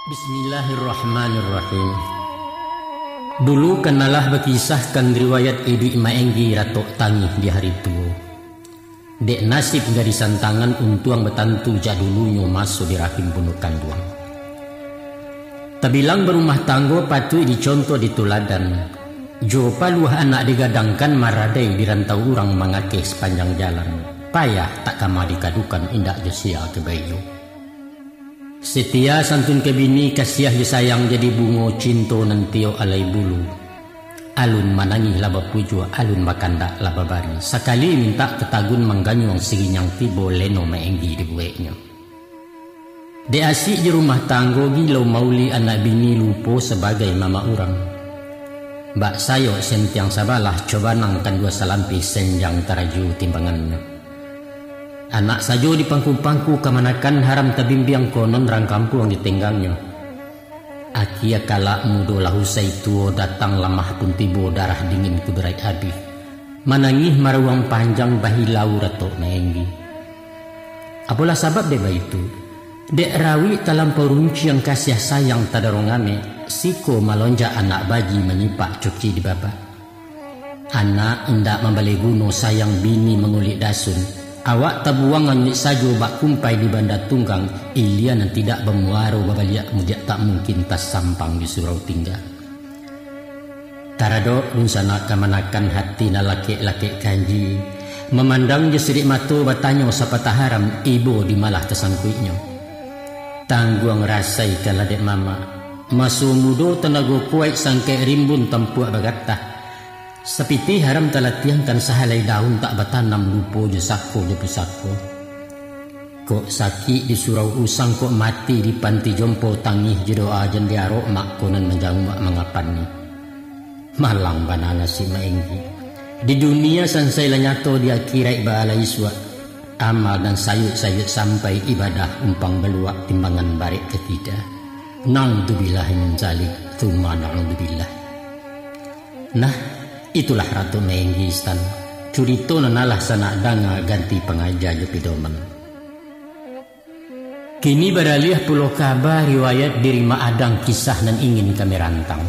Bismillahirrahmanirrahim. Dulu kenalah berkisahkan riwayat Ibu Maenggi ratok tangih di hari tua. Dek nasib garisan tangan untuang betantu jadulunya masuk di rahim bunuh kanduang. Tabilang berumah tanggo patut dicontoh di tuladan. Jo paluah anak digadangkan maradai di rantau urang mengakeh sepanjang jalan. Payah tak kama dikadukan indak jesia ke bayu. Setia santun ke bini kasiah disayang jadi bungo cinto nantio alai bulu. Alun manangih laba pujo alun makanda laba bari. Sakali minta ketagun mengganyong siginyang tibo leno maenggi di bueknya. De asik di rumah tanggo gilo mauli anak bini lupo sebagai mama urang. Mbak sayo sentiang sabalah coba nangkan dua salampi senjang taraju timbangannya. Anak sajo di pangku-pangku kamanakan haram tabimbiang konon rang kampung ditenggangnya. Akia kala mudo lahusai tuo datang lamah pun tibo darah dingin keberai abi. Manangih maruang panjang bahilau ratok maenggi. Apalah sabab deba itu? Dek rawi talampau runci yang kasih sayang tadarongane. Siko malonja anak baji menyipak cuci di baba. Anak indak membalik guno sayang bini mengulik dasun. Awak tabuangan ni sajo bak kumpai di banda tunggang ilian yang tidak bermuaro babaliak mudiak tak mungkin tas sampang di surau tinggal. Tarado nunsana kamanakan hati na laki-laki kanji memandang je sidik mato batanyo sapata haram ibu di malah tersangkuinya. Tangguang rasai kala dek mama masu mudo tenago kuat sangke rimbun tempuak bagatah. Sepiti haram talatian kan sahalai daun tak batanam lupo je sako je pusako. Kok sakit di surau usang kok mati di panti jompo tangih je doa jen diarok mak konan menjang mak mengapan ni. Malang banana si maenggi. Di dunia sansai lanyato di akhirat bala iswa. Amal dan sayut-sayut sampai ibadah umpang beluak timbangan barik ketiga. Na'udzubillah min zalik, tsumma na'udzubillah. Nah, itulah Ratu Maenggi stan. Curito nanalah sanak danga ganti pengajar Jopidoman. Kini beralih pulau kabar riwayat diri Ma Adang kisah nan ingin kami rantang.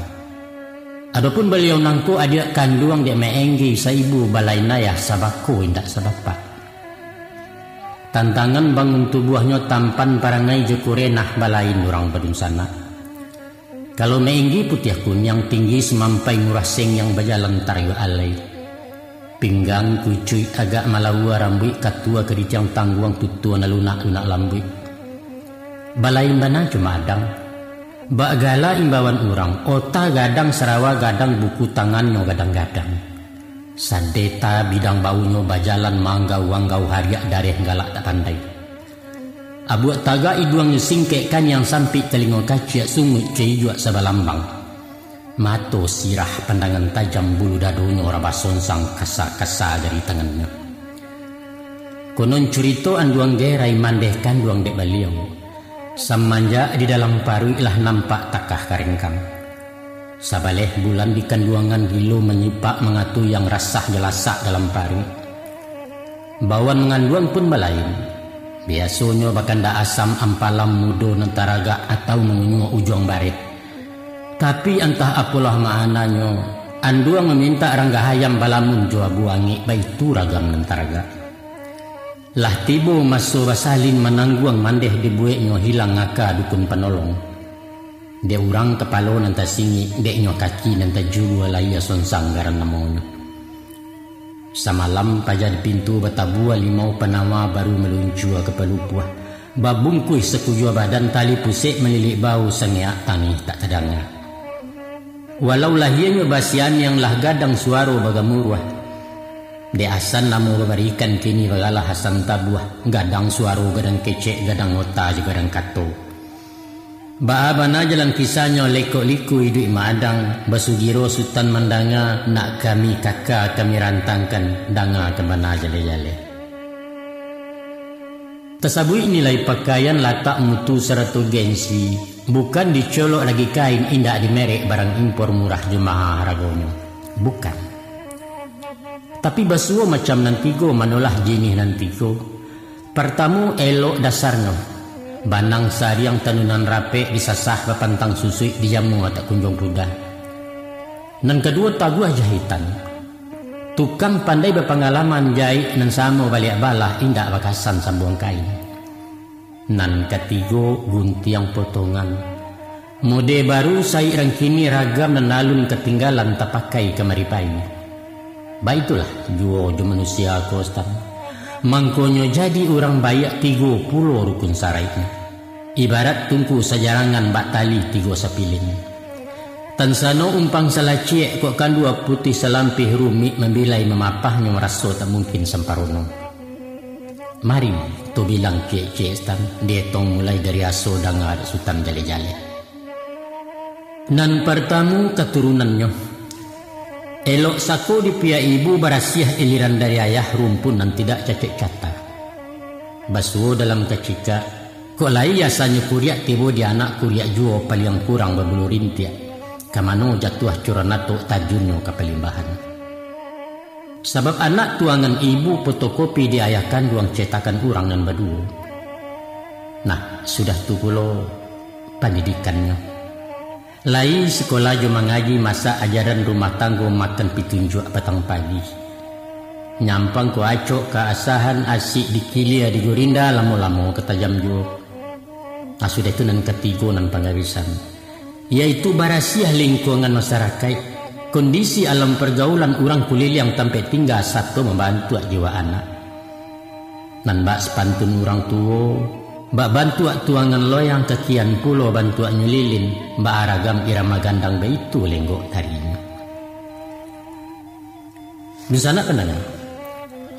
Adapun beliau nangko adik kanduang dek Maenggi saibu balai nayah sabako indak sabapak. Tantangan bangun tubuhnya tampan parangai jokurenah balain orang badun sana. Kalau Maenggi putih kunyang tinggi semampai murah seng yang berjalan tarayu alai. Pinggang kucuy agak malawa rambut katua kericang tangguang tutua na lunak-lunak lambut. Balain bana cuma adang. Bak gala imbawan orang, ota gadang sarawa gadang buku tangannya gadang-gadang. Sadeta bidang baunya bajalan manggau-wanggau hariak dareh galak tak pandai. Abuak taga iduang singkekkan yang sampai telinga kaciak sungut cejuak sabalambang. Mato sirah pandangan tajam bulu dadonya ora basonsang kasa-kasa dari tangannya. Konon curito anduang gerai mandehkan duang dek baliau. Samanja di dalam paru ilah nampak takah karengkang. Sabaleh bulan di kanduangan gilo menyipak mengatu yang rasah jelasak dalam paru. Bawan menganduang pun balain. Biasanya bakanda asam ampalam mudo nantaraga atau mengunyo ujung barit. Tapi entah apalah maananya, anduang meminta rangga hayam balamun jua buangi baitu ragam nantaraga. Lah tibo maso basalin menangguang mandeh di bueknya hilang ngaka dukun penolong. Dia urang kepalo nanta singi, deknya kaki nanta julu alaya sonsang garan namonyo. Samalam pajar pintu batabua limau penawa baru meluncur ke pelupuah. Babungkuih sekujur badan tali pusik melilik bau sengiak tangih tak terdengar. Walau lahirnya basian yang lah gadang suaro bagamuruah. De asan namu berikan kini bagalah hasan tabuah. Gadang suaro gadang kecek gadang otak juga gadang kato. Baabana jalan kisahnya lekok-liku hidup Maadang basugiro sultan mandanga nak kami kakak kami rantangkan danga kemana jale-jale. Tasabui nilai pakaian latak mutu seratu gengsi bukan dicolok lagi kain indak dimerek barang impor murah jemaah haragonyo. Bukan. Tapi basuo macam nantigo manolah jinih nantigo. Pertamu elok dasarnya. Banang sariang tanunan rape disasah bapantang susui di jamu tak kunjung rudah. Nan kedua taguah jahitan. Tukang pandai berpengalaman jahit nan sama balik balah indak bakasan sambung kain. Nan ketiga guntiang potongan. Mode baru saya rangkini ragam nan alun ketinggalan tak pakai kemaripain. Baitulah juo manusia kostan. Mangkonyo jadi orang bayak 30 rukun saraitnya. Ibarat tungku sajarangan bak tali 3 sapilin. Tansano umpang salaciek kok kan 2 putih selampih rumit membilai memapahnya merasa tak mungkin semparono. Mari tu bilang ciek-ciek stan dia tong mulai dari aso dangar sultan jale-jale. Nan pertamu keturunannya. Elok sako di pihak ibu barasiah iliran dari ayah rumpun dan tidak cacik kata. Basuh dalam kecika, kok lai yasanya kuriak tibo di anak kuriak juo paling kurang berbulu rintiak. Kamano jatuh curanato tajunyo kepelimbahan. Sebab anak tuangan ibu fotokopi diayahkan duang cetakan urang dan baduo. Nah, sudah tu pulo pendidikannya. Lai sekolah jo mengaji masa ajaran rumah tangga makan pitunjuk petang pagi. Nyampang ko acok ke asahan asik dikilia di Gorinda lamo-lamo ketajam jo. Sudah itu nan ketiga nan pangarisan. Yaitu barasiah lingkungan masyarakat. Kondisi alam pergaulan orang kulil yang tempat tinggal satu membantu jiwa anak. Nan bak sepantun orang tua. Mbak bantu tuangan loyang kekian pulo bantu nyulilin mbak aragam irama gandang beitu lenggok tarinya. Di sana kenanya,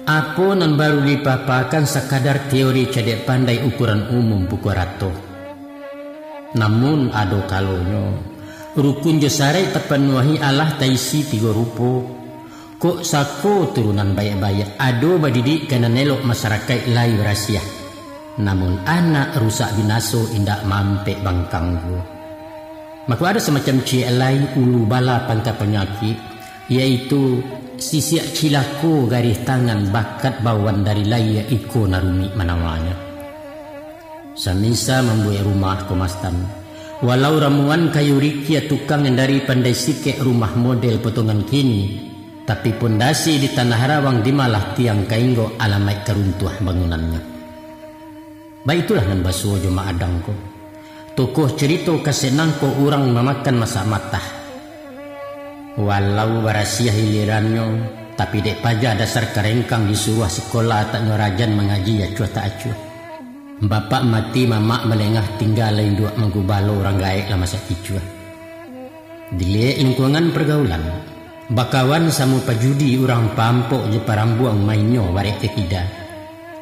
apa nan baru dipapakan sekadar teori cedek pandai ukuran umum buku rato. Namun ado kalonyo, rukun josarai terpenuhi Allah taisi 3 rupo. Kok sako turunan bayak-bayak ado badidik kena nelok masyarakat lai berasiah. Namun anak rusak binaso indak mampe bangkang gua. Maka ada semacam cielai ulu bala pangka penyakit, yaitu sisiak cilako garis tangan bakat bawan dari laya iko narumi manawanya. Samisa membuat rumah komastan. Walau ramuan kayu rikia tukang yang dari pandai sikek rumah model potongan kini, tapi pondasi di tanah rawang di malah tiang kainggo alamai keruntuh bangunannya. Baitulah nan basuh joma adang ko. Tokoh cerita kasenang ko orang memakan masa matah. Walau barasiah hilirannya, tapi dek paja dasar kerengkang disuruh sekolah tak ngerajan mengaji ya cuah tak acuh. Bapak mati mamak melengah tinggal lain dua menggubalo orang gaek lama sakit. Dilihat lingkungan pergaulan, bakawan samu pajudi orang pampok je parambuang mainyo warek tekida.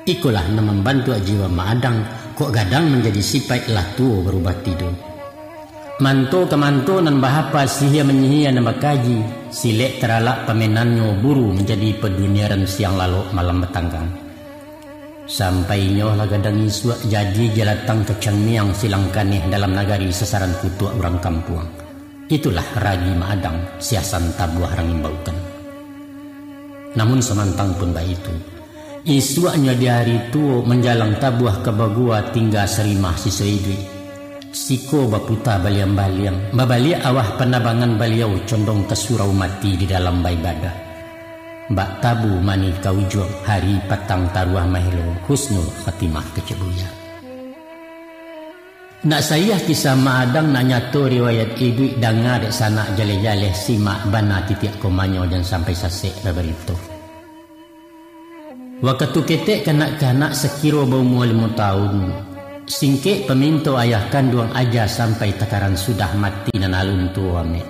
Ikulah na membantu jiwa maadang kok gadang menjadi sipai lah tuo berubah tidur. Manto ke manto nan bahapa sihia menyihia nama kaji silek teralak pamenannya buru menjadi peduniaran siang lalu malam betanggang. Sampai nyoh lah gadang iswa jadi jalatang kecang miang silang kaneh dalam nagari sasaran kutua orang kampung. Itulah ragi maadang siasan tabuah rangin baukan. Namun semantang pun baik itu. Isuaknya di hari itu menjalang tabuah ke bagua tinggal serimah si soidwi. Siko baputa baliang-baliang. Babalia awah penabangan beliau condong ke surau mati di dalam baibadah. Mbak tabu mani kaujo hari patang taruah mahilo husnul khatimah kecebuya. Nak sayah kisah maadang nak nyato riwayat idwi dangar sana jale-jale simak bana titik komanyo dan sampai sasek babarito. Waktu ketek kanak-kanak sekiro bau mua 5 tahun. Singkek peminto ayah kanduang aja sampai takaran sudah mati dan alun tua me.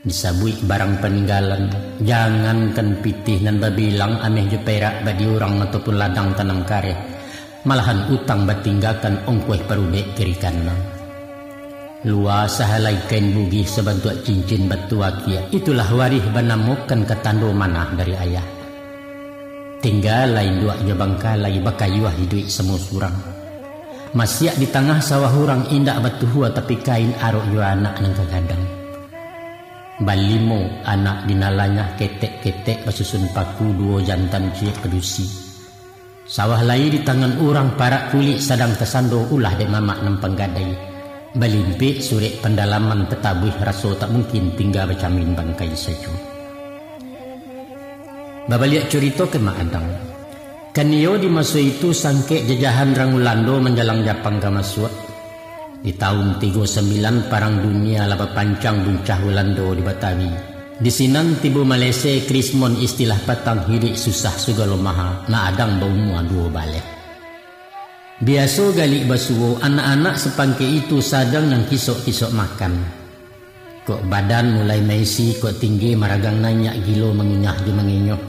Disabui barang peninggalan. Jangankan pitih dan babilang ameh je perak badi orang ataupun ladang tanam kareh. Malahan utang batinggakan ongkueh perubek kiri kanan. Luas sahalai kain bugi sebantuak cincin batu akia. Itulah warih banamukan ketando manah dari ayah. Tinggal lain dua je bangkalai bakayuah hidup semua surang. Masyak di tengah sawah hurang indak batu hua tapi kain arok yu anak nang kagadang. Balimo anak dinalanya ketek-ketek basusun paku 2 jantan ciek pedusi. Sawah lai di tangan orang parak kulit sadang tersando ulah de mamak nempang gadai. Balimpik surik pendalaman tetabuh raso tak mungkin tinggal bercamin bangkai saja. Babaliak cerita ke Mak Adang. Kanio di masa itu sangkek jajahan Rangulando menjalang Japang ke Masuk. Di tahun 39 Perang Dunia laba pancang buncah Ulando di Batawi. Di sinan tibu Malaysia Krismon istilah patang hidik susah segala maha na adang bau mua dua balik. Biasa galik basuo anak-anak sepangke itu sadang nang kisok-kisok makan. Kok badan mulai maisi kok tinggi maragang nanya gilo mengunyah di menginyok.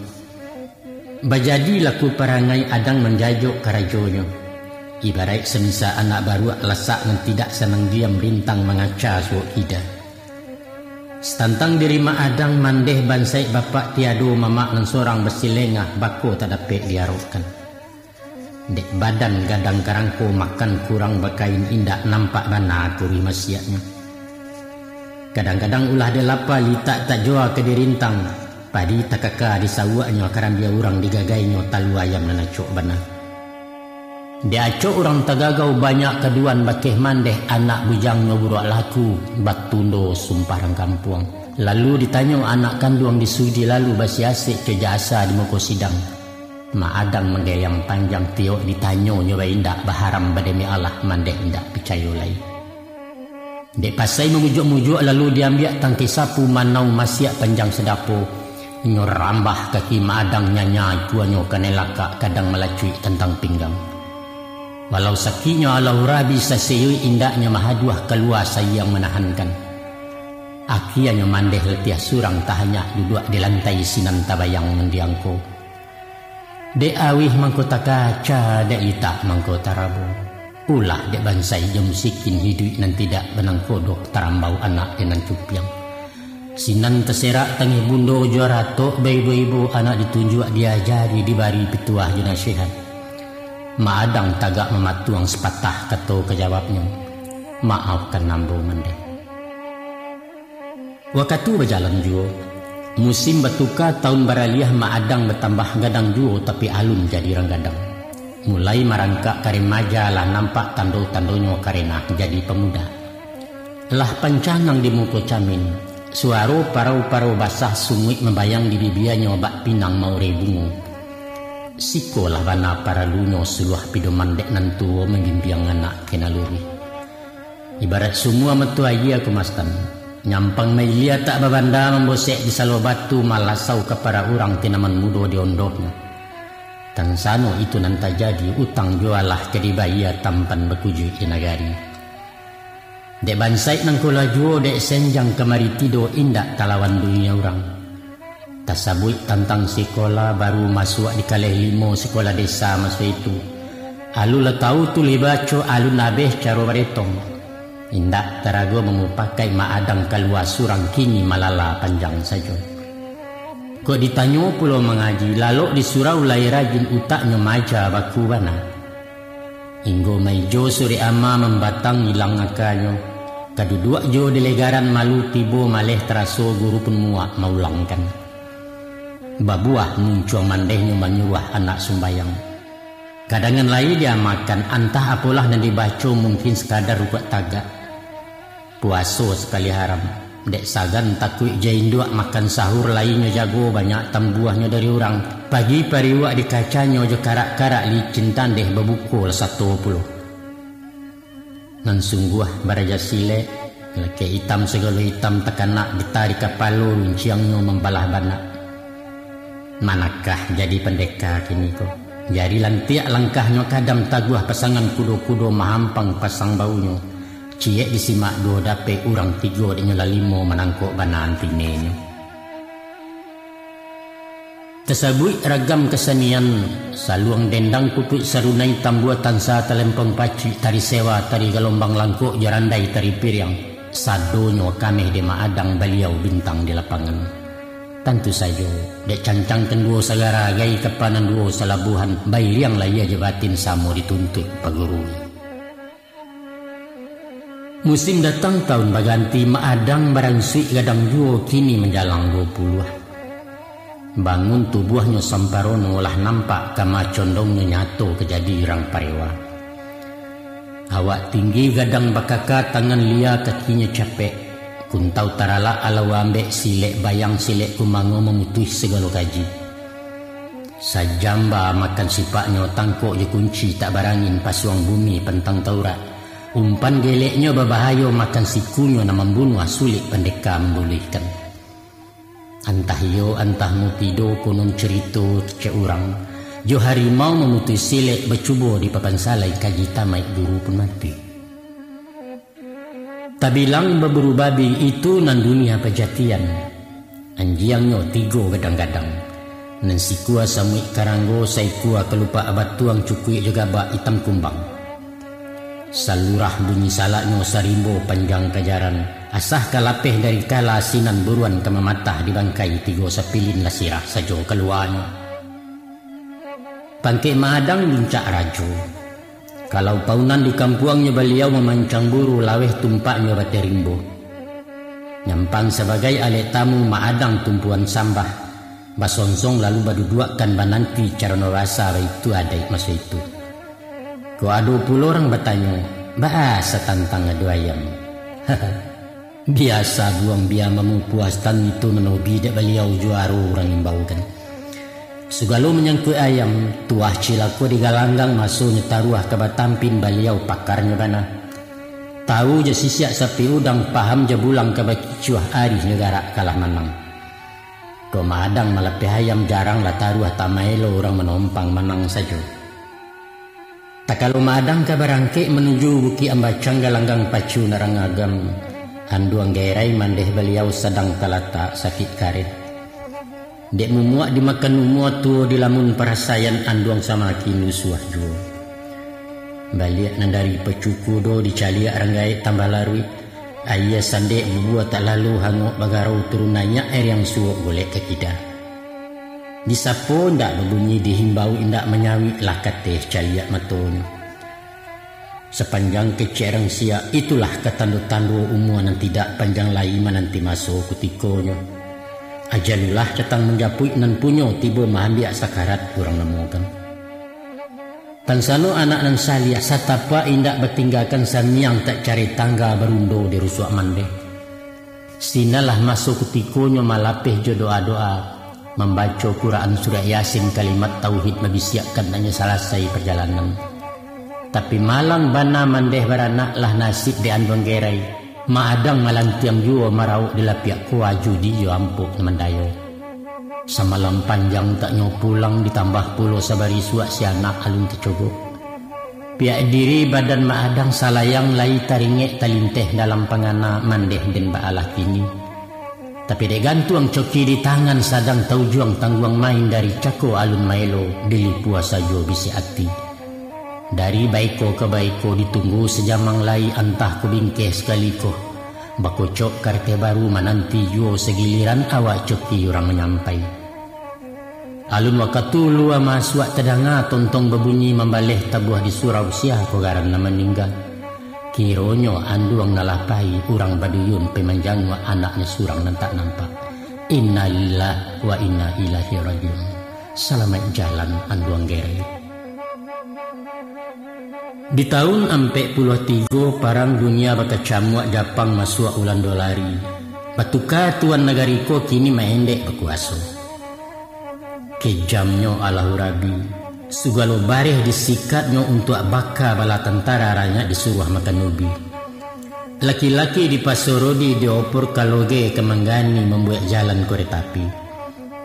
Bajadi laku parangai adang menjajuk karajonyo. Ibarat semisa anak baru lesak yang tidak senang diam rintang mengaca suak ida. Setantang diri Mak Adang mandeh bansai bapak tiado mamak nan sorang bersilengah bako tak dapat diarupkan. Dek badan gadang karangko makan kurang bakain indak nampak bana kuri masyaknya. Kadang-kadang ulah dia lapar litak tak jua ke dirintang. Padi tak kakak disawaknya karena dia orang digagainya talu ayam nan acok bana. Dia acok orang tagagau banyak keduan bakeh mandeh anak bujangnya buruak laku batundo sumparang kampung. Lalu ditanya anak kandung disudi lalu basi asik ke jasa di muka sidang. Mak Adang menggayang panjang tiok ditanya nyoba indak baharam bademi Allah mandeh indak percaya lai. Dek pasai memujuk-mujuk lalu diambil tangki sapu manau masiak panjang sedapo. Nyor rambah kaki Mak Adang nyanya tuanyo kanelaka kadang melacui tentang pinggang. Walau sakinya alau rabi saseyui indaknya mahaduah keluar sayang menahankan. Akianya mandeh letiah surang tahanya duduk di lantai sinan tabayang mendiangko. Dek awih mangkota kaca dek litak mangkota rabu. Ulah dek bansai jom sikin hidup nan tidak benang kodok terambau anak dengan cupiang. Sinan terserak tangi bundo juara tok ibu-ibu anak ditunjuk diajari dibari pituah jenasihat. Mak Adang tagak mematuang sepatah kato kejawabnya. Maafkan nambo mendeh. Waktu berjalan juga. Musim bertukar tahun baraliah Mak Adang bertambah gadang juga tapi alun jadi ranggadang. Mulai merangkak karimaja lah nampak tando-tandonyo karena jadi pemuda. Lah pancangang di muka camin. Suara parau-parau basah sungguh membayang di bibianya bak pinang mau rebungu. Sikolah bana para lunyo seluah pidoman dek nantuo menggimpiang anak kenaluri. Ibarat semua metua ia kemastan. Nyampang mailia tak babanda membosek di salo batu malasau ke para orang tinaman mudo di ondoknya. Tansano itu nanti jadi utang jualah jadi bayar tampan berkuju di nagari. Dek bansai nang kula juo dek senjang kemari tido indak kalawan dunia orang. Tasabui tentang sekolah baru masuk di kalih limo sekolah desa masa itu. Alu la tahu tu libaco alu nabeh caro baretong. Indak terago memupakai Mak Adang keluar surang kini malala panjang saja. Kok ditanya pulau mengaji lalu di surau lai rajin utaknya maja baku bana. Inggo maijo suri ama membatang hilang akanyo. Kadudua jo di legaran malu tibo maleh teraso guru pun muak maulangkan. Babuah muncul mandehnya menyuah anak sumbayang. Kadangan lain dia makan antah apalah dan dibaca mungkin sekadar rupak tagak. Puaso sekali haram. Dek sagan takut jainduak makan sahur lainnya jago banyak tambuahnya dari orang. Pagi pariwak di kacanya jo karak-karak licin tandeh bebukul 10. Nan sungguh baraja silek. Laki hitam segala hitam tekanak ditarik kapalo lunciangnya membalah banak. Manakah jadi pendekar kini ko? Jari lantiak langkahnya kadang taguah pasangan kudo-kudo mahampang pasang baunya. Ciek disimak dua dape urang tiga dinyala limo menangkuk banaan tinenya. Tersabui ragam kesenian saluang dendang pupuk sarunai tambua tansa telempong paci tari sewa tari galombang langkuk jarandai tari piriang. Sadonyo kami de Mak Adang beliau bintang di lapangan. Tentu saja, dek cancangkan dua sagara gai kepanan dua salabuhan bayi yang laia jebatin samo dituntut pagurui. Musim datang tahun baganti Mak Adang barangsui gadang juo kini menjalang 20. Bangun tubuhnya samparono olah nampak kama condongnya nyato kejadi orang parewa. Awak tinggi gadang bakaka tangan lia kakinya capek. Kuntau tarala ala wambek silek bayang silek kumango memutuh segala kaji. Sajamba makan sipaknya tangkok je kunci tak barangin pasuang bumi pentang taurat. Umpan geleknya berbahayo makan sikunya na membunuh sulit pendeka membolehkan. Antah yo antah mupido konon cerita cek orang. Jo harimau memutuh silek bercubo di papan salai kaji tamai guru pun mati. Tabilang berburu babi itu nan dunia pejatian. Anjiangnya tigo gadang-gadang. Nan sikua samui karanggo saikua kelupa abad tuang cukui juga bak hitam kumbang. Salurah bunyi salaknya sarimbo panjang kajaran. Asah kalapeh dari kala sinan buruan kemamatah di bangkai tigo sapilin lasirah sajo keluarnya. Pangke maadang bincak rajo. Kalau paunan di kampuangnya beliau memancang buru laweh tumpaknya baterimbo. Nyampang sebagai alet tamu maadang tumpuan sambah. Basonsong lalu baduduakan bananti cara rasa itu ada masa itu. Ko ado puluh orang bertanya, bahasa tantang adu ayam. Biasa buang biar memupuaskan itu menobi dek beliau juaru orang imbau kan. Sugalo menyangkut ayam, tuah cilaku di galanggang masuk nyetaruah ke batampin beliau pakarnya bana. Tahu je sisiak sapi udang paham je bulang ke baki cuah arih negara kalah manang. Ko madang malapeh ayam jarang lah taruah tamaelo orang menompang manang saja. Tak kalau madang ke barangke menuju buki ambacang galanggang pacu narang agam. Anduang gairai mandeh beliau sedang talata sakit karet. Dek mumuak dimakan mumuak tu di lamun perasayan anduang sama kinu suah juo. Balik nandari pecuku do dicaliak ranggai tambah larui. Ayah sandek bubuah tak lalu hangok bagarau turunannya air yang suok golek ke kita. Disapo ndak berbunyi dihimbau indak menyawi lah kateh caliak maton. Sepanjang kecerang sia itulah ketandu-tandu umuan yang tidak panjang lai nanti masuk kutikonya. Ajalulah catang menjapui nan punyo tiba mahambiak sakarat kurang nemokan. Tansano anak nan salia satapa indak bertinggalkan samiang tak cari tangga berundo di rusuak mandeh. Sinalah masuk kutikonya malapeh jo doa-doa membaca Quran surah Yasin kalimat tauhid mabisiakan hanya selesai perjalanan. Tapi malang bana mandeh baranak lah nasib di andong gerai. Maadang malantiang jua marau di lapiak kuah judi jo ampuk mandayo. Samalam panjang tak nyo pulang ditambah pulo sabari suak si anak alun tercogok. Piak diri badan maadang salayang lai taringek talinteh dalam pangana mandeh den baalah kini. Tapi dek gantuang coki di tangan sadang tau juang tangguang main dari cako alun maelo dili puasa jo bisi ati. Dari baiko ke baiko ditunggu sejamang lai antah kubingkeh sekaliko. Bakocok karte baru menanti juo segiliran awak coki orang menyampai. Alun wakatulu ama suak tedanga tontong berbunyi membaleh tabuah di surau siah kogaran na meninggal. Kironyo anduang nalapai urang baduyun pemanjang wa anaknya surang nan tak nampak. Inna lillahi wa inna ilaihi rajiun. Selamat jalan anduang gerai. Di tahun 43 parang dunia bakacamuak Japang masuk ulan dolari. Batuka tuan nagariko kini maendek berkuasa. Kejamnya Allahu Rabi. Sugalo bareh disikatnya untuk baka bala tentara ranya disuruh makan ubi. Laki-laki di Pasorodi diopor kaloge kemanggani membuat jalan kereta api.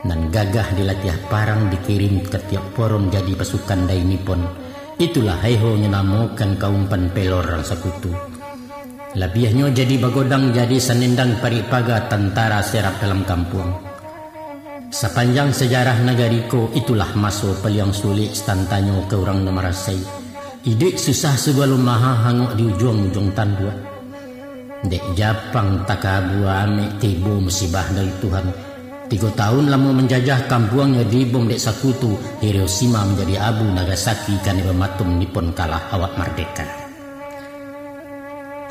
Dan gagah dilatih parang dikirim ke tiap poron jadi pasukan dai Nippon. Itulah haiho nyenamukan kaum penpelor orang sekutu. Labiahnya jadi bagodang jadi senendang paripaga tentara serap dalam kampung. Sepanjang sejarah nagariko itulah masuk peliang sulit stantanyo ke orang namarasai. Idik susah segala maha hangok di ujung-ujung tandua. Dek Japang takabu ame tibo musibah dari Tuhan. 3 tahun lama menjajah kampuangnya dibom dek sakutu. Hiroshima menjadi abu Nagasaki karena bermatum Nippon kalah awak merdeka.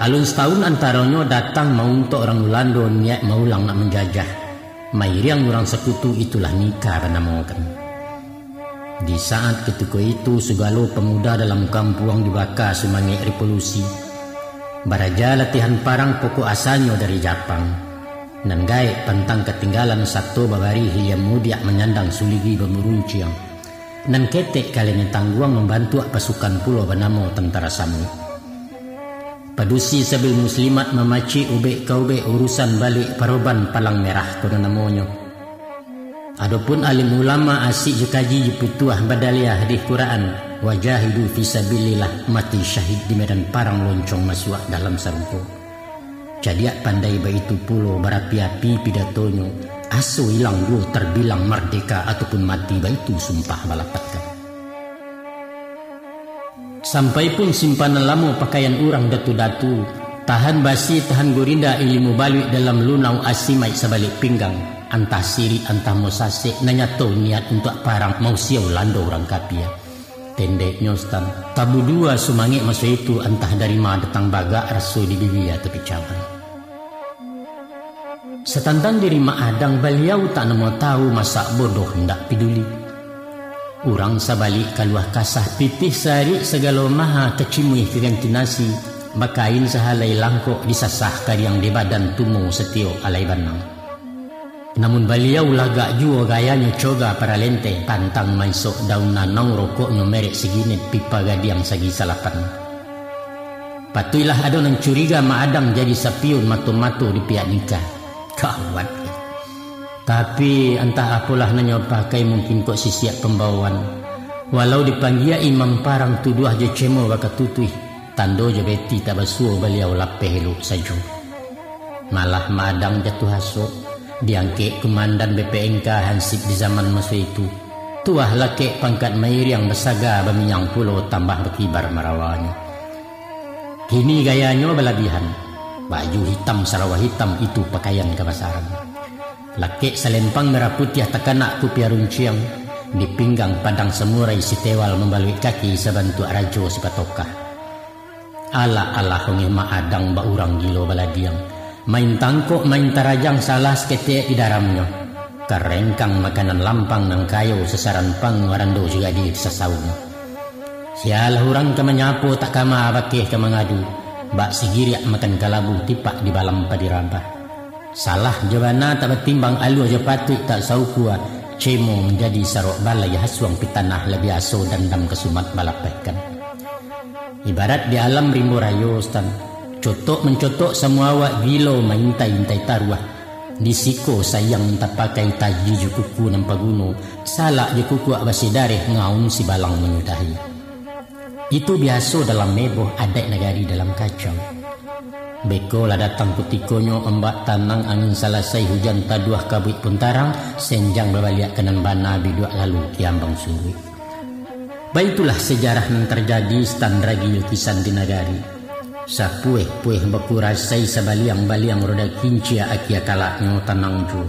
Alun setahun antaranya datang mau untuk orang Ulando niat maulang nak menjajah. Mairiang orang sekutu itulah nikah banamokan. Di saat ketika itu segala pemuda dalam kampung dibakar semangat revolusi. Baraja latihan parang pokok asalnya dari Jepang. Nan gaek pantang ketinggalan satu babari yang mudia menyandang suligi bemurunciang. Nan ketek kalian tangguang membantu pasukan pulau benamo tentara Samu. Padusi sabil muslimat memaci ube kaube urusan balik paroban palang merah kono namonyo. Adapun alim ulama asik jekaji jeputuah badaliah di Quran wajahidu fisabilillah mati syahid di medan parang loncong masuak dalam sarungko. Jadiak pandai baitu pulau berapi-api pidatonyo aso hilang dua terbilang merdeka ataupun mati baitu sumpah balapatkan. Sampai pun simpanan lama pakaian orang datu-datu tahan basi tahan gorinda ilmu balik dalam lunau asimai sebalik pinggang antah siri antah mosasek nanyato niat untuk parang mau siau lando orang kapia. Tendek nyostan tabu dua sumangit masa itu entah dari mana datang baga rasu di bibia tepi cawan. Setantang diri mak adang beliau tak nemu tahu masa bodoh hendak peduli. Urang sabalik kaluah kasah pipih sari segala maha kecimui keganti nasi makain sahalai langkok disasah kariang di badan tumu setio alai banang. Namun beliau lagak jua gayanya coga para lente pantang maisok daun nanong rokoknya merek seginit pipa gadiang sagi salapan. Patuilah ada nang curiga maadang jadi sapiun matu-matu di pihak nikah. Kawat. Tapi entah apalah nanya pakai mungkin kok sisiak pembawaan. Walau dipanggil imam parang tuduh je cemo baka tutui tando je beti tabasuo beliau lapeh elok sajo. Malah maadang jatuh hasuk diangke komandan BPNK Hansip di zaman masa itu. Tuah laki pangkat mair yang bersaga baminyang pulau tambah berkibar marawanya. Kini gayanya berlebihan. Baju hitam sarawah hitam itu pakaian kebasaran. Laki selempang merah putih tekanak kupiah runciang di pinggang padang semurai si tewal membalui kaki sebantu rajo si patokah. Ala-ala hongi maadang ba urang gilo baladiang. Main tangkok main tarajang salah seketik di daramnya. Kerengkang makanan lampang nang kayo sesaran pang warando juga di sesaunya. Sialah orang ke menyapu tak kama abakeh ke mengadu. Bak sigiriak makan kalabu tipak di balam padirambah. Salah jabana tak bertimbang alu aja patut tak saukua. Cemo menjadi sarok balai hasuang pitanah lebih aso dan dam kesumat balapehkan. Ibarat di alam rimbo rayo stan. Cotok mencotok semua awak gilo maintai-intai taruah. Disiko sayang tak pakai taji je kuku nampak gunung. Salak je kuku abasi dareh ngaung si balang menyudahi. Itu biasa dalam meboh adat negari dalam kacau. Beko lah datang kutikonyo ombak tanang angin salasai hujan taduah kabut puntarang senjang berbaliak kenan bana biduak lalu kiambang suri. Baitulah sejarah yang terjadi standragi lukisan di negari. Sapueh-pueh baku rasai sabaliang-baliang roda kincia akia kalaknya tanang ju.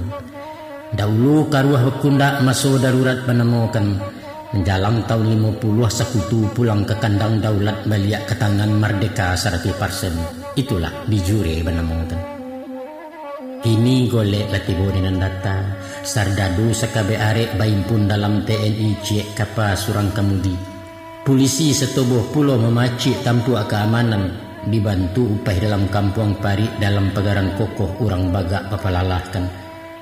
Dahulu karuah bekundak masuk darurat menemukan. Menjalang tahun 50 sekutu pulang ke kandang daulat baliak ke tangan merdeka 100%. Itulah dijure menemukan. Ini golek latibo dengan data. Sardadu sakabe arek baimpun dalam TNI ciek kapa surang kemudi. Polisi setubuh pulau memacik tampu keamanan. Dibantu upah dalam kampung pari dalam pegaran kokoh urang bagak papalalahkan.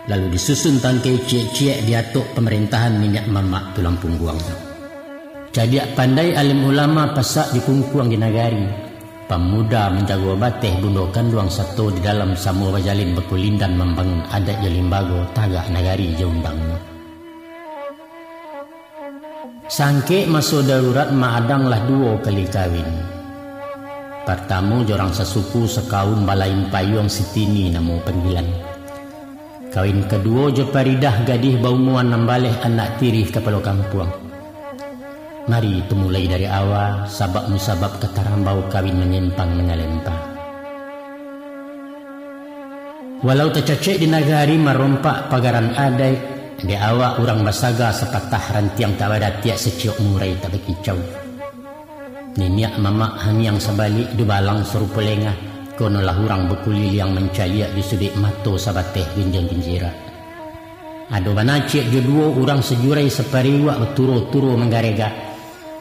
Lalu disusun tangkai ciek-ciek diatuk pemerintahan minyak mamak tulang pungguang. Jadi pandai alim ulama pasak di kungkuang di nagari. Pemuda menjaga bateh bundokan luang satu di dalam samu bajalin bekulindan membangun adat jelimbago tagak nagari jaundangnya. Sangke masuk darurat maadanglah 2 kali kawin. Pertama jorang sesuku sekaun balain payung sitini namo panggilan. Kawin kedua je paridah gadih baumuan nambaleh anak tirih kepala kampuang. Mari itu mulai dari awal sabab musabab ketarambau kawin menyimpang mengalempang. Walau tercecek di nagari merompak pagaran adai, di awak orang basaga sepatah rantiang tak ada tiak seciok murai tak berkicau. Niniak mamak hanyang sebalik di balang serupa lengah. Konolah orang berkulil yang mencaliak di sudik mato sabateh ginjang ginjira. Ado banacik je dua orang sejurai separiwa berturu-turu menggarega.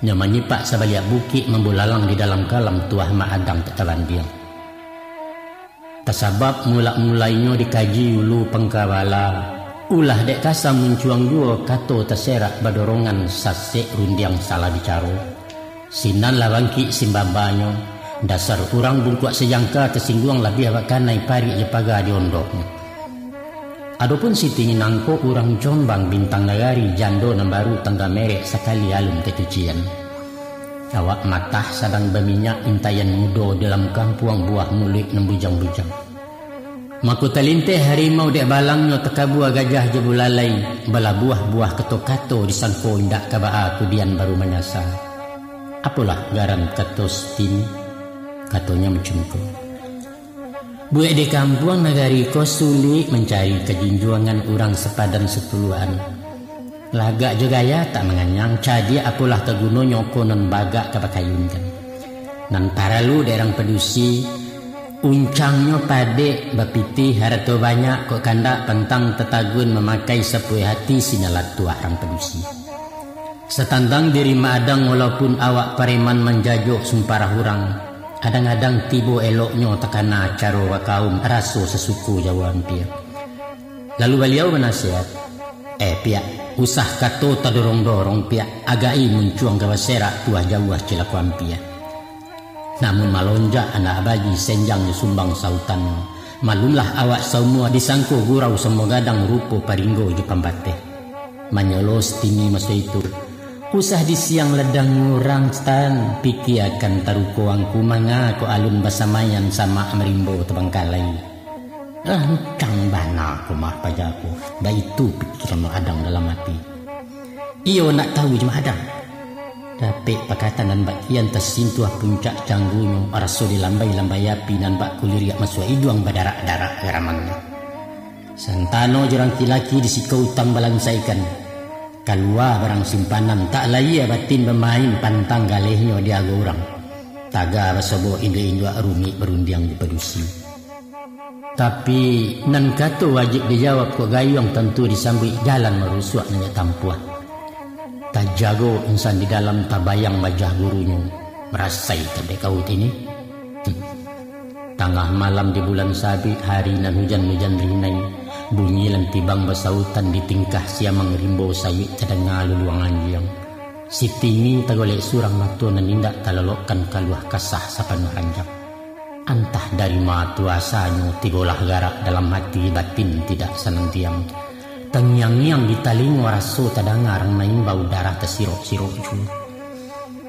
Nya menyipak sebaliak bukit membulalang di dalam kalam tuah mak adang tetalan dia. Tasabab mula-mulainya dikaji ulu pengkawala. Ulah dek kasa mencuang dua kato terserak badorongan sasek rundiang salah bicaro. Sinan lawangki simbabanyo. Dasar kurang bungkuak sejangka tersingguang lebih awak kanai pari lepaga di ondoknya. Adapun siti nangko urang Jombang bintang nagari jando nambaru tangga merek sekali alun kecucian. Awak matah sadang berminyak intayan mudo dalam kampuang buah mulik nembujang-bujang. Maku talinte harimau dek balangnya tekabua gajah jebulalai bala buah-buah keto-kato disangko indak kabaa kudian baru menyasar. Apalah garan katos tini? Katonya mencungku. Buat di kampung nagari ko sulit mencari kejinjuangan orang sepadan sepuluhan. Lagak juga ya tak menganyang cadia apalah ke gunung nyoko non bagak kapakayun kan. Nan paralu derang pedusi uncangnya pade bapiti harato banyak kok kandak pentang tetagun memakai sepui hati sinalat tua orang pedusi. Setandang diri madang walaupun awak pareman menjajuk sumparah hurang. Kadang-kadang tibo eloknya tekana caro kaum raso sesuku Jawa hampir. Lalu beliau menasihat, pihak usah kato tadorong-dorong pihak agai mencuang gawaserak tuah Jawa cilaku hampir. Namun malonjak anak bagi senjang sumbang sautan. Malumlah awak semua disangko gurau semua gadang rupo paringgo di pambate. Manyolos tini masa itu. Usah di siang ledang ngurang stan piki akan taruko angku manga ko alun basamayan sama merimbo tebangkalai. Cang bana ko mah pajaku. Da itu pikiran adang dalam hati. Iyo nak tahu cuma adang. Tapi pakatan dan bakian tersintuah puncak canggunyo araso dilambai-lambai api dan bak kuliriak masuk iduang badarak-darak garamannya. Santano jerang kilaki disikau utang balansaikan. Keluar barang simpanan tak layak batin bermain pantang galehnya dia orang. Taga basobo indo-indo rumi berundiang di pedusi. Tapi nan kata wajib dijawab kok gayung tentu disambut jalan merusuak nanya tampuah. Tak jago insan di dalam tabayang bajah gurunya. Merasai tadek kaut ini. Tengah malam di bulan sabit hari nan hujan-hujan rinai. Bunyi lantibang basautan di tingkah siamang rimbo sawi terdengar luluang anjiang. Si tini tagolek surang matu nanindak talolokkan kaluah kasah sapan ranjang. Antah dari matu asanya tigolah garak dalam hati batin tidak senang diam. Tengyang-yang di taling waraso tadangar main bau darah tersirok-sirok ju.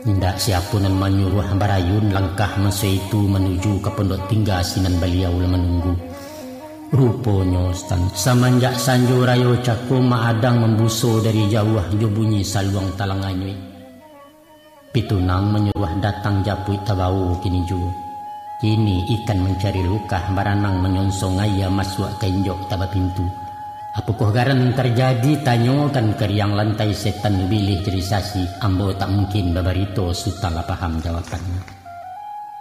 Tidak siapun yang menyuruh barayun langkah masa itu menuju ke pondok tinggal sinan beliau menunggu. Ruponya stan semenjak sanjo rayo cako maadang membuso dari jauh jo bunyi saluang talangannya. Pitunang menyuruh datang japui tabau kini ju. Kini ikan mencari luka baranang menyonsong ayah masuk ke injok taba pintu. Apakah garan terjadi tanyakan keriang lantai setan bilih jerisasi ambo tak mungkin babarito sutala paham jawabannya.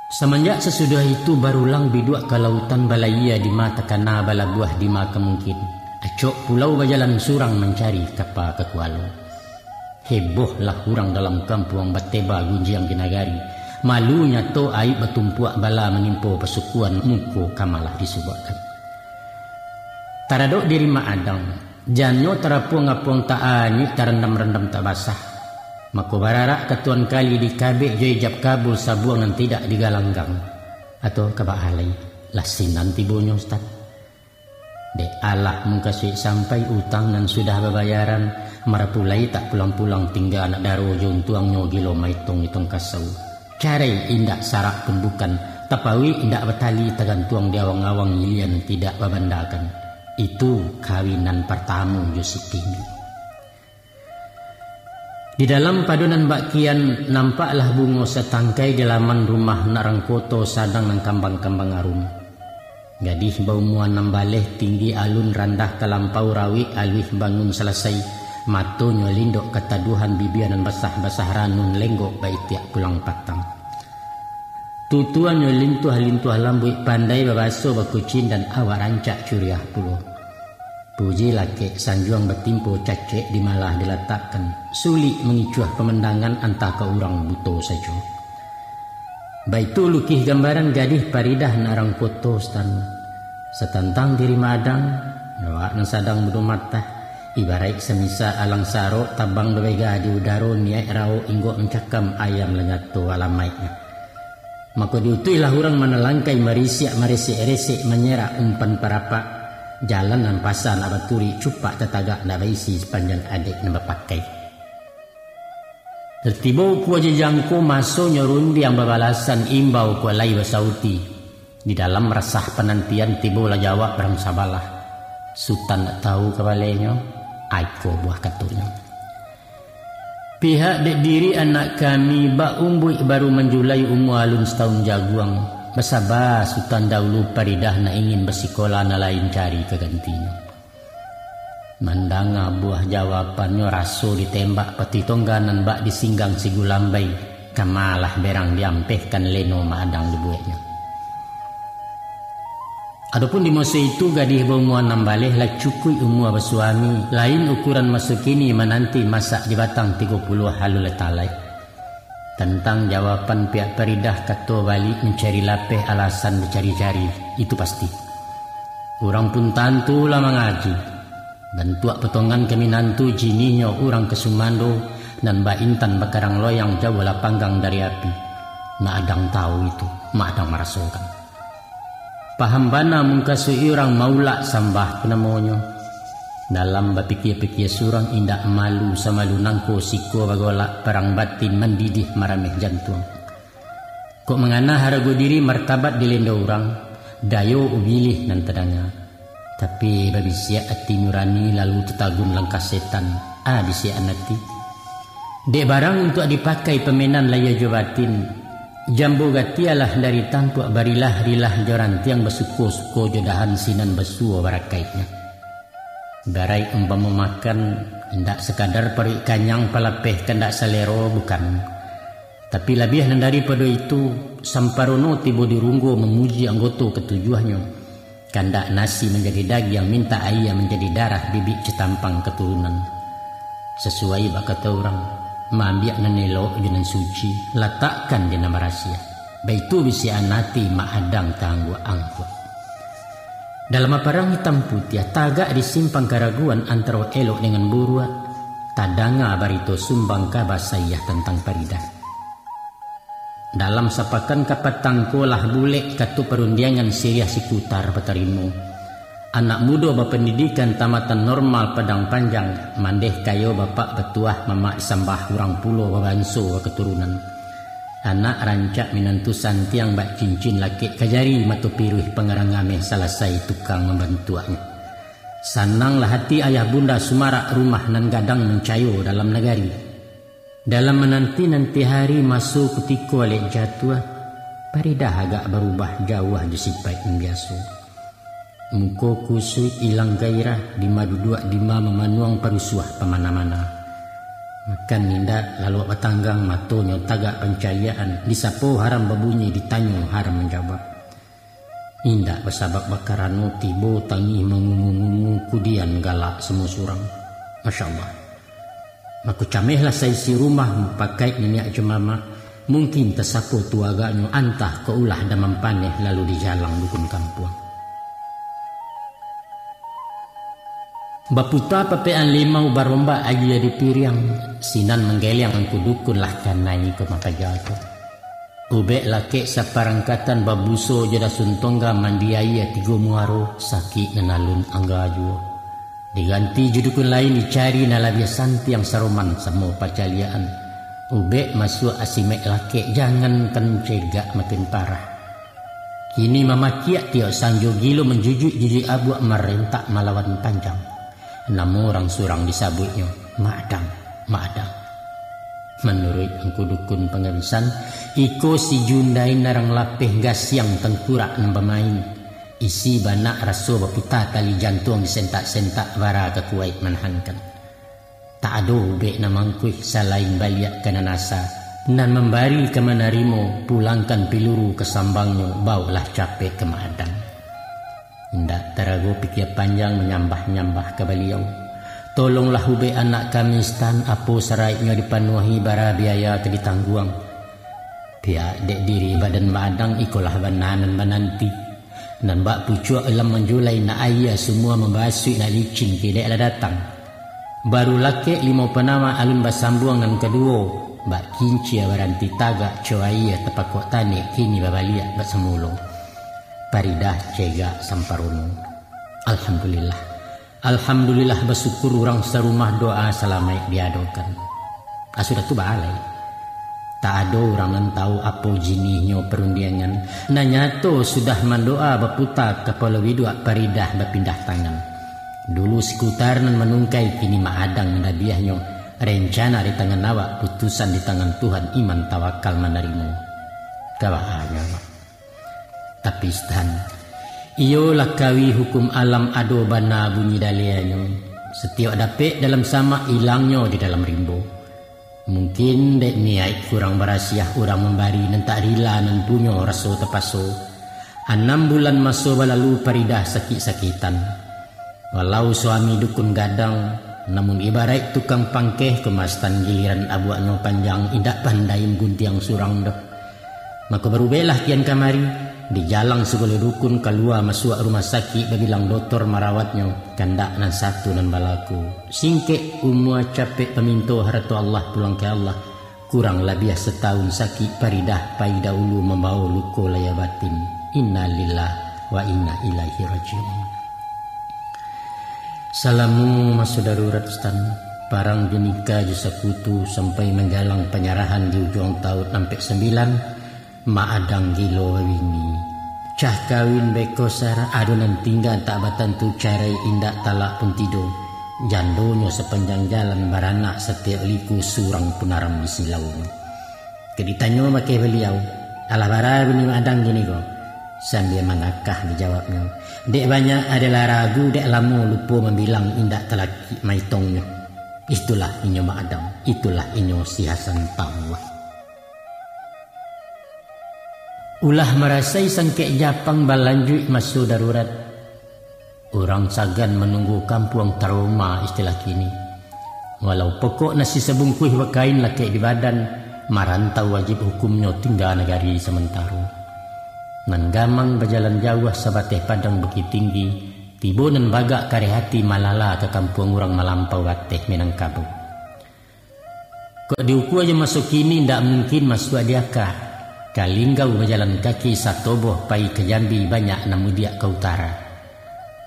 Semenjak sesudah itu barulang biduk ke lautan balaya di mata kana bala buah di maka mungkin. Acok pulau berjalan surang mencari kapal ke Kuala. Hebohlah orang dalam kampung Bateba gunjiang ginagari. Malunya to aib bertumpuak bala menimpo pesukuan muko kamalah disubahkan. Taradok diri maadang. Janyo terapuang-apuang tak anyik terendam-rendam tak basah. Mako bararak ketuan kali di kabik jejab kabul sabuang yang tidak digalanggang atau kebahalai lasinan tibonya ustaz. Dek Allah mengkasih sampai utang dan sudah berbayaran marapulai tak pulang-pulang tinggal anak daro jontuang nyogilo maitung-itung kasau. Carai indak sarak pun bukan tapawi indak betali tegantuang di awang-awang ilian tidak babandakan. Itu kawinan pertama Yusuf ini. Di dalam padunan bakian nampaklah bunga setangkai di laman rumah narangkoto sadang nang kambang-kambang arum. Gadih bau muan nambaleh tinggi alun randah kelampau rawi alih bangun selesai. Mato nyolindok ketaduhan bibianan basah-basah ranun lenggok baik tiak pulang patang. Tutuan nyolintuh-lintuh lambui pandai babaso bakucin dan awak rancak curiah pulo. Puji laki sanjuang bertimpo cacek di malah diletakkan, sulit mengicuah pemandangan antah ke orang buto saja. Baitu lukih gambaran gadih paridah narang foto stan. Setantang diri madang, nawak nang sadang budu mata, ibarat semisa alang saro tabang bebega di udaro niat rao inggo mencakam ayam lenyato alamaitnya. Maka diutuilah orang menelangkai marisiak resik menyerah umpan parapak. Jalan dan pasar nak baturi cupak tetagak nak baisi sepanjang adik nak berpakai. Tertiba ku aja jangko masuk nyorundi yang berbalasan imbau ku alai basauti. Di dalam resah penantian tiba lah jawab barang sabalah. Sultan tak tahu kebalanya, aiko buah katunya. Pihak dek diri anak kami bak umbui baru menjulai umur alun setahun jaguang. Bersabar Sultan dahulu paridah nak ingin bersikola nak lain cari kegantinya. Mandanga buah jawapannya raso ditembak peti tongganan bak disinggang si gulambai. Kamalah berang diampehkan leno madang dibuatnya. Adapun di masa itu gadih berumuan nambaleh lah cukui umur bersuami. Lain ukuran masa kini menanti masak di batang 30 halu letalai. Tentang jawapan pihak peridah kata balik mencari lapeh alasan bercari-cari, itu pasti. Orang pun tantu lah mengaji. Bantuak potongan kami nantu jininya orang kesumando dan Mbak Intan bakarang loyang jauh lah panggang dari api. Mak adang tahu itu, mak adang merasakan. Paham bana mungkasui orang maulak sambah penamonyo. Dalam berpikir-pikir surang indak malu sama lunangko siko bagolak perang batin mendidih marameh jantung. Kok mengana harago diri martabat dilenda orang, dayo ubilih nan tedanga. Tapi babi siap hati nurani lalu tetagun langkah setan, di siap nanti. Dek barang untuk dipakai pemenan laya jobatin, jambu gatialah dari tampuak barilah rilah joran tiang bersuko-suko jodahan sinan besuo barakaitnya. Garai umpama makan hendak sekadar perik kanyang palapeh kendak selero bukan. Tapi lebih daripada itu samparono tiba dirunggo memuji anggota ketujuhnya. Kandak nasi menjadi daging minta ayah menjadi darah bibik cetampang keturunan. Sesuai bak kata orang, mambiak nanelo junan suci letakkan di nama rahasia. Baitu bisi anati mak adang tanggu angkut. Dalam perang hitam putih, tagak disimpang keraguan antara elok dengan buruk, tadanga barito sumbang kabasayah tentang paridah. Dalam sapakan kapat tangkolah bulek katu perundiangan Syriah Sikutar petarimu. Anak muda berpendidikan tamatan normal Padang Panjang, mandeh kayo bapak betuah mamak sambah kurang pulau babanso keturunan. Anak rancak minantu santiang bak cincin laki kajari matu piruh pengerangameh selesai tukang membantuannya. Sananglah hati ayah bunda sumarak rumah nan gadang mencayo dalam negari. Dalam menanti-nanti hari masuk ketika lek jatuh, paridah agak berubah jauh disipai yang biasa. Muka kusui ilang gairah di madu dua dima memanuang perusuah pemana-mana. Makan nindak lalu batanggang matonyo tagak pencarian disapo haram berbunyi ditanyo haram menjawab. Indak bersabak bakarano tibo tangi mengungu kudian galak semua surang. Masya Allah. Maku camehlah saya si rumah pakai minyak jemama. Mungkin tersapo tuaganyo antah keulah dan mempaneh lalu di jalang dukun kampung. Baputa papean limau baromba aja di piriang sinan menggeliang angku dukun lah kanai ke mata jatuh. Ubek laki saparangkatan babuso jada suntongga mandiaya tigo muaro sakit ngenalun angga juo. Diganti judukun lain dicari nalabia santi yang saroman semua pacaliaan. Ubek masuk asimek laki jangan kencegak makin parah. Kini mama kiak tiok sanjo gilo menjujuk abu merentak malawan panjang. Namun orang surang disabutnya, madang. Menurut angku dukun pengabisan, iko si jundai narang lapeh gas yang tengkurak nan pemain. Isi banak raso bapita tali jantung disentak-sentak vara ke kuait manhankan. Tak ada ubek namangkuih salain baliak kananasa. Nan membari ke manarimo pulangkan piluru ke sambangnya baulah capek ke madang. Hendak terago pikir panjang menyambah-nyambah ke beliau. Tolonglah hube anak kami stan apo saraitnya dipenuhi bara biaya ke ditangguang. Pihak dek diri badan madang ikolah bananan menanti. Dan bak pucuk elam menjulai na ayah semua membasui na licin ke dek lah datang. Baru laki lima penama alun basambuang dan kedua. Bak kinci baranti tagak coaya tepakok tanik kini babaliak bak semulung. Paridah cegak samparono. Alhamdulillah bersyukur orang serumah doa selamai diadokan. Sudah tu balai. Tak ada orang yang tahu apa jinihnya perundiangan. Nanyato sudah mendoa berputar kepala widuk paridah berpindah tangan. Dulu sekutar nan menungkai kini maadang nabiahnya. Rencana di tangan awak, putusan di tangan Tuhan, iman tawakal menerima. Kawahannya. Tapi stan, iyo lakawi hukum alam ado bana bunyi dalianyo. Setiap dapet dalam sama hilangnya di dalam rimbo. Mungkin dek niat kurang berasiah orang membari dan tak rila dan punya raso tepaso. 6 bulan masuk balalu paridah sakit-sakitan. Walau suami dukun gadang, namun ibarat tukang pangkeh kemastan giliran abuaknya panjang indak pandain guntiang surang dah. Maka berubelah kian kamari. Di jalan segala dukun keluar masuk rumah sakit bagilang doktor merawatnya kandak nan satu nan balaku singkek umur capek peminto haratu Allah pulang ke Allah kurang lebih setahun sakit paridah pai dahulu membawa luka laya batin. Inna lillah wa inna ilaihi rajiun. Salamu masuk darurat stan parang jenika jasa kutu sampai menjalang penyerahan di ujung tahun sampai 9 maadang gilo wini. Cah kawin beko sara adonan tinggal tak batantu carai indak talak pun tidur. Jandonyo sepanjang jalan baranak setiap liku surang punaram di silau. Keditanyo make beliau. Alah bara bini maadang gini ko. Sambil mengakah dijawabnya. Dek banyak adalah ragu dek lama lupa membilang indak telaki maitongnya. Itulah inyo maadang. Itulah inyo si Hasan Tawah. Ulah merasai sangkek Japang balanjut masuk darurat. Orang sagan menunggu kampung trauma istilah kini. Walau pokok nasi sebungkuh wakain laki di badan, marantau wajib hukumnya tinggal negari sementara. Nan gamang berjalan jauh sabateh padang bukit tinggi, tibo nan bagak kare hati malala ke kampung orang malampau wateh Minangkabau. Kok diuku aja masuk kini ndak mungkin masuk adiakah. Kalinggau berjalan kaki satoboh pai ke Jambi banyak namu dia ke utara.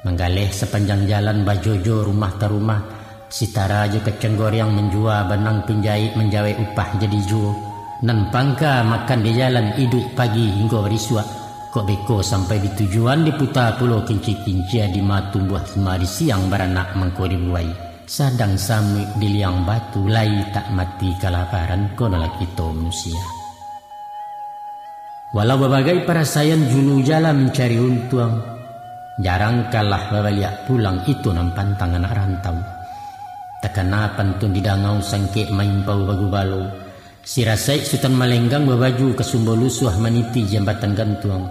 Menggaleh sepanjang jalan bajojo rumah ke rumah. Sitara aja kecenggor yang menjual benang pinjai menjawai upah jadi juo. Nan pangka makan di jalan iduk pagi hingga berisua. Kok beko sampai di tujuan diputar pulau kinci-kincia di matumbuh semua di siang beranak mengko dibuai. Sadang samik di liang batu lai tak mati kelaparan kono lagi to manusia. Walau berbagai perasaan julu jalan mencari untung, jarang kalah babaliak pulang itu nampan tangan anak rantau. Takana pantun didangau sangke main pau bagu balo. Si rasai sultan malenggang berbaju ke sumber lusuh meniti jambatan gantung.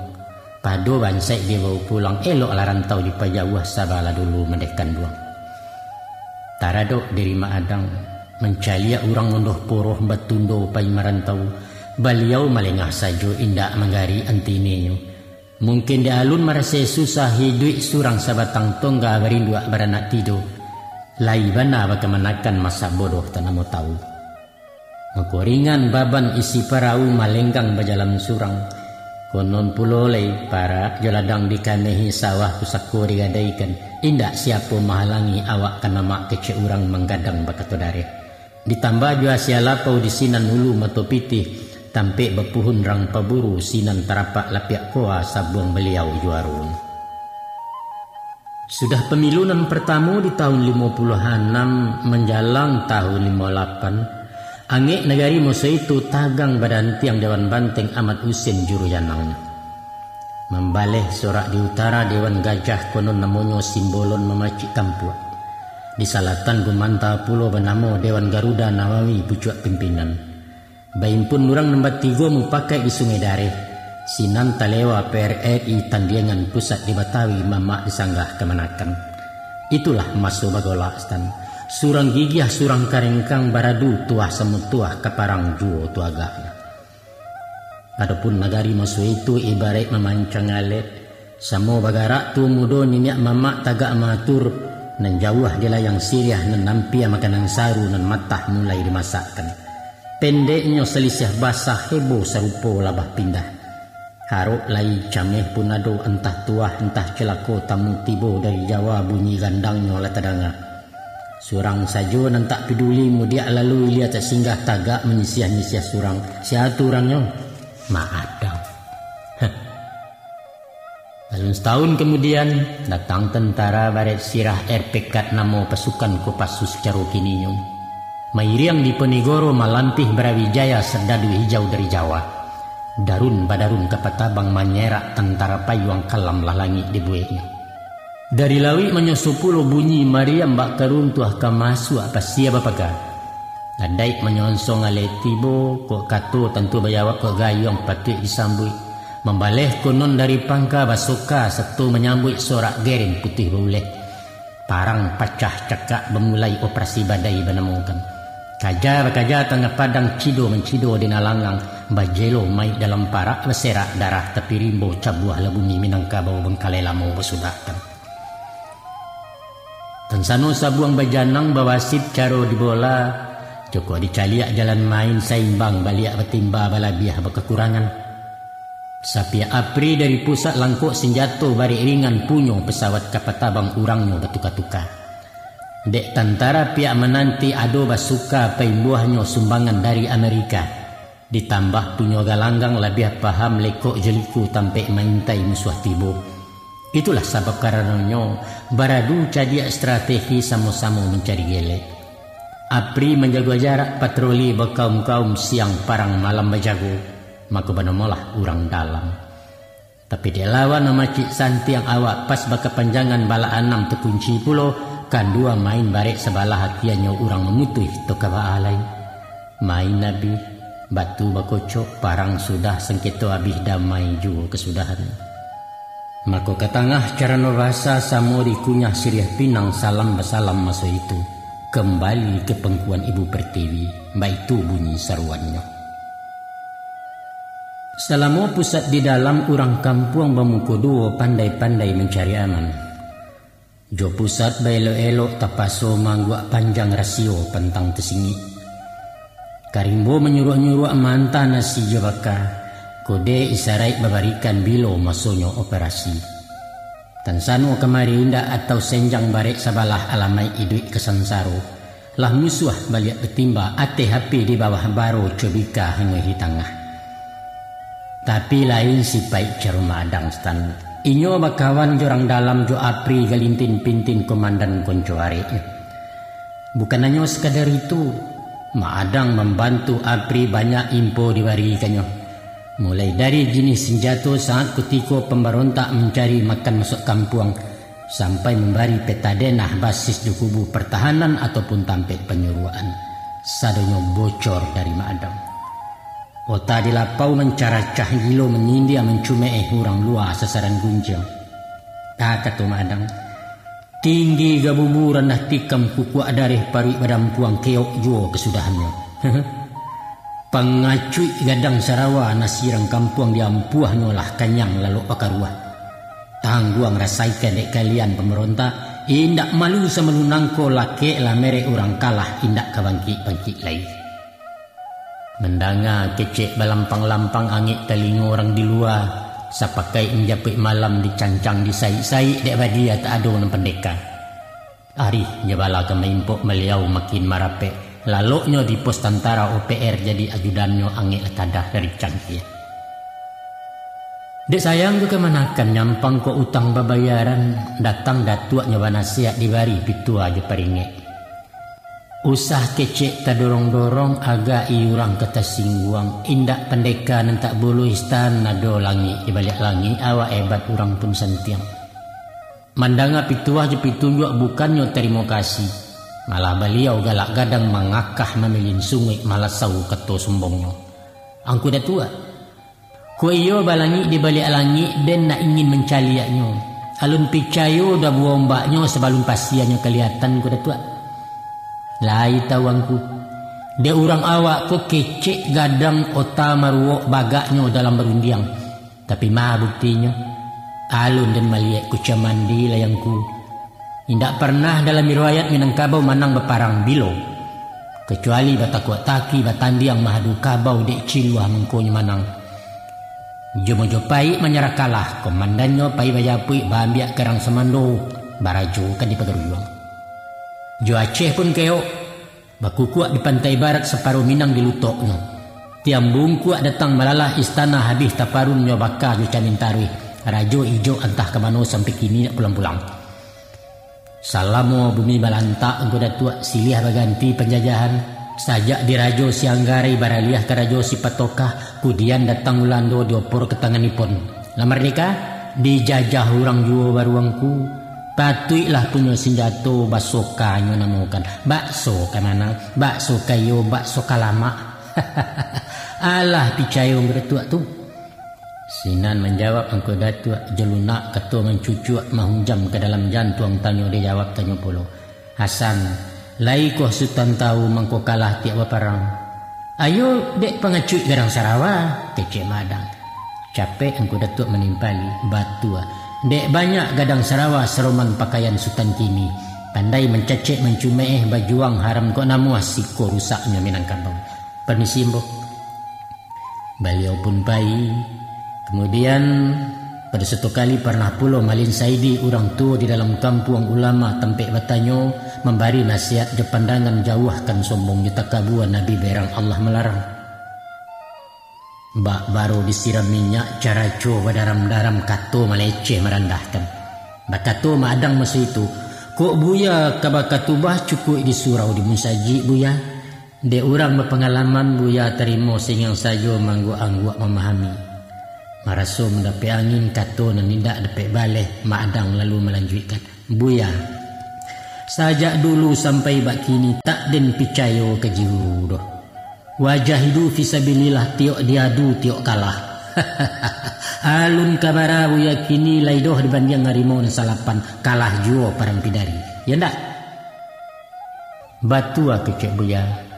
Pado bansai dia bawa pulang elok lah rantau di pajawah sabala dulu mendekan buang. Taradok dari maadang mencaliak orang ngondoh poroh batundo pai marantau. Beliau malengah sajo indak menggari antinenyo. Mungkin dia alun merasa susah hidup surang sabatang tongga berindua beranak tidur. Lai bana bagaimanakan masa bodoh tanamu tahu. Makoringan baban isi perahu malenggang berjalan surang. Konon pulolei para joladang dikanehi sawah pusako digadaikan. Indak siapa menghalangi awak kana mak kece urang menggadang bakatodare. Ditambah jua sialapau di sinan hulu matopitih. Tampik berpuhun rang paburu sinan terapak lapiak koa sabuang beliau juarun. Sudah pemilunan pertama di tahun 56 menjalang tahun 58, angek negari Musa itu tagang badan tiang Dewan Banteng Ahmad Husin juru yanang. Membaleh sorak di utara Dewan Gajah konon namanya simbolon memacik kampua. Di salatan gumanta pulau bernama Dewan Garuda Nawawi pucuk pimpinan. Baim pun orang nombor 3 mau pakai di Sungai Dareh. Sinan talewa PRRI Tandiangan Pusat di Batawi mama disanggah kemanakan. Itulah masu bagola stan. Surang gigih surang karengkang baradu tuah semut tuah kaparang juo tuagahnya. Adapun nagari masu itu ibarat memancang alet. Samo bagara tu mudo ninyak mama tagak matur nan jauh dia yang siriah nan nampia makanan saru nan matah mulai dimasakkan. Pendeknya selisih basah heboh sarupo labah pindah. Haruk lai cameh pun ado entah tuah entah celako tamu tibo dari Jawa bunyi gandangnya oleh tadanga. Surang sajo nan tak peduli mudia lalu lihat singgah tagak menyisiah-nyisiah surang. Siatu orangnya maadang. Lalu setahun kemudian datang tentara baret sirah RPK namo pasukan Kopassus Caro Kininyong. Mairiang di Penigoro malampih Brawijaya serdadu hijau dari Jawa. Darun badarun kapatabang manyerak tentara payuang kalam lah langit di bueknya. Dari lawi menyosupulo bunyi Maria mbak karun tuah kamasu apa sia bapaga. Nadai menyonsong aletibo kok kato tentu bayawak kok gayong patut disambui. Membaleh konon dari pangka basoka satu menyambut sorak gering putih boleh. Parang pacah cekak memulai operasi badai menemukan. Kaja tengah padang cido mencido di nalangang. Bajelo mai dalam parak berserak darah tepi rimbo cabuah lebumi Minangkabau Bengkalai Lamo bersudakan. Tensano sabuang bajanang bawasit caro di bola. Joko dicaliak jalan main saimbang baliak betimba balabiah berkekurangan. Sapia Apri dari pusat langkuk senjato bari ringan punyo pesawat kapatabang urangnya bertuka-tuka. Dek tentara pihak menanti ado basuka paimbuahnya sumbangan dari Amerika. Ditambah punyo galanggang lebih paham lekok jeliku tampek maintai musuh tibo. Itulah sebab karenanya baradu cadia strategi sama-sama mencari gelek. Apri menjaga jarak patroli berkaum-kaum siang parang malam berjago. Maka banamolah urang dalam. Tapi dia lawan nama Cik Santi yang awak pas baka panjangan bala 6 terkunci pulo. Kan dua main barek sebalah hatiannya urang memutuh toka baalai. Main nabi batu bakocok parang sudah sengketo abih damai juga kesudahan. Maka ke tengah cara novasa samo dikunyah siriah pinang salam basalam masa itu. Kembali ke pengkuan Ibu Pertiwi. Mbak itu bunyi seruannya. Selama pusat di dalam urang kampung Bamukoduo pandai-pandai mencari aman. Jo pusat baelo-elok tapaso mangguak panjang rasio pentang tesingi. Karimbo menyuruh-nyuruh mantan nasi jabaka. Kode isarai babarikan bilo masonyo operasi. Tansano kemari indah atau senjang barek sabalah alamai iduit kesansaro. Lah musuh baliak betimba ate HP di bawah baro cobika hengehi tangah. Tapi lain si baik cerma adang stan. Inyo bakawan jorang dalam jo Apri galintin pintin komandan koncoare. Bukan hanya sekadar itu, Maadang membantu Apri banyak info diberikannya. Mulai dari jenis senjata saat ketika pemberontak mencari makan masuk kampung, sampai memberi peta denah basis di kubu pertahanan ataupun tampek penyuruhan. Sadonyo bocor dari Maadang. Ota dilapau mencaracah gilo menyindia mencumei hurang luar sasaran gunjang. Kata Maadang, tinggi gabubu rendah tikam kuku adareh pari badam puang keok juo kesudahannya. Pengacuy gadang sarawa nasirang kampung diampuah nolah kanyang lalu pakaruah. Tangguang rasaikan dek kalian pemberontak, indak malu semelunangko lake la mere orang kalah indak kabangki-bangki lagi. Mendanga kecek balampang-lampang angit telingo orang di luar. Sapakai injapik malam dicancang disai-sai dek badia tak ada orang pendeka. Ari jabala kemaimpok meliau makin marape. Laloknya di pos tentara OPR jadi ajudannya angit lekadah dari cangkir. Dek sayang ke kemanakan nyampang ko utang babayaran. Datang datuaknya banasiat dibari pitua aja paringek. Usah kecek tak dorong-dorong agak iurang kata singguang. Indak pendeka nan tak bulu istan nado langit di balik langit awak hebat urang pun sentiang. Mandanga pituah je pitunjuk bukannya terima kasih. Malah beliau galak gadang mangakah memilin sungai malah sau keto sombongnya. Angku dah tua. Ko iyo balangi di balik langit dan nak ingin mencaliaknya. Alun picayo dah buang ombaknya sebelum pasiannya kelihatan ko datua. Lai tawangku. Dia orang awak ko kecek gadang ota maruok bagaknya dalam berundiang. Tapi mah buktinya. Alun dan maliak ku camandi layangku. Indak pernah dalam riwayat Minangkabau manang beparang bilo. Kecuali batakuat taki batandi yang mahadu kabau dek ciluah mengkonya manang. Jomojo pai menyerah kalah. Komandannya pai bayapui bahambiak kerang semando. Barajo kan di Pagaruyuang. Jo Aceh pun keo. Baku kuat di pantai barat separuh Minang di lutoknya. Tiambung kuat datang malalah istana habis taparunnya bakar jo canin tarwih. Rajo ijo entah ke mana sampai kini nak pulang-pulang. Salamo bumi balanta engko datua silih baganti penjajahan. Sajak di Rajo Sianggarai baraliah ke Rajo Sipatokah. Kemudian datang Ulando diopor ke tanganipun. Lamar nikah dijajah orang juo baruangku. Patuilah punya senjata basoka yang namakan. Bakso ke mana? Bakso kayo, bakso kalama. Alah picayo bertua tu. Sinan menjawab engkau datua jelunak ketua mencucuk mahunjam ke dalam jantung tanyo dia jawab tanyo polo. Hasan, lai koh sultan tahu mangko kalah tiap perang. Ayo dek pengecut garang Sarawak, kecek madang. Capek engkau datua menimpali batua. Dek banyak gadang Sarawak seroman pakaian sultan kini. Pandai mencecek mencumeh bajuang haram kok namu asiko rusaknya Minangkabau. Permisi mbok. Beliau pun baik. Kemudian pada satu kali pernah pula Malin Saidi orang tua di dalam kampung ulama tempek batanyo memberi nasihat je pandangan jauhkan sombong juta kabuan Nabi berang Allah melarang. Bak baru disiram minyak cara coba daram-daram kato meleceh merendahkan. Bak kato madang masa itu. Kok buya kabak katubah cukup di surau di munsaji buya. De orang berpengalaman buya terima sehingga saja manggu-angguak memahami. Maraso mendapat angin kato dan tidak dapat balik madang lalu melanjutkan. Buya. Sajak dulu sampai bak kini tak den picayo ke jiru doh. Wajahidu fisabilillah tiok diadu tiok kalah. Alun kabara buya kini laidoh dibanding harimau dan salapan kalah juo parang pidari. Ya ndak? Batua kecek buya.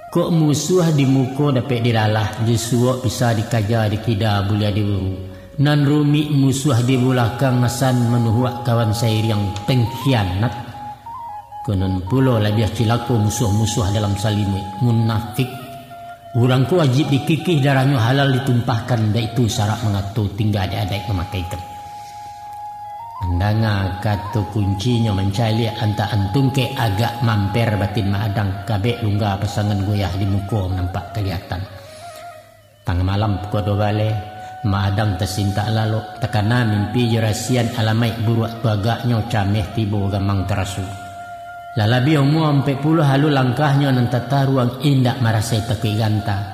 Kok musuh di muko dapat dilalah, jisuak bisa dikaja dikida bulia diuru. Nan rumi musuh di belakang nasan menuhuak kawan saya yang pengkhianat. Konon pulo labiah cilako musuh-musuh dalam salimut munafik. Orang ku wajib dikikih darahnya halal ditumpahkan, dan itu syarat mengatur tinggal adik-adik memakaikan. Andanga kata kuncinya mencari anta antung ke agak mamper batin madang kabek lungga pasangan goyah di muka nampak kelihatan. Tang malam pukul 2 balik madang tersinta lalu tekana mimpi jerasian alamai buruak tuagaknya cameh tibo gamang terasu. Lalabi umur 40 halu langkahnya nan tata ruang indak marasai takui ganta.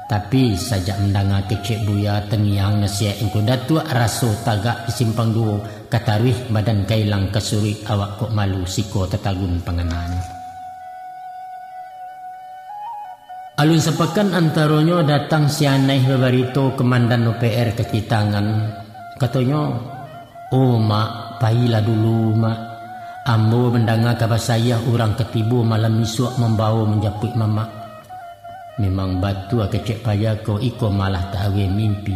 Tapi sajak mendengar kecek buya tengiang nasihat engkau datua raso tagak disimpang duo katarwih badan kailang kasuri awak kok malu siko tetagun panganan. Alun sepekan antaronyo datang sianai bebarito kemandan OPR ke kitangan. Katanya, oh mak, pailah dulu mak. Ambo mendengar kabar saya orang ketibu malam misuak membawa menjapuk mamak. Memang batu kecek payah kau iko malah tak awe mimpi.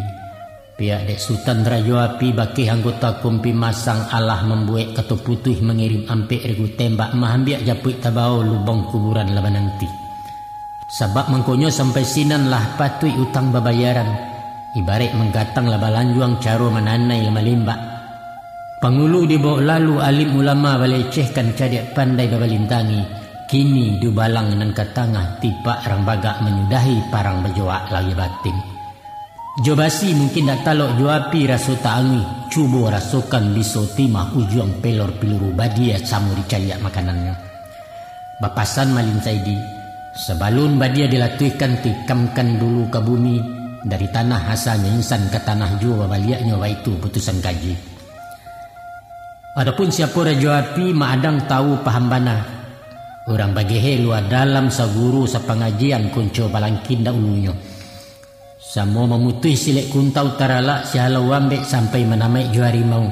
Pihak dek Sultan Rajo Api baki anggota kumpi masang Allah membuat kata putih mengirim ampek regu tembak mahambiak japuk tabau lubang kuburan laba nanti. Sebab mengkonyo sampai sinan lah patui utang babayaran. Ibarat menggatang laba lanjuang caro menanai lama limbak. Pangulu dibawa lalu alim ulama balecehkan cadik pandai babalintangi. Kini dubalang nan katangah tiba orang bagak menyudahi parang berjoak lagi batin. Jobasi mungkin tak talok joapi raso taangi. Cubo rasokan biso timah ujung pelor piluru badia samu dicaliak makanannya. Bapasan Malin Saidi. Sebalun badia dilatuihkan tikamkan dulu ke bumi. Dari tanah asalnya insan ke tanah jua baliaknya waitu putusan gaji. Adapun siapa rajo api maadang tahu paham bana. Orang bagehe luar dalam saguru sa pengajian kunco balangkin da ulunya. Samo memutui silek kuntau tarala si halau wambek sampai menamai juarimau.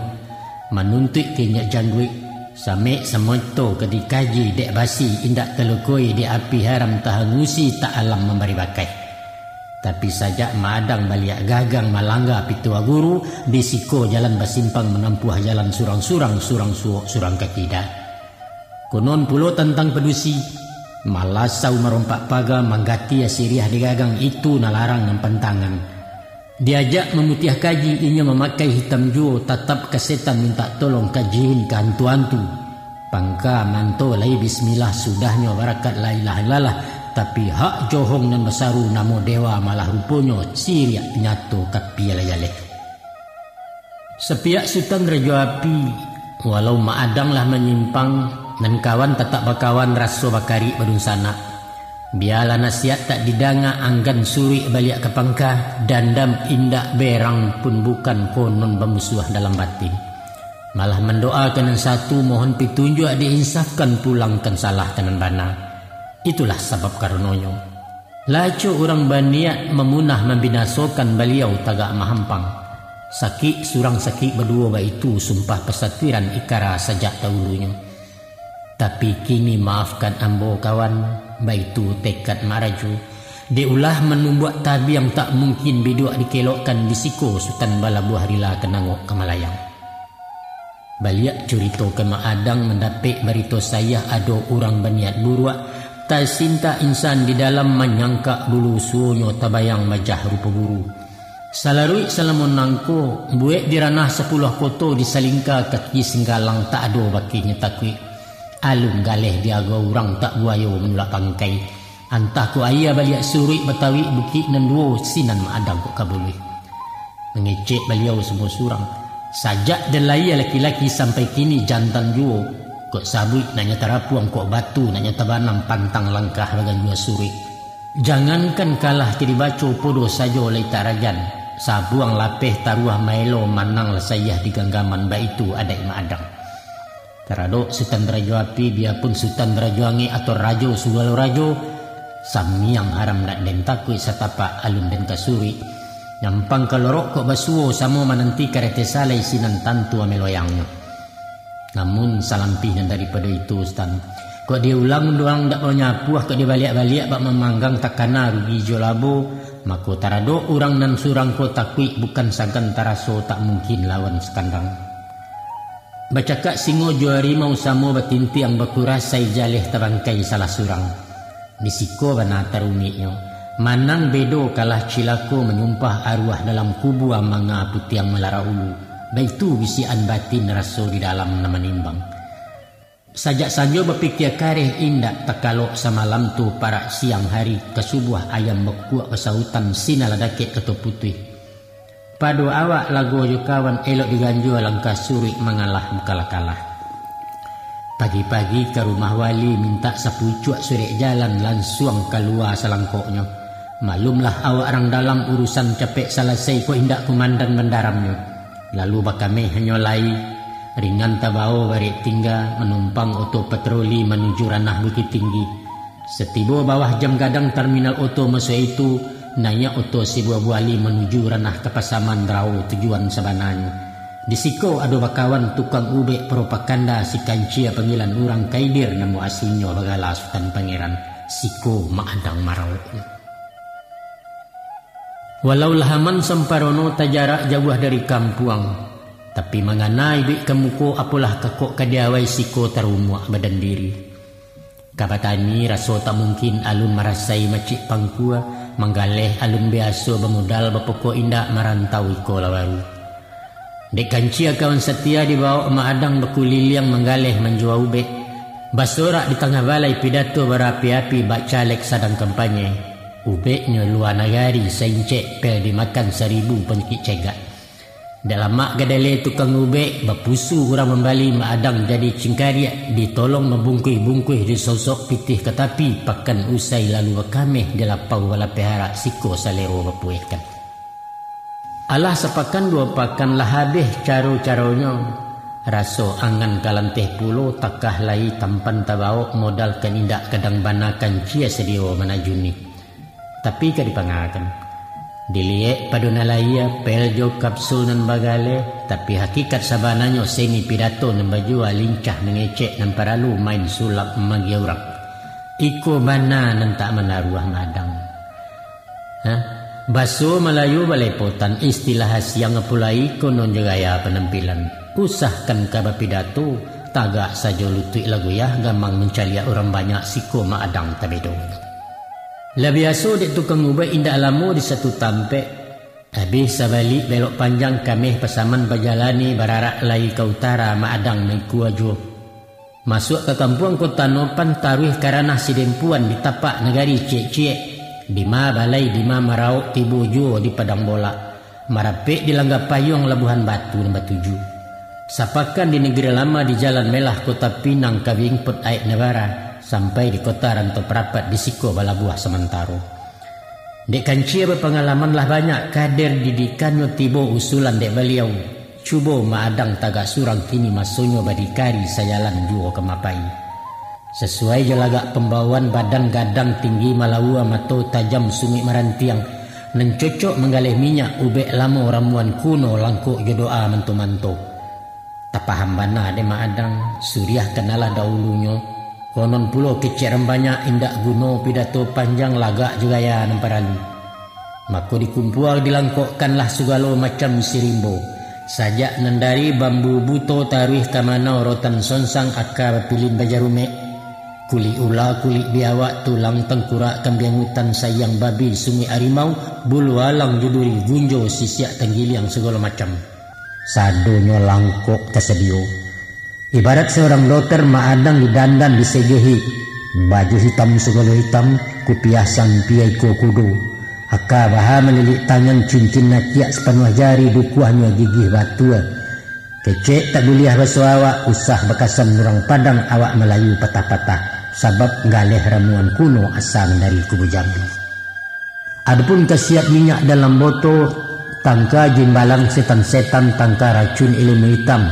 Menuntut kinyak jangguik. Sampai semoto kedikaji dek basi indak telukoi di api haram tahangusi tak alam memberi bakai. Tapi sajak maadang baliak gagang malangga pitua guru di siko jalan basimpang menampuh jalan surang-surang surang suok surang kakida. Konon pulo tentang pedusi malasau merompak paga manggati asiriah di gagang itu nalarang mempentangan. Diajak memutiah kaji inya memakai hitam juo tatap kesetan minta tolong kajiin ke hantu-hantu. Pangka manto lai bismillah sudahnya barakat la ilaha illallah. Tapi hak johong dan besaru namo dewa malah ruponyo siriak nyato kapialayaleh. Sepiak Sultan Raja Api walau maadang lah menyimpang dan kawan tetap bakawan raso bakari badun sana. Biarlah nasihat tak didanga anggan suri balik ke pangka dandam indak berang pun bukan konon bermusuh dalam batin. Malah mendoakan yang satu mohon petunjuk diinsafkan pulangkan salah kanan bana. Itulah sebab karenonyo. Laco orang berniat memunah membinasokan beliau tagak mahampang. Sakit surang sakit berdua baitu sumpah pesatiran ikara sejak dahulunya. Tapi kini maafkan ambo kawan, baitu tekad maraju. Diulah menumbuak tabi yang tak mungkin biduk dikelokkan di siko Sultan Balabu Harila kenangok ke Malayang. Baliak curito ke maadang mendapik berito saya ada orang berniat buruak. Tak sinta insan di dalam menyangka bulu suonyo tabayang majah rupa buru. Salarui salamun nangko, buek di ranah 10 koto disalingka kaki singgalang tak ada bakinya takwi. Alun galeh diaga orang tak buayo menulak pangkai. Antah ku ayah baliak suri betawi bukit nan duo sinan maadang kok kabului. Mengecek beliau semua surang. Sajak delaya laki-laki sampai kini jantan duo. Kok sabui nanya tarapuang kok batu nanya tabanam pantang langkah bagan dua suri. Jangankan kalah kiri baco podo sajo lai tarajan. Sabuang lapeh taruah maelo manang lasayah di ganggaman ba itu adai maadang. Terado Sultan Raja Api biarpun Sultan Raja Angi atau Rajo Sugalo Rajo samiang haram nak den takui satapa alun den kasuri nyampang kalorok kok basuo samo menanti karete salai sinan tantu ameloyangnya. Namun salampih dan daripada itu Ustaz kok dia ulang doang dak mau nyapuah kok dia balik-balik bak memanggang takana rugi jolabo mako tarado orang nan surang ko takui bukan sagan taraso tak mungkin lawan sekandang. Bacakak singo juari mau samo batinti ang bakurasay jaleh tabangkay salah surang. Disiko bana tarunio. Manang bedo kalah cilako menyumpah arwah dalam kubu amanga putih yang melara ulu. Baitu bisian batin raso di dalam nama nimbang. Sajak sanjo berpikir kareh indak takalok samalam tu para siang hari kesubuh ayam bekuak kesautan sinaladakit keto putih. Padu awak lagu kawan elok diganju langkah suri mengalah bukalah-kalah. Pagi-pagi ke rumah wali minta sapucuak suri jalan langsung keluar selangkoknya. Malumlah awak orang dalam urusan capek selesai ko indak kumandan mendaramnya. Lalu bakame hanyolai ringan tabao barik tinggal menumpang oto patroli menuju ranah Bukit Tinggi. Setiba bawah jam gadang terminal oto masa itu nanya oto si buah-buali menuju ranah Kepasaman Rau tujuan sabananya. Di siko ada bakawan tukang ubek propaganda si kancia panggilan orang kaidir namu asinyo bagala Sultan Pangeran siko maadang marau. Walau lahaman semparono tajarak jauh dari kampuang, tapi mengenai bik kemuko apalah kakok kadiawai siko terumuak badan diri. Kabatani raso tak mungkin alun marasai macik pangkua manggaleh alun biasa bermodal berpokok indak marantau iko lawaru. Dek kancia kawan setia dibawa maadang berkuliliang manggaleh menjual ubek. Basorak di tengah balai pidato berapi-api bak caleg sadang kampanye. Ubeknya luar nagari saincek pel dimakan 1000 penyakit cegat. Dalam mak gadale tukang ubek berpusu kurang membali maadang jadi cingkariak ditolong membungkuih-bungkuih di sosok pitih ke tapi pakan usai lalu berkameh di lapau wala pehara siko salero berpuihkan. Alah sepakan dua pakan lah habis caro-caronyo. Raso angan kalanteh pulo takah lai tampan tabao modal kan indak kadang banakan cia sedio manajuni. Tapi ka dipangakan. Diliek padunalaya peljo kapsul nan bagale, tapi hakikat sabananyo seni pidato nan bajua lincah mengecek nan paralu main sulap magi orang. Iko bana nan tak menaruah madang. Baso Melayu balepotan istilah yang ngepulai konon jagaya penampilan. Usahkan kaba pidato, tagak saja lutui lagu ya gamang mencalia orang banyak siko maadang tabedo. Labiaso dek tukang ubah indah alamu di satu tampek. Habis sabalik belok panjang kami pasaman berjalani bararak lai ke utara maadang naikuajo. Masuk ke kampung kota Nopan taruh karena si dempuan di tapak negari cek-cek. Dima balai dima marau tibujo di padang bola. Marapek di langga payung Labuhan Batu nombor 7. Sapakan di negeri lama di Jalan Melah Kota Pinang Kawing Put Aik Nevara sampai di kota Rantau Perapat di Siko Balabuah Semantaro. Dek kancia berpengalaman lah banyak kader didikannya tibo usulan dek beliau. Cubo maadang tagak surang kini masonyo badikari sayalan juo kemapai. Sesuai jelagak pembawaan badan gadang tinggi Malaua mato tajam sumi marantiang. Nencocok menggalih minyak ubek lamo ramuan kuno langkuk jodoa manto-manto. Tapaham bana de maadang suriah kenalah dahulunya. Konon pulo kecek rembanya indak guno pidato panjang lagak juga ya nemparalu. Mako dikumpul dilangkokkanlah segala macam sirimbo. Sajak nandari bambu buto taruh kamana rotan sonsang akar pilin bajarume. Kuli ula kulit biawak tulang tengkurak kambing hutan sayang babi sungai harimau bulu alang juduri gunjo sisiak tenggiliang segala macam. Sadonyo langkok tersedio. Ibarat seorang dokter maadang didandan disegehi. Baju hitam segala hitam, kupiasan piai kudu. Aka baha melilik tangan cincin nakiak sepanuh jari dukuahnya gigih batua. Kecek tak duliah baso awak, usah bekasan orang Padang awak Melayu patah-patah. Sabab ngaleh ramuan kuno asal dari kubu Jambi. Adapun kesiap minyak dalam botol, tangka jimbalang setan-setan tangka racun ilmu hitam.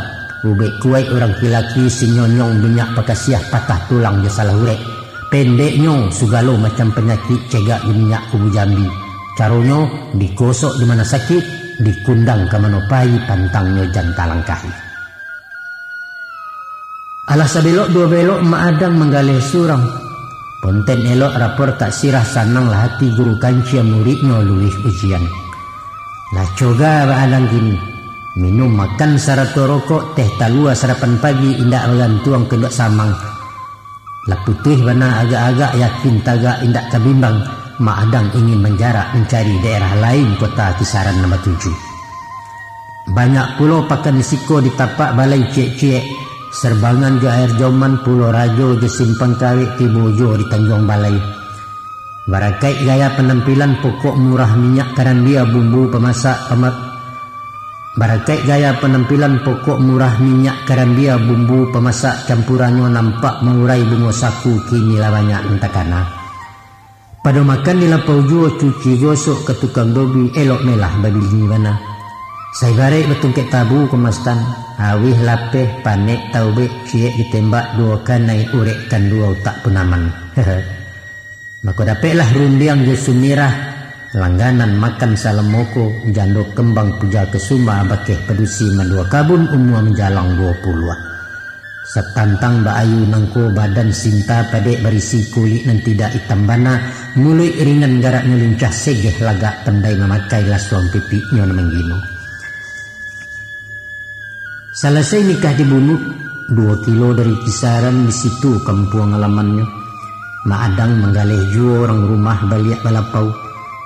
Ubek kuai orang pilaki sinyonyong minyak pakasiah patah tulang je salah urek. Pendeknya sugalo macam penyakit cegak di minyak kubu Jambi. Caronyo digosok di mana sakit, dikundang ke manopai pantangnya jantalang kahi. Alah sabelok dua belok maadang menggalih surang. Ponten elok rapor tak sirah sanang lah hati guru kancia muridnya luwih ujian. Lah coga baadang gini. Minum makan sarato rokok teh talua sarapan pagi indak bergantuang kendak samang. Lah putih bana agak-agak yakin tagak indak kabimbang. Maadang ingin menjarak mencari daerah lain kota kisaran nombor 7. Banyak pulau pakan risiko di tapak balai cek-cek. Serbangan je air joman Pulau Rajo je simpang kawik Tibojo di Tanjung Balai. Barakai gaya penampilan pokok murah minyak karandia bumbu pemasak Barakai gaya penampilan pokok murah minyak karandia bumbu pemasak campurannya nampak mengurai bunga saku kini lah banyak entakana. Pada makan di lapau juo cuci gosok ke tukang dobi elok melah babi ni bana. Saya barek betung ke tabu kemastan. Awih lapeh panek taube ciek ditembak dua kanai urekkan dua otak penaman. Maka dapatlah rundiang Yesu mirah. Langganan makan salamoko jando kembang puja kesuma bakeh pedusi mandua kabun umua menjalang 20. Setantang baayu nangko badan sinta padek berisi kulit nan tidak hitam bana. Mulut ringan garaknya lincah segeh lagak tendai memakai lasuang pipiknya menggino. Selesai nikah dibunuh 2 kilo dari kisaran di situ kampung alamannya. Maadang menggalih juo orang rumah baliak balapau.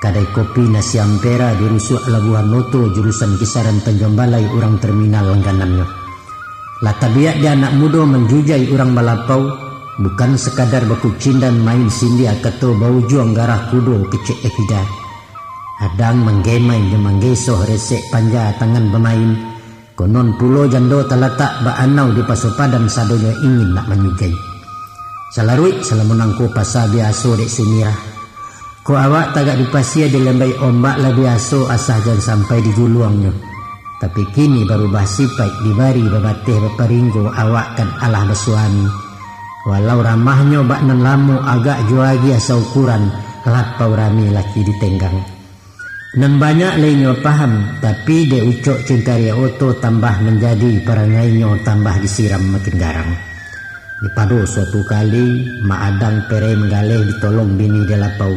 Kadai kopi nasi ampera di rusuk Labuhan Noto jurusan kisaran Tanjung Balai orang terminal langganannya. Latabiak dia anak muda menjujai orang balapau. Bukan sekadar baku cindan main sindia keto bau juang garah kudo kecek ekida. Adang menggemai je menggesoh resek panja tangan bermain. Konon pulau jando terletak baanau di pasopadan sadonya ingin nak menyugai. Salarui salamunangko pasal biaso dek sumirah. Ko awak tagak dipasia di lembai ombak lah biaso asah jangan sampai di guluangnya. Tapi kini baru basipai dibari babateh baparinggo awak kan alah bersuami. Walau ramahnya bak nan lamu agak juagi asa ukuran lapau rami laki ditenggang. Nan banyak lainnya paham, tapi dia ucok cengkarya oto tambah menjadi perangainya tambah disiram makin garang. Dipadu suatu kali, Mak Adang pere menggaleh ditolong bini dia lapau.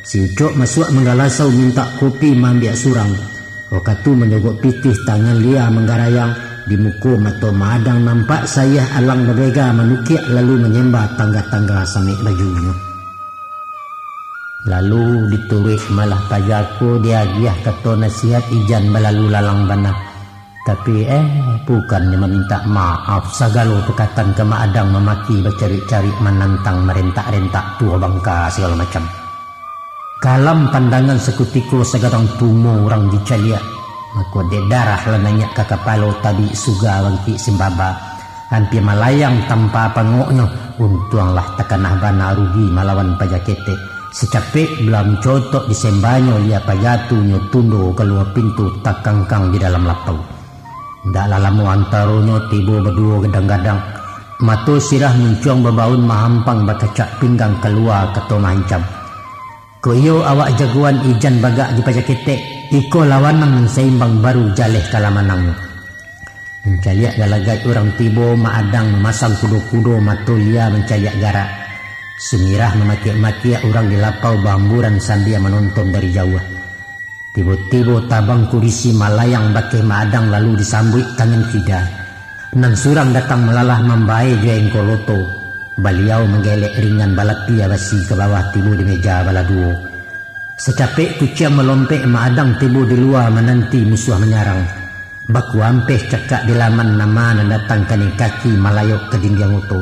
Si ucok masuk menggalasau minta kopi mambiak surang. Wakatu menyogok pitih tangan lia menggarayang. Di muka mata Mak Adang nampak saya alang berbega menukiak lalu menyembah tangga-tangga samik bajunya. Lalu diturik malah pajaku dia giah kata nasihat ijan balalu lalang bana. Tapi bukannya meminta maaf segala perkataan ke Mak Adang memaki bercari-cari menantang merentak-rentak tua bangka segala macam. Kalam pandangan sekutiko segadang tumo orang dicalia. Maka de darah lenanya ke kepala tabi suga bangki simbaba. Hampir malayang tanpa pangoknya. Untunglah tekanah bana rugi malawan pajakete. Secapek belum cotok disembanyo lia pajatunya tundo keluar pintu tak kangkang di dalam lapau. Ndak lalamu antaronyo tiba berdua gedang-gadang. Matu sirah muncung bebaun mahampang bakacak pinggang keluar keto mancam. Ko iyo awak jagoan ijan bagak di pajakete. Iko lawanan seimbang baru jaleh kalamanang. Mencaliak galagai orang tiba Mak Adang memasang kudo-kudo matu lia mencaliak garak. Sumirah memakiak-makiak orang di lapau bamburan sambil menonton dari jauh. Tiba-tiba tabang kurisi malayang bakeh Mak Adang lalu disambut tangan kida. Nan surang datang melalah membaik dia engkoloto. Beliau menggelek ringan balapia basi ke bawah tiba di meja baladuo. Secapek kucia melompek Mak Adang tiba di luar menanti musuh menyarang. Baku ampeh cekak di laman nama nan datang kani kaki malayok ke dinding oto.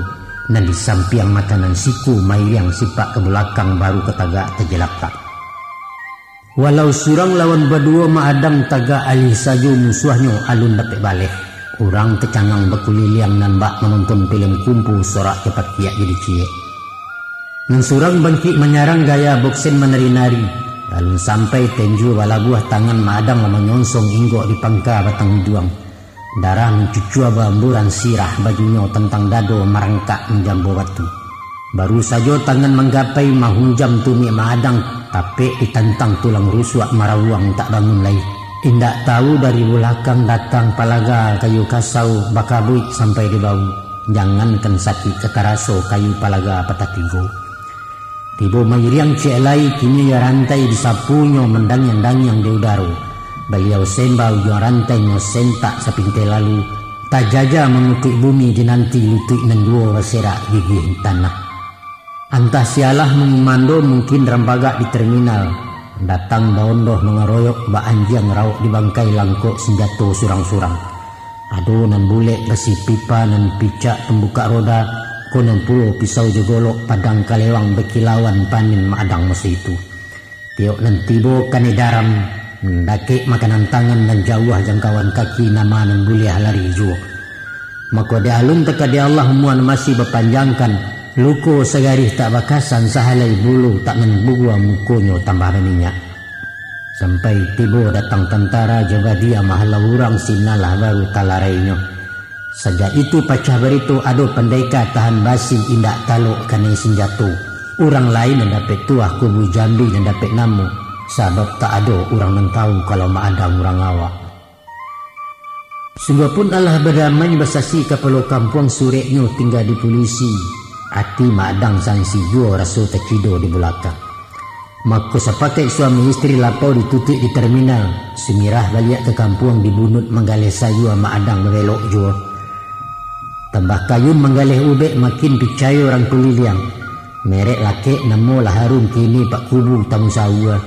Dan di samping makanan siku mayang sipak ke belakang baru ke tagak terjelaptak. Walau surang lawan berdua Mak Adang tagak alih saja musuhnya alun dapat balik. Orang kecangang berkuliliang dan bak menonton film kumpu sorak cepat kiak jadi cie. Nan surang bangkit menyarang gaya boksen menari-nari. Lalu sampai tenju bala buah tangan Mak Adang menyonsong inggok di pangka batang juang. Darah mencucua bamburan sirah bajunya tentang dado merangkak menjambo batu. Baru saja tangan menggapai mahunjam tumi Mak Adang, tapi ditantang tulang rusuk marawang tak bangun lagi. Indak tahu dari belakang datang palaga kayu kasau bakabuik sampai di bau. Jangankan sakit kekaraso kayu palaga patah tigo. Tiba mayriang celai kini ya rantai disapunya mendang-dang di udara. Beliau sembau jual rantainya sentak sepintai lalu. Tak jaja mengutuk bumi dinanti lutut nan dua waserak gigih tanah. Antah sialah mengimando mungkin rambagak di terminal. Datang baondoh mengeroyok ba anjang rauk di bangkai langkok senjata surang-surang. Aduh nan bulek besi pipa nan picak pembuka roda. Konon pulo pisau jogolok padang kalewang berkilauan panin Mak Adang masa itu. Tiok nan tibo kane daram. Mendaki makanan tangan dan jauh jangkauan kaki nama nan buliah lari juo. Maka di alun teka di Allah muan masih berpanjangkan. Luko segarih tak bakasan sahalai bulu tak menbugua mukonyo tambah minyak. Sampai tiba datang tentara jaga dia mahala urang sinalah baru talarainya. Sejak itu pacah beritu ado pendaika tahan basi indak taluk kanai senjatu. Orang lain yang dapat tuah kubu Jambi yang dapat namu. Sebab tak ada orang yang tahu kalau Mak Adang orang awak. Sungguh pun Allah berdamai bersasi kepala kampung sureknya tinggal di polisi. Hati Mak Adang sangsi jua rasa tercido di belakang. Maka sepakai suami istri lapau ditutup di terminal. Sumirah balik ke kampung dibunut menggalih sayu Mak Adang berbelok jua. Tambah kayun menggalih ubek makin percaya orang peliliang. Merek laki namo lah harum kini pak kubu tamu sawa.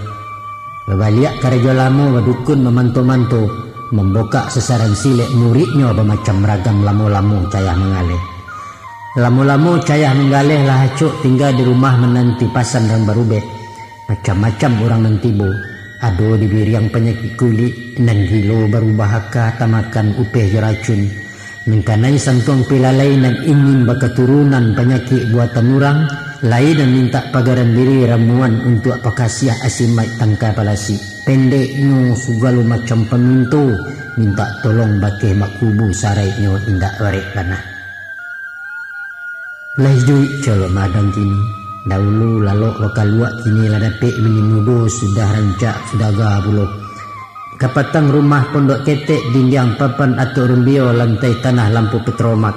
Berbalik kerja lama berdukun memanto-manto. Membuka sesaran silek muridnya bermacam ragam lamu-lamu cayah mengalih. Lamu-lamu cayah mengalih lah hacuk tinggal di rumah menanti pasan dan barubek. Macam-macam orang nanti bo. Ado diberi yang penyakit kulit. Nan gilo berubah haka tamakan upeh racun. Mengkanai santong pilalai nan ingin berketurunan penyakit buatan orang. Lain dan minta pagaran diri ramuan untuk pakasiah asimai tangka palasi. Pendeknya segala macam pemintu. Minta tolong bakeh makubu saraiknya indak warek tanah. Lai duit calo madang kini. Dahulu lalok lokal luak kini ladapik menimudo sudah rancak sudah gabulo. Kapatang rumah pondok ketek dinding papan atau rumbio lantai tanah lampu petromak.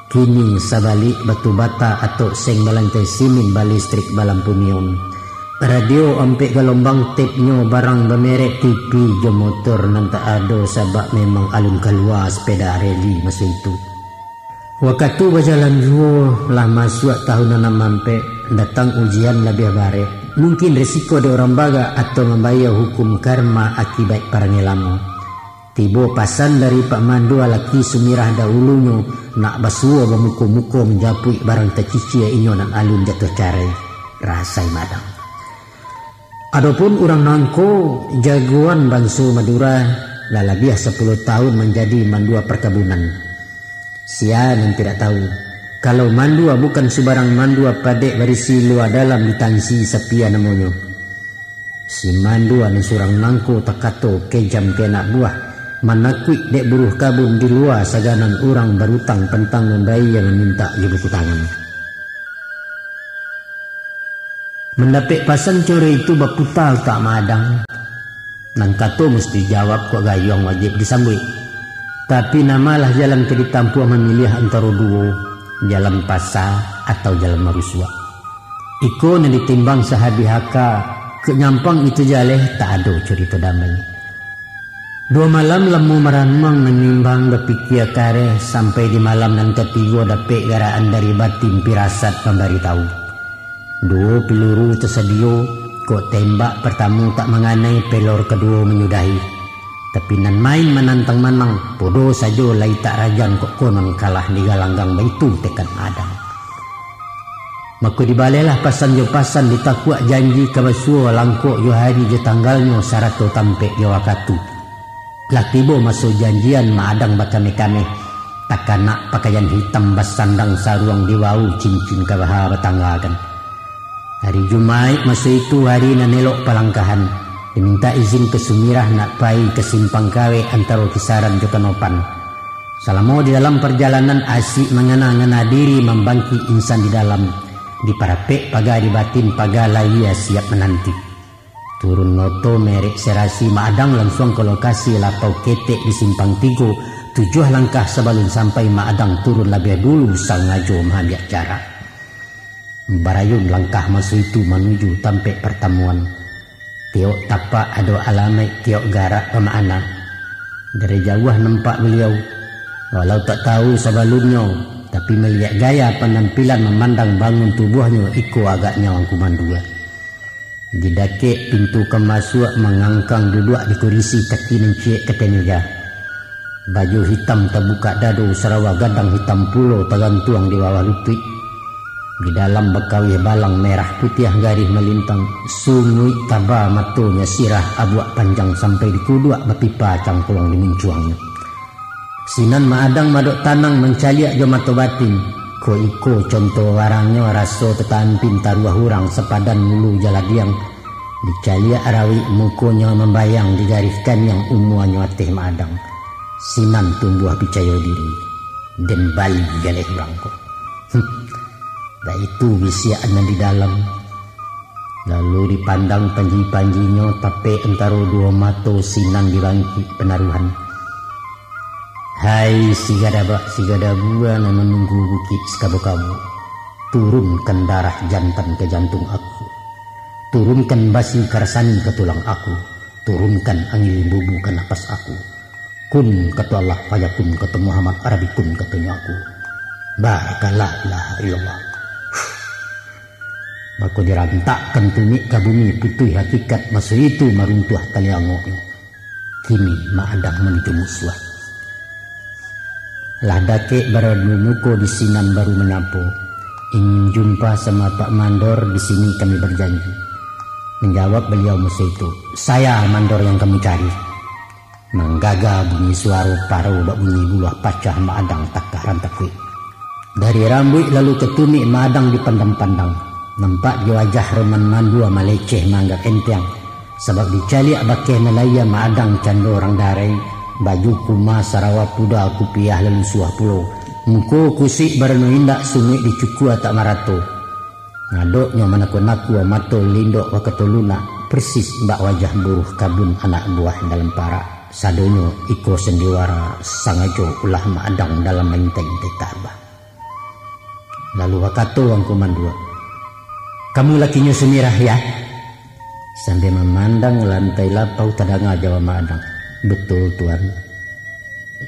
Kini sabalik batu bata atau seng balantai simin balistrik balampu neon. Radio ampe gelombang tapnya barang bemerek TV jo motor nanta ado sabak memang alun keluar sepeda rally masa itu. Waktu berjalan jua lah masuk tahun 6 ampe datang ujian lebih bare. Mungkin resiko de orang baga atau membayar hukum karma akibat parangelamu. Tibo pasan dari Pak Mandu laki sumirah dahulunya nak basuo bermuko-muko menjapui barang tercici inyo nan alun jatuh carai. Rasai madang. Adapun orang nangko jagoan bangsu Madura lah lebih 10 tahun menjadi mandua perkebunan. Sia yang tidak tahu kalau mandua bukan sebarang mandua padek berisi luar dalam ditansi sepia namanya. Si mandua ni surang nangko takato kejam kena buah manakui dek buruh kabun di luar saganan orang berutang pentang membayi yang meminta di buku tangan. Mendapik pasan core itu baputal tak madang. Nang kato mesti jawab kok gayong wajib disambui. Tapi namalah jalan ke ditampu memilih antara dua, jalan pasar atau jalan marusua. Iko yang ditimbang sahabi haka, kenyampang itu jaleh tak ada cerita damai. 2 malam lemu meranmang menimbang berpikir kare sampai di malam nan ketiga dapik garaan dari batin pirasat memberi tahu. 2 peluru tersedia, kok tembak pertama tak menganai pelor kedua menyudahi. Tapi nan main menantang manang, bodoh saja lai tak rajan kok konon kalah di galanggang baitu tekan madang. Maka dibalailah pasan jo pasan ditakuak janji kabasua langkok jo hari jo tanggalnya sarato tampek jo wakatu. Lah tiba masuk janjian madang bakame-kame, takkan nak pakaian hitam bas sandang saruang diwau cincin kabaha batanggakan. Hari Jumaat masa itu hari nan elok palangkahan. Diminta izin ke Sumirah nak pai ke simpang kawe antara kisaran jo kanopan. Selama di dalam perjalanan asyik mengena-ngena diri membangki insan di dalam. Di parapek pagar di batin pagar layia siap menanti. Turun noto merek serasi Maadang langsung ke lokasi lapau ketek di simpang 3. 7 langkah sebelum sampai Maadang turun lebih dulu sang ngajo mengambil jarak. Barayun langkah masuk itu menuju tampe pertemuan. Tiok tapak ada alamat tiok garak pemana. Dari jauh nampak beliau, walau tak tahu sebelumnya, tapi melihat gaya penampilan memandang bangun tubuhnya iko agaknya wangku mandua. Di dakik pintu kemasuk mengangkang duduk di kursi kaki nencik ketenaga. Baju hitam terbuka dadu serawa gadang hitam pulo tergantung di bawah lutut. Di dalam bekawih balang merah putih garis melintang, sungui taba matonya sirah abuak panjang sampai di kuduak bepipa cangkulong di mincuangnya. Sinan Maadang madok tanang mencaliak jo mato batin, ko iko contoh warangnya raso tetan pintaruah hurang sepadan mulu jaladiang, dicaliak arawi mukonya membayang digariskan yang umuannya teh Maadang. Sinan tumbuh picayo diri, dan bali galeh urangko. Dah itu bisiaan di dalam. Lalu dipandang panji-panjinya tapi antara 2 mato Sinan dirangki penaruhan. Hai sigada gua yang menunggu bukit sekabu-kabu. Turunkan darah jantan ke jantung aku. Turunkan basi karsani ke tulang aku. Turunkan angin bubu ke nafas aku. Kun kata Allah fayakun kata Muhammad Arabikun katanya aku. Barakallah ilaha illallah. Maka dirantakkan tumik ke bumi putih hakikat masa itu meruntuh taliangoknya. Kini Maadang menuju musuh. Lah dakek baradumuko di Sinan baru menapo. Ingin jumpa sama Pak Mandor di sini kami berjanji. Menjawab beliau masa itu, saya Mandor yang kamu cari. Menggaga bunyi suara paro bak bunyi bulah pacah Maadang takah rantakui. Dari rambut lalu ke tumik Maadang dipandang-pandang. Nampak di wajah reman mandua meleceh manggap enteng. Sebab dicaliak bakeh nelaya Maadang cando orang darai. Baju kuma sarawa puda kupiah lalu suah pulau. Muko kusik barano indak sumik dicuku tak marato. Ngadoknya manakun-naku mato lindo wakatuluna persis mbak wajah buruh kabun anak buah dalam para sadonyo iko sendiwara sangajo ulah maadang dalam mainteng tabah. Lalu wakato ang kumandua, kamu lakinya Sumirah ya? Sambil memandang lantai lapau tadanga jawab maadang, betul tuan.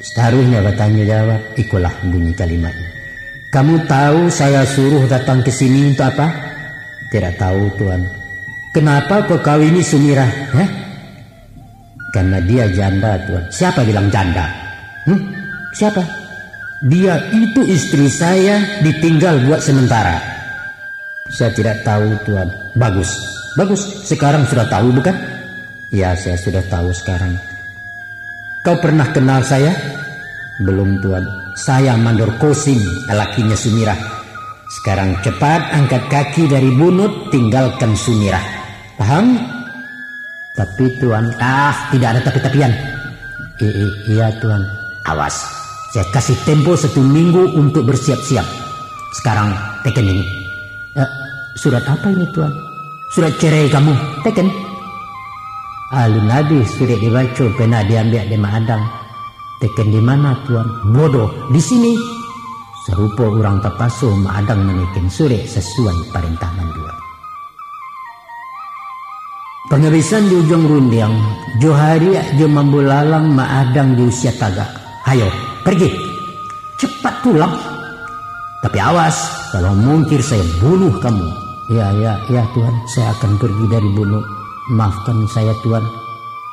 Seharusnya katanya jawab, ikulah bunyi kalimatnya. Kamu tahu saya suruh datang ke sini untuk apa? Tidak tahu tuan. Kenapa kau kawini Sumirah? Karena dia janda tuan. Siapa bilang janda? Siapa? Dia itu istri saya ditinggal buat sementara. Saya tidak tahu tuan. Bagus. Sekarang sudah tahu bukan? Ya, saya sudah tahu sekarang. Kau pernah kenal saya? Belum tuan. Saya Mandor Kosim, lakinya Sumirah. Sekarang cepat angkat kaki dari bunut, tinggalkan Sumirah. Paham? Tapi tuan, tidak ada tapi-tapian. Iya tuan. Awas, saya kasih tempo 1 minggu untuk bersiap-siap. Sekarang teken ini. Surat apa ini tuan? Surat cerai kamu, teken. Alun Nabi sudah dibaca, pernah diambil di Maadang. Teken di mana tuan? Bodoh, di sini. Serupa orang tapaso Maadang menekan sore sesuai perintah mandua. Pengebisan di ujung rundiang, Johari jo mambulalang Maadang di usia taga. Hayo, pergi. Cepat pulang. Tapi awas, kalau mungkir saya bunuh kamu. Ya tuan, saya akan pergi dari bunuh. Maafkan saya tuan.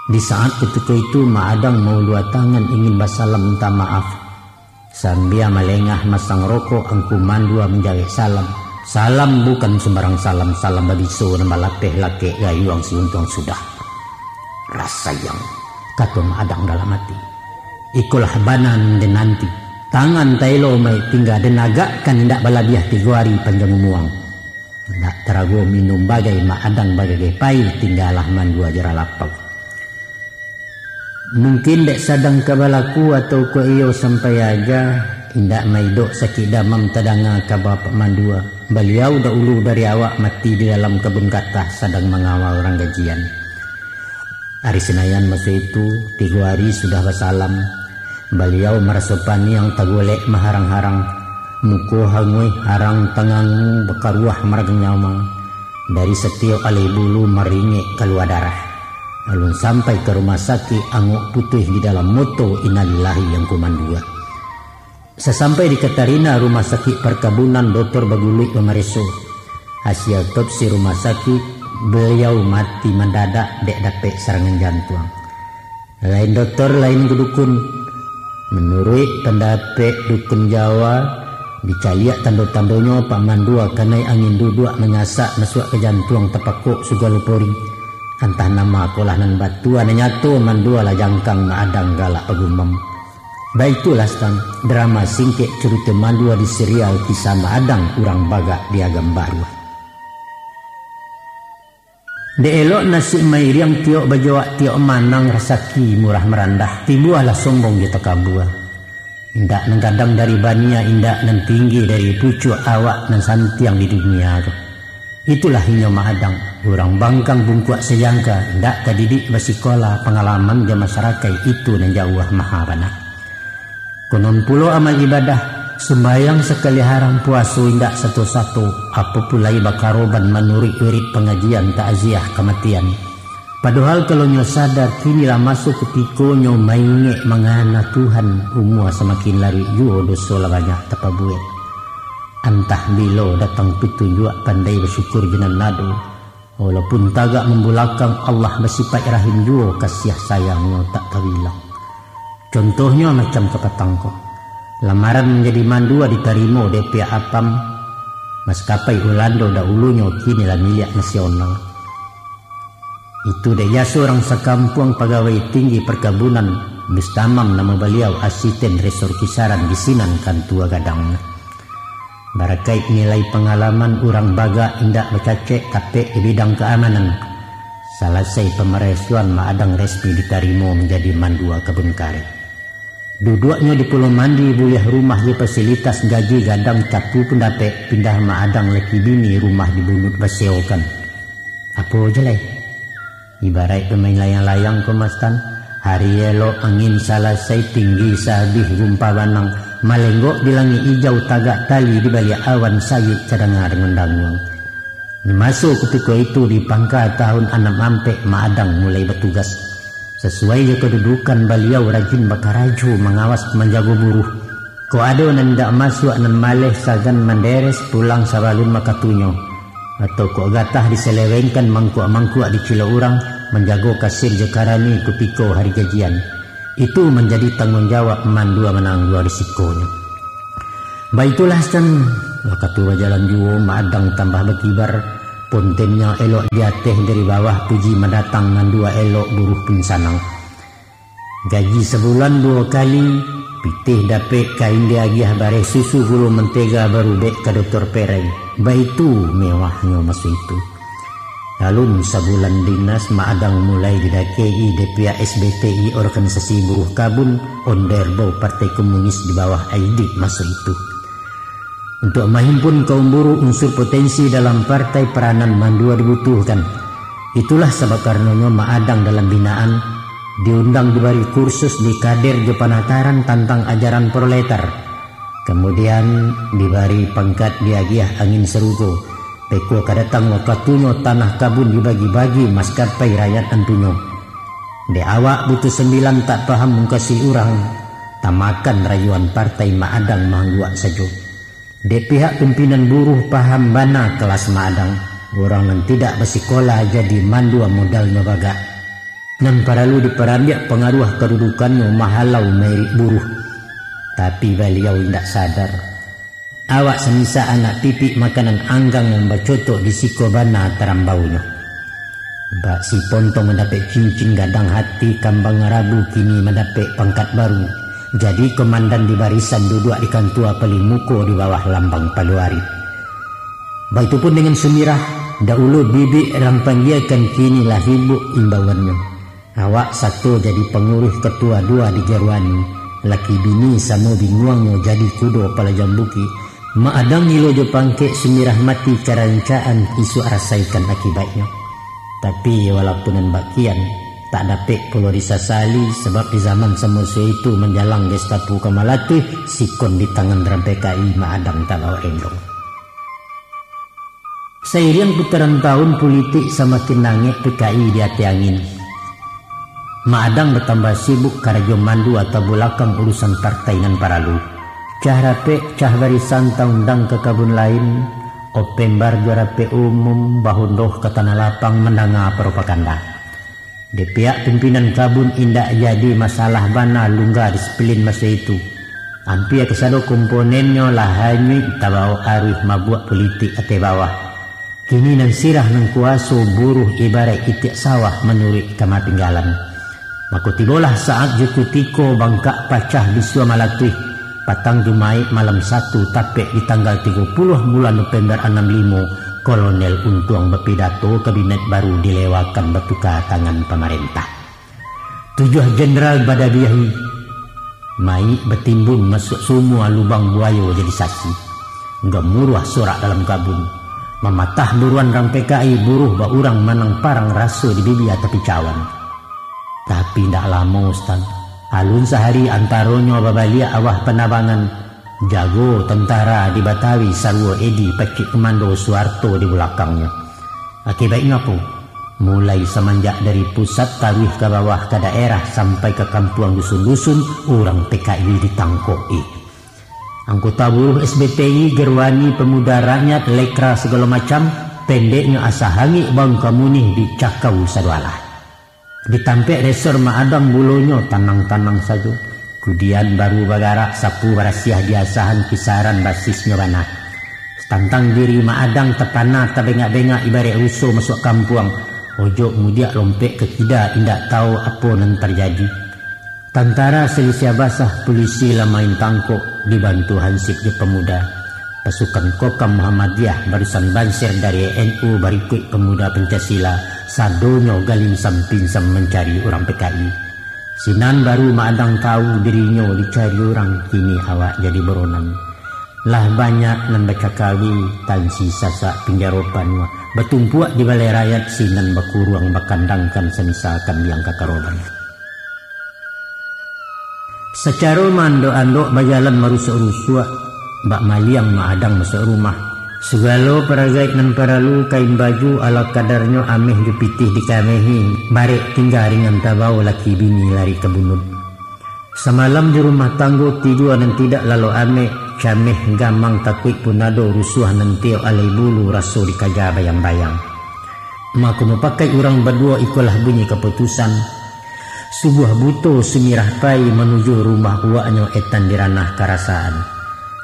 Di saat ketika itu Maadang mau 2 tangan ingin basalam minta maaf. Sambil melengah masang rokok angku mandua menjaga salam. Salam bukan sembarang salam. Salam babiso nama lateh lake gayuang siuntong sudah. Rasa yang kata Maadang dalam hati. Ikulah banan dan nanti. Tangan tailo mai tinggal denaga kan indak baladiah 3 hari panjang umuang. Nak terago minum bagai Maadang bagai pai tinggalah mandua jera lapau. Mungkin dek sadang kabalaku atau ko iyo sampai aja indak maidok sakit damam tadanga ka bapak mandua. Beliau dahulu dari awak mati di dalam kebun katah sadang mengawal orang gajian. Hari Senayan masa itu 3 hari sudah basalam. Beliau merasopani yang tagolek maharang-harang. Muko hangui harang tangangu bekaruah maragang nyamang. Dari setiap alih bulu meringik keluar darah. Alun sampai ke rumah sakit anguk putih di dalam moto innalillahi yang kumandua. Sesampai di Katarina rumah sakit perkebunan Dr. Bagulik Pemareso. Hasil otopsi rumah sakit beliau mati mendadak dek dapet serangan jantung. Lain dokter lain kedukun. Menurut pendapat dukun Jawa, dicaliak tando-tandonyo Pak Mandua kanai angin duduk menyasak masuk ke jantung tepakuk sugalupori. Antah nama kolah nan batuan nyatu Mandua lah jangkang Maadang galak pagumam. Baitulah stang drama singkek cerita Mandua di serial kisah Maadang urang baga di agam baru. De elok nasi mairiang tiok bajawak tiok manang rasaki murah merandah tibuahlah sombong kita kabua. Indak nengkadang dari bania indak nan tinggi dari pucuk awak nan santiang di dunia tu. Itulah hinyo Maadang orang bangkang bungkuak sejangka indak kadidik basikola pengalaman dia masyarakat itu nan jauh mahabana. Konon pulo amal ibadah sembayang sekali harang puasu indak satu-satu apa pulai bakaroban menurik-urik pengajian takziah kematian. Padahal kalau nyo sadar kinilah masuk ketika nyo mainge mangana Tuhan umua semakin lari juo dosa banyak tapabuet. Antah bilo datang petunjuk pandai bersyukur jenan nado. Walaupun tagak membulakang Allah bersifat rahim juo kasih sayangnya tak terbilang. Contohnya macam kepatangko. Lamaran menjadi mandua diterima DP Apam. Maskapai Ulando dahulunya kini lah milik nasional. Itu dia seorang sekampung pegawai tinggi perkebunan Bustamam nama beliau asisten resor kisaran gisinan kan tua gadangnya. Barakait nilai pengalaman orang baga indak bercacek tapi di bidang keamanan. Selesai pemeresuan Maadang resmi diterima menjadi mandua kebun karet. Duduknya di Pulau Mandi buliah rumah di fasilitas gaji gadang capu pendapek pindah maadang leki bini rumah di bunut baseokan. Apa jelek? Ibarat pemain layang-layang kemastan. Hari elok angin salasai tinggi sabih rumpa banang. Malenggok di langit hijau tagak tali di balik awan sayik cadangar ngendangnya. Masuk ketika itu di pangka tahun 6 ampek maadang mulai bertugas. Sesuai je kedudukan beliau rajin bakaraju mengawas menjaga buruh. Ko ada nan dak masuk nan maleh sagan menderes pulang sabalun makatunyo. Atau ko gatah diselewengkan mangkuk-mangkuk di cila orang menjaga kasir jekarani ketika hari gajian. Itu menjadi tanggung jawab mandua menanggung risikonya. Baitulah san wakatu jalan juo maadang tambah berkibar. Pontennya elok diateh dari bawah puji mendatang ngan dua elok buruh pun sanang. Gaji sebulan 2 kali, pitih dapet kain diagiah bare susu gulu mentega baru dek ke dokter Pereng. Baitu mewahnya masa itu. Lalu sebulan dinas maadang mulai didakei di pihak SBTI organisasi buruh kabun onderbau Partai Komunis di bawah Aidik masa itu. Untuk menghimpun kaum buruh unsur potensi dalam partai peranan mandua dibutuhkan. Itulah sebab karenanya maadang dalam binaan diundang diberi kursus di kader Jepanataran tentang ajaran proletar. Kemudian diberi pangkat diagiah angin serugo. Peko kadatang wakatunya tanah kabun dibagi-bagi maskapai rakyat antunyo. De awak butuh 9 tak paham mengkasih urang. Tamakan rayuan partai maadang mangguak saja. Di pihak pimpinan buruh paham bana kelas maadang. Orang yang tidak bersikolah jadi mandua modalnya bagak. Nan paralu diperambiak pengaruh kedudukannya mahalau merik buruh. Tapi beliau tidak sadar. Awak semisa anak pipik makanan anggang yang bercotok di siko bana terambaunya. Bak si Pontong mendapat cincin gadang hati kambang Rabu kini mendapat pangkat baru. Jadi komandan di barisan duduk di kantua Pelimuko di bawah lambang Paluari. Baitupun dengan Sumirah, dahulu bibi orang panggilkan kini lah ibu imbauannya. Awak satu jadi pengurus ketua 2 di Jarwani. Laki bini sama binguangnya jadi kudo pala jambuki. Maadang ilo jo pangke Sumirah mati karancaan isu arasaikan akibatnya. Tapi walaupun bakian tak dapat pulau disasali sebab di zaman semasa itu menjalang Gestapo Kamalati sikon di tangan dalam PKI maadang tak bawa endong. Seiring putaran tahun politik semakin nangis PKI di hati angin. Maadang bertambah sibuk karajo mandu atau bulakang urusan partai nan paralu. Cah rape cah barisan undang ke kabun lain. Opembar juara umum bahundoh ke tanah lapang menanga propaganda. Di pihak pimpinan kabun indak jadi masalah bana lungga disiplin masa itu. Hampir kesado komponennya lahani tabau arus mabuak politik ate bawah. Kini nang sirah nang kuaso buruh ibarat itik sawah menurut kamatinggalan. Maka tibolah saat jukutiko bangkak pacah biswa malatui. Patang Jumai malam 1 tapek di tanggal 30 bulan November 65. Kolonel Untuang berpidato kabinet baru dilewakan bertukar tangan pemerintah. 7 Jenderal Badabiyahi mai bertimbun masuk semua lubang buaya jadi saksi. Gemuruh sorak dalam kabun. Mematah buruan rang PKI buruh baurang manang parang raso di bibia tepi cawan. Tapi ndak lama Ustaz. Alun sehari antaronyo babalia awah penabangan. Jago tentara di Batawi Sarwo Edi Pekik Komando Suharto di belakangnya. Akibatnya apa? Mulai semenjak dari pusat taruh ke bawah ke daerah sampai ke kampung dusun-dusun orang PKI ditangkoi. Anggota buruh SBTI, Gerwani, pemuda rakyat, lekra segala macam pendeknya asa hangi bang kamunih dicakau sadualah. Ditampek resor maadang bulonya tanang-tanang saja. Kemudian baru bagara sapu barasiah diasahan kisaran basisnya bana. Tantang diri maadang tepana tabengak-bengak ibarat rusuh masuk kampuang. Ojo mudiak lompek ke kida indak tahu apa yang terjadi. Tantara selisih basah polisi lamain tangkok dibantu hansip je pemuda. Pasukan Kokam Muhammadiyah barisan bansir dari NU berikut pemuda Pancasila. Sadonyo galing samping mencari orang PKI. Sinan baru Maadang tahu dirinya dicari orang, kini awak jadi beronan. Lah banyak nan baca kawi tan sisa sak pinggaropan bertumpuak di balai rakyat sinan bakuruang bakandangkan semisalkan yang kakaroban. Secara mando-andok bajalan marusuk-rusuk bak maliang Maadang masuk rumah. Segala peragait nan paralu kain baju ala kadarnya ameh dipitih dikamehi barek tinggal ringan tabau laki bini lari ke bunud. Semalam di rumah tanggo tidur dan tidak lalu ameh cameh gamang takut punado rusuh nanti alai bulu raso dikaja bayang-bayang. Maka memakai orang berdua ikulah bunyi keputusan. Sebuah buto semirah pai menuju rumah uaknya etan diranah karasaan.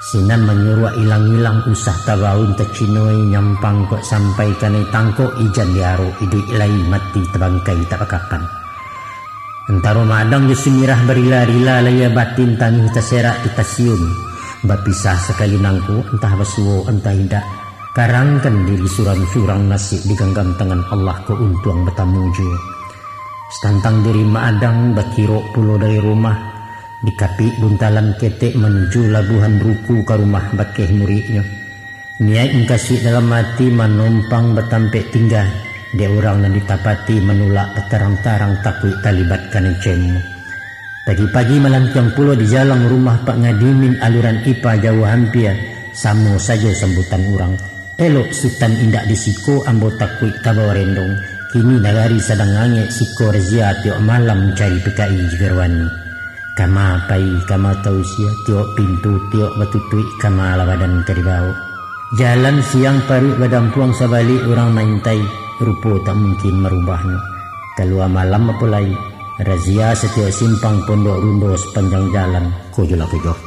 Sinan menyuruh ilang-ilang usah tabaun tercinoi nyampang kok sampai kanai tangkok ijan diaro idui ilai mati terbangkai tak pakapan. Antara Maadang di semirah berila-rila laya batin tangih terserak kita siun. Bapisah sekali nangku entah basuo entah tidak. Karangkan diri surang-surang nasib digenggam tangan Allah ke untuang betamuju. Setantang diri Maadang bakiro pulau dari rumah. Dikapi buntalan ketek menuju labuhan ruku ke rumah bakeh muridnya. Niat engkasih dalam hati menumpang betampek tinggal. Dia orang yang ditapati menulak petarang-tarang takut talibatkan cemu. Pagi-pagi melantiang pulau di jalan rumah Pak Ngadimin aluran IPA jauh hampir. Sama saja sambutan orang. Elok sultan indak disiko ambo takut tabaw rendong. Kini nagari sedang angin siko rezia tiok malam cari PKI Jigarwani. Kama pai kama tausia tiok pintu tiok batutui kama labadan karibau. Jalan siang paru badampuang sabalik orang maintai. Rupo tak mungkin merubahnya. Keluar malam apulai razia setiap simpang pondok rundo sepanjang jalan kojolah-kojoh.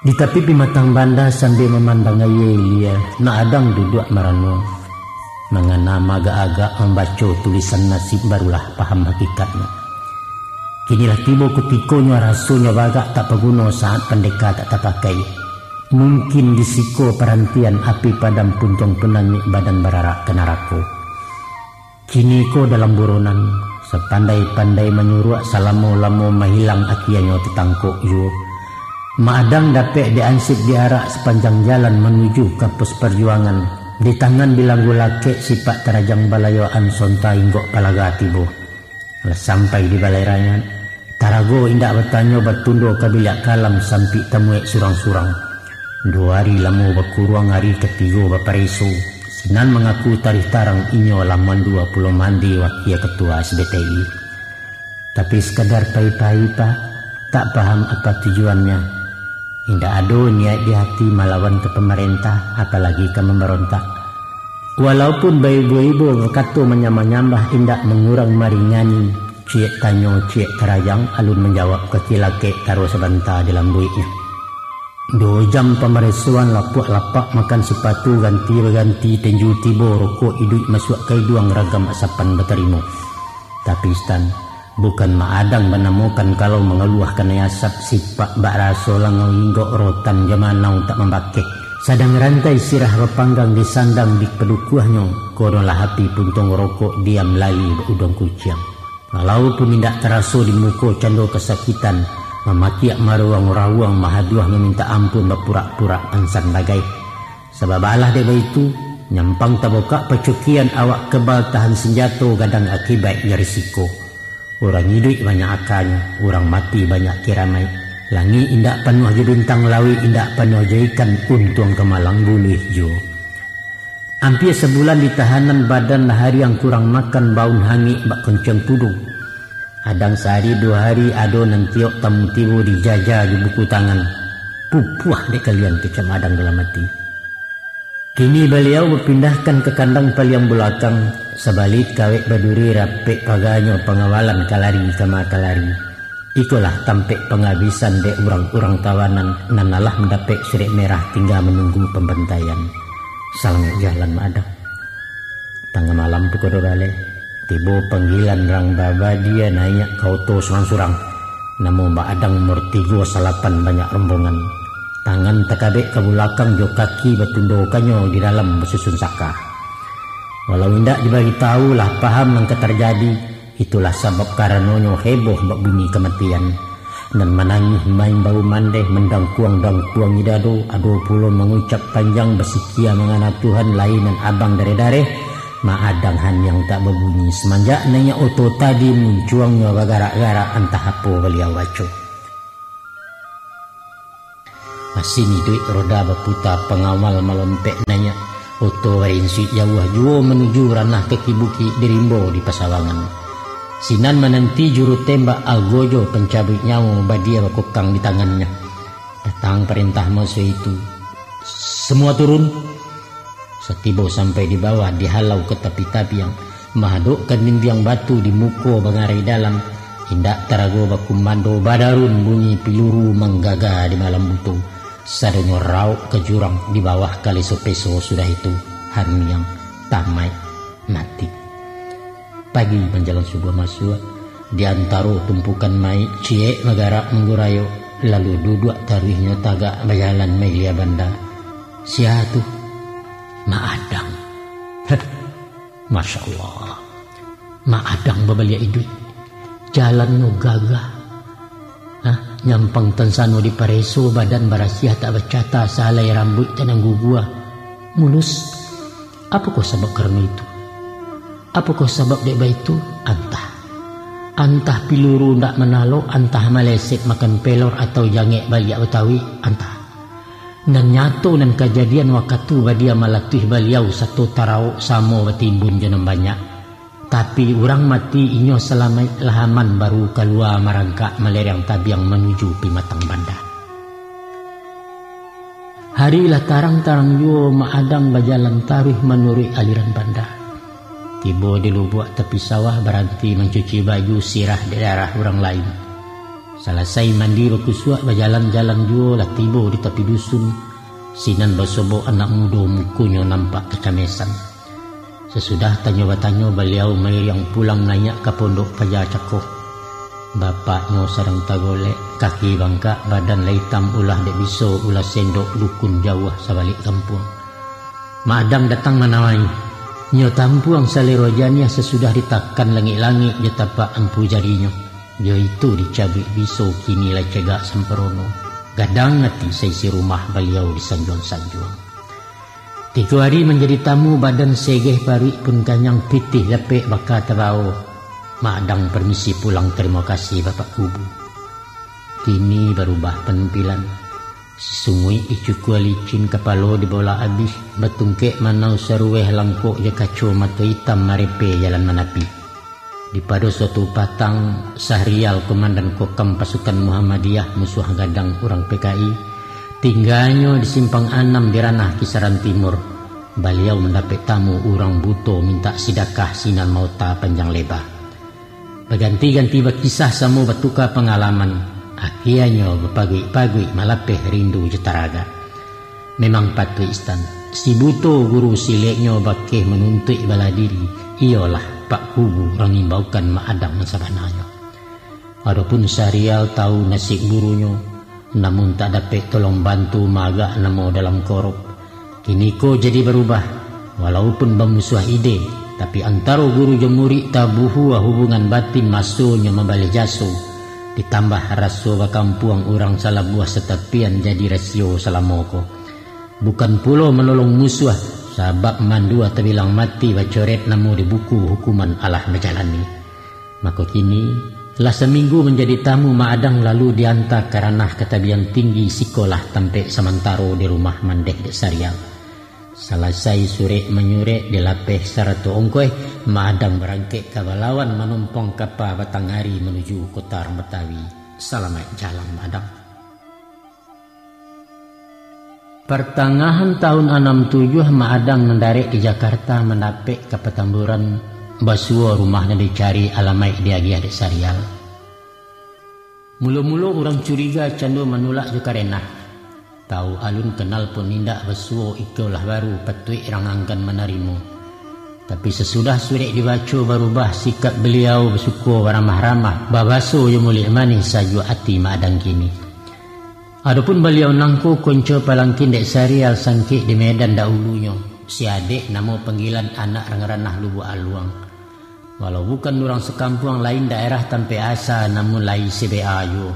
Di tepi pimatang banda sambil memandang ayelia Naadang duduk marano. Mengana agak-agak membaca tulisan nasib barulah paham hakikatnya. Kinilah tiba kutikonya rasunya bagak tak peguno saat pendekar tak terpakai. Mungkin disiko perantian api padam puncong penangik badan bararak ke narako. Kini ko dalam buronan sepandai-pandai menyuruh salamo-lamo mahilang akianyo tetangkok yu. Maadang dapet diansip diarak sepanjang jalan menuju ke pos perjuangan. Di tangan bilanggu laki sipak terajang balayoan sonta inggok palaga tibo. Sampai di balai rakyat tarago indak bertanya bertundo kabilak kalam sampai temuek surang-surang. 2 hari lamu berkuruang hari ketiga baparisu. Sinan mengaku tarikh tarang inyo laman 20 mandi wakia ketua SBTI. Tapi sekadar pai-pai pak tak paham apa tujuannya. Indak ado niat di hati melawan ke pemerintah apalagi ke memberontak. Walaupun ibu-ibu berkata menyambah-nyambah indak mengurang maringani. Cik tanyo cik terajang alun menjawab kekilake taruh sebentar dalam duitnya. 2 jam pemerisuan lapak-lapak makan sepatu ganti-ganti tenju tibo rokok iduk masuk ke duang ragam asapan berterima. Tapi stan bukan Maadang menemukan kalau mengeluahkan asap sipak bak raso langau hinggok rotan jamanau tak membakeh. Sadang rantai sirah berpanggang di sandang di pedukuhnya kodolah api puntung rokok diam lali berudang kuciang. Walaupun tidak terasa di muka cando kesakitan, memakiak maruang rawang mahaduah meminta ampun berpura-pura ansan bagai. Sebab Allah deba itu nyampang taboka pecukian awak kebal tahan senjata gadang akibat ya risiko. Orang hidup banyak akalnya, orang mati banyak kiramai. Langi indak penuh je bintang lawi indak penuh je ikan untung kemalang bulu hijau. Hampir sebulan di tahanan badan hari yang kurang makan baun hangit bak kencang pudung. Adang sehari 2 hari ado nantiok tamu tibu dijajah di buku tangan. Pupuah dek kalian kecam Adang dalam hati. Kini beliau berpindahkan ke kandang paliang belakang. Sebalik kawek baduri rapek paganya pengawalan kalari kama kalari. Itulah tampek penghabisan dek urang-urang tawanan nanalah mendapek surat merah tinggal menunggu pembantaian. Salang jalan Maadang. Tengah malam pukul 2 balik. Tibo panggilan rang baba dia naik kauto surang-surang. Namun Maadang murtigo salapan banyak rombongan. Tangan tekabek ke belakang jo kaki bertundukannya di dalam bersusun saka. Walau indak dibagi tahu lah paham yang terjadi. itulah sebab karenonyo heboh bak bumi kematian. Dan menangis main bau mandeh mendangkuang-dangkuang idado, ado pulo mengucap panjang besikia mengana Tuhan lainan abang dare-dare, maadang han yang tak berbunyi semanjak nanya oto tadi mencuangnya bagara-gara entah apa beliau waco. Masih ni duit roda berputar pengawal melompek nanya oto warinsuit jauh juo menuju ranah kaki bukit Dirimbo di Pasawangan. Sinan menanti juru tembak Algojo pencabut nyawa badia bakokang di tangannya. Datang perintah musuh itu. Semua turun. Setiba sampai di bawah dihalau ke tepi-tepi yang mahadukkan dinding batu di muko bangarai dalam. Indak tarago bakumando badarun bunyi piluru menggaga di malam butuh. Sadonyo rauk ke jurang di bawah kali sopeso sudah itu. Han yang tamai mati. Pagi menjelang subuh masuk, di antaro tumpukan mai cie magara menggurayo, lalu duduk taruhnya tagak berjalan melia banda. Sia tu Maadang. Masya Allah, Maadang bebelia idui, jalan no gagah. Nyampang tensano di pareso badan barasia tak bercata salai rambut tanang gugua. Mulus, apa kau sebab karena itu? Apa kau sebab dek itu? Antah piluru ndak menalo, antah maleset makan pelor atau jangek baliak Betawi, antah. Dan nyato dan kejadian wakatu badia malatuh baliau satu tarau samo betimbun jenam banyak. Tapi orang mati inyo selama lahaman baru keluar marangka melerang tabiang menuju pimatang banda. Hari lah tarang-tarang yo Maadang bajalan taruh menurut aliran banda. Tiba di lubuk tepi sawah berhenti mencuci baju sirah di daerah orang lain. Selesai mandi berkusuak berjalan-jalan jua lah tiba di tepi dusun. Sinan bersobo anak muda mukunya nampak kecamesan. Sesudah tanya-tanya beliau mai yang pulang nanya ke pondok Pajar Cakoh. Bapaknya sedang tagolek, kaki bangkak, badan hitam ulah dek biso, ulah sendok dukun jauh sebalik kampung. Maadang datang menawai. Nyo tampuang salero jania sesudah ditakkan langit-langit je tapak ampu jarinya. Jo itu dicabut biso kini lah cegak semperono. Gadang ngati seisi rumah beliau di sanjuang-sanjuang. 3 hari menjadi tamu badan segeh parik pun kanyang pitih lepek baka terau. Maadang permisi pulang terima kasih bapak kubu. Kini berubah penampilan. Sungui icuku licin kepala di bola habis betungkek manau serueh langkok je kaco mata hitam marepe jalan manapi. Di pada suatu patang Sahrial komandan kokam pasukan Muhammadiyah musuh gadang orang PKI tinggalnya di simpang 6 di ranah kisaran timur. Beliau mendapat tamu orang buto minta sidakah sinan mauta panjang lebar. Berganti-ganti berkisah sama bertukar pengalaman. Akhirnya berpagui-pagui malapeh rindu jetaraga. Memang patut istan. Si buto guru sileknya bakeh menuntut bala diri. Ialah Pak Kubu orang imbaukan Maadang sabananya. Adapun Sahrial tahu nasib gurunya, namun tak dapat tolong bantu magak namo dalam korup. Kini ko jadi berubah. Walaupun bermusuh ide, tapi antara guru jemuri tabuhu hubungan batin masuknya membalik jaso. Ditambah rasio bakampuang orang salah buah setapian jadi rasio salamoko. Bukan pulo menolong musuh, sabab mandua terbilang mati bacoret namu di buku hukuman Allah menjalani. Maka kini telah seminggu menjadi tamu Maadang lalu diantar ke ranah ketabian tinggi sekolah tampek samantaro di rumah mandeh de Sarial. Selesai sore menyurek dilapeh saratu ongkoy, Maadang berangkek ke Balawan menumpang kapal Batanghari menuju kota Betawi. Selamat jalan Maadang. Pertengahan tahun 67 Maadang mendarik di Jakarta menapek ke Petamburan. Basuo rumahnya dicari alamai di Agiah de Sarial. Mula-mula orang curiga candu menolak juga renah. Tahu alun kenal pun nindak basuo itulah baru patui rangangkan menarimu. Tapi sesudah surat dibaca berubah sikap beliau bersyukur ramah-ramah. Babaso yang mulia manis saju hati Maadang kini. Adapun beliau nangku konco palangkin dek Sarial sangkik di Medan dahulunya. Si adik nama panggilan anak ranah Lubu Aluang. Walau bukan orang sekampung lain daerah tanpa asa namun lai sebe ayu.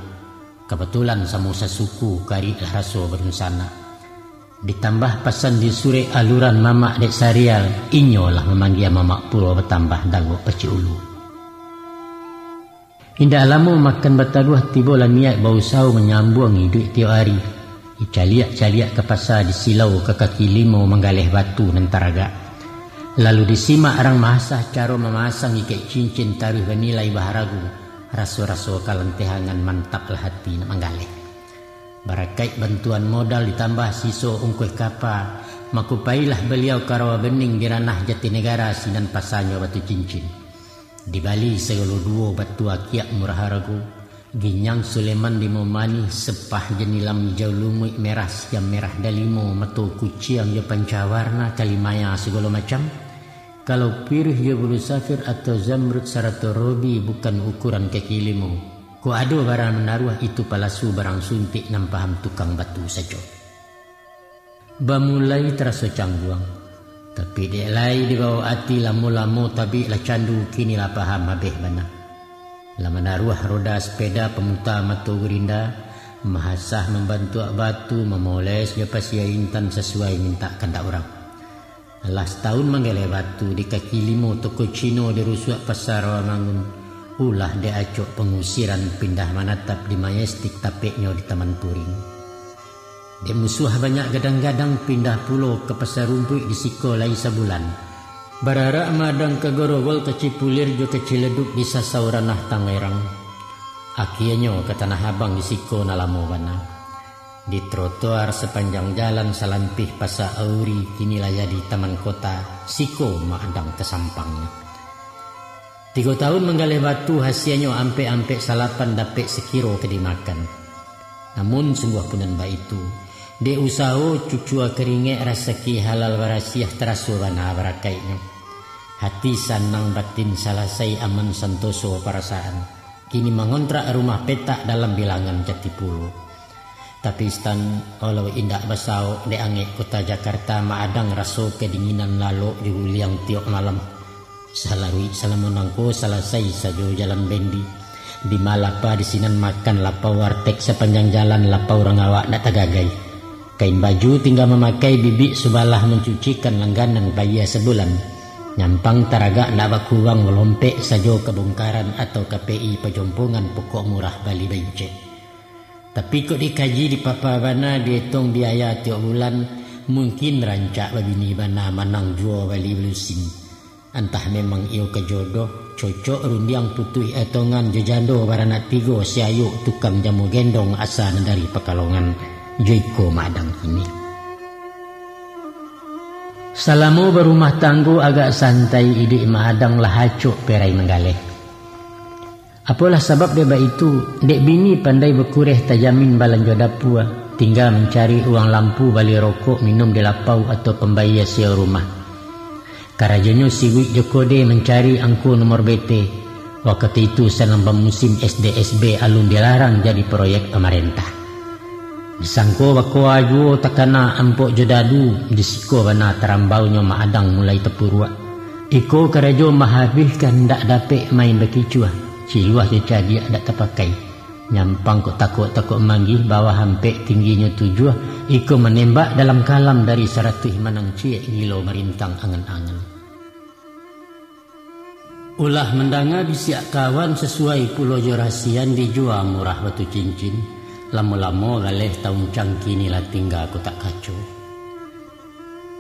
Kebetulan sama suku kari raso berunsana. Ditambah pesan di sure aluran mamak dek sarial, inyo lah memanggil mamak pulau bertambah dago peci ulu. Indah lama makan bataluah tiba lah niat bau sau menyambung duit tiap hari. Caliak-caliak ke pasar di silau ke kaki limau menggalih batu dan taraga. Lalu disimak orang mahasah cara memasang ikat cincin taruh bernilai baharagu. Raso-raso kalentehangan mantap lah hati nak menggalih. Barakait bantuan modal ditambah siso ungkuh kapa. Makupailah beliau karawa bening di ranah Jatinegara sinan pasanya batu cincin. Di Bali segala dua batu akiak murah haragu. Ginyang Suleman di Momani sepah jenilam hijau lumut merah siam merah dalimo metu kuciang je pancawarna kalimaya segala macam. Kalau pirih je bulu safir atau zamrud sarato robi bukan ukuran kaki limo. Ko ado barang menaruh itu palasu barang suntik nam paham tukang batu saja. Bamulai terasa cangguang. Tapi dek lai di bawah hati lamu-lamu tabi lah candu kini lah paham habis bana. Lama naruh roda sepeda pemuta matu gerinda, mahasah membantu batu memoles je pasia intan sesuai minta kandak orang. Alah setahun menggele batu di kaki limo toko Cino di rusuak pasar Rawamangun. Ulah dia acok pengusiran pindah manatap di Majestik tapeknya di Taman Puring. Dia musuh banyak gadang-gadang pindah pulau ke pasar rumput di Siko lai sebulan. Barara madang ke Gorowol ke Cipulir jo ke Ciledug di Sasau ranah Tangerang. Akhirnya ke Tanah Abang di Siko nalamo bana. Di trotoar sepanjang jalan salampih Pasar Auri kini laya di Taman Kota Siko madang kesampangnya. 3 tahun menggalih batu hasilnya ampe-ampe salapan dapet sekiro ke dimakan. Namun sungguh punan ba itu. De usaho cucua keringek rasaki halal warasiah terasu bana barakaitnya. Hati sanang batin salasai aman santoso perasaan. Kini mengontrak rumah petak dalam bilangan Jatipulo. Tapi stan walau indah basau de angek kota Jakarta maadang raso kedinginan lalu di uliang tiok malam. Salarui salamunangko salasai sajo jalan bendi. Di Malapa di sinan makan lapau wartek sepanjang jalan lapau rangawak nak tagagai. Kain baju tinggal memakai bibik subalah mencucikan langganan bayar sebulan. Nyampang taraga nak bakuang melompek sajo kebongkaran atau KPI pejompongan pokok murah Bali Bencek. Tapi kok dikaji di papa bana dihitung biaya tiap bulan mungkin rancak babini bana manang jual Bali Belusin. Entah memang iyo kejodoh cocok rundiang putui etongan jejando baranak tigo siayuk tukang jamu gendong asal dari Pekalongan Joiko madang ini. Salamu berumah tangguh agak santai ide madang lah hacuk perai menggaleh. Apalah sebab dia itu, dek bini pandai berkureh tajamin balanjo dapua, tinggal mencari uang lampu bali rokok minum di lapau atau pembayar siau rumah. Karajanyo siwik jokode mencari angku nomor BT. Waktu itu senang musim SDSB alun dilarang jadi proyek pemerintah. Disangko bako ajuo takana ampok jodadu disiko bana terambaunya maadang mulai tepurua. Iko karajo mahabihkan ndak dapet main bekicua. Ciluah jeca dia tak terpakai. Nyampang kok takut-takut manggih bawah hampek tingginya 7. Iko menembak dalam kalam dari 100 manang ciek ngilo merintang angan-angan. Ulah mendanga bisiak kawan sesuai pulau jorasian dijual murah batu cincin. Lama-lama galeh tahun cangkini lah tinggal aku tak kacau.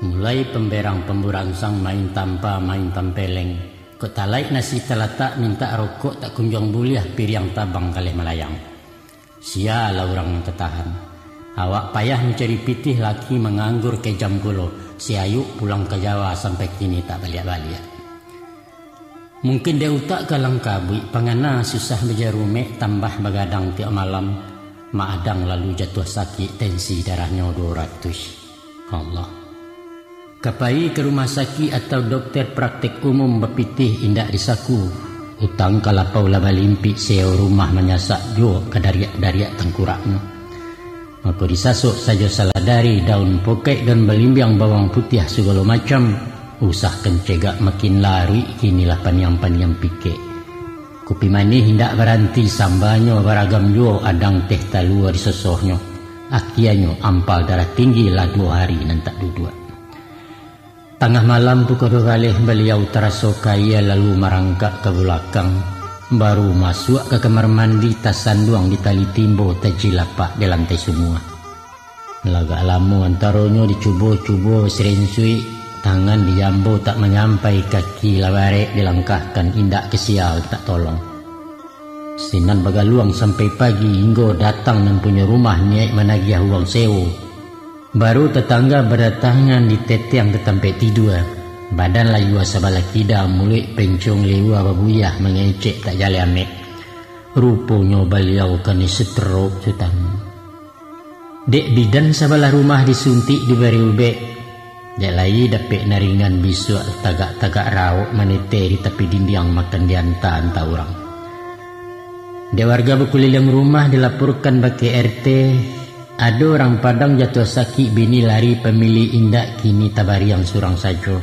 Mulai pemberang pemburangsang main tanpa main tampeleng. Kok talai nasi teletak minta rokok tak kunjung buliah piriang tabang kalih melayang. Sialah orang tertahan. Awak payah mencari pitih laki menganggur ke jam kulo. Si Ayu pulang ke Jawa sampai kini tak balik-balik. Mungkin dia utak kalang kabui pangana susah bejarumek tambah begadang tiap malam. Maadang lalu jatuh sakit tensi darahnya 200. Allah. Kapai ke rumah sakit atau dokter praktik umum berpitih indak disaku. Utang kalapau lama limpik seo rumah menyasak jo ke dariak-dariak tengkuraknya. Maka disasuk saja saladari daun pokek dan belimbiang bawang putih segala macam. usah kencegak makin lari kinilah paniang-paniang pike. Kopi manih hendak berhenti sambanyo beragam jo adang teh talua di sosohnyo. Akianyo ampal darah tinggi lah 2 hari nantak dudua. Tengah malam pukul 2 kali beliau terasa kaya lalu merangkak ke belakang. Baru masuk ke kamar mandi tas sanduang di tali timbo terjilapak di lantai semua. Lagak lama antaronyo dicubo-cubo serensui. Tangan dijambo tak menyampai, kaki labarek dilangkahkan, indak kesial tak tolong. Sinan bagaluang sampai pagi hingga datang mempunyai rumah niat menagih uang sewa. Baru tetangga berdatangan di tetiang ke tempat tidur. Badan layu asabala kida mulut pencung lewa babuyah mengecek tak jale amek. Rupanya beliau kani stroke sutan. Dek bidan sabala rumah disuntik diberi ubek. Dek lai dapet naringan bisu tagak-tagak rauk menete di tepi dinding makan dianta orang. Dek warga berkeliling rumah dilaporkan bagi RT. Ada orang Padang jatuh sakit, bini lari pemilih indak kini tabari yang surang saja.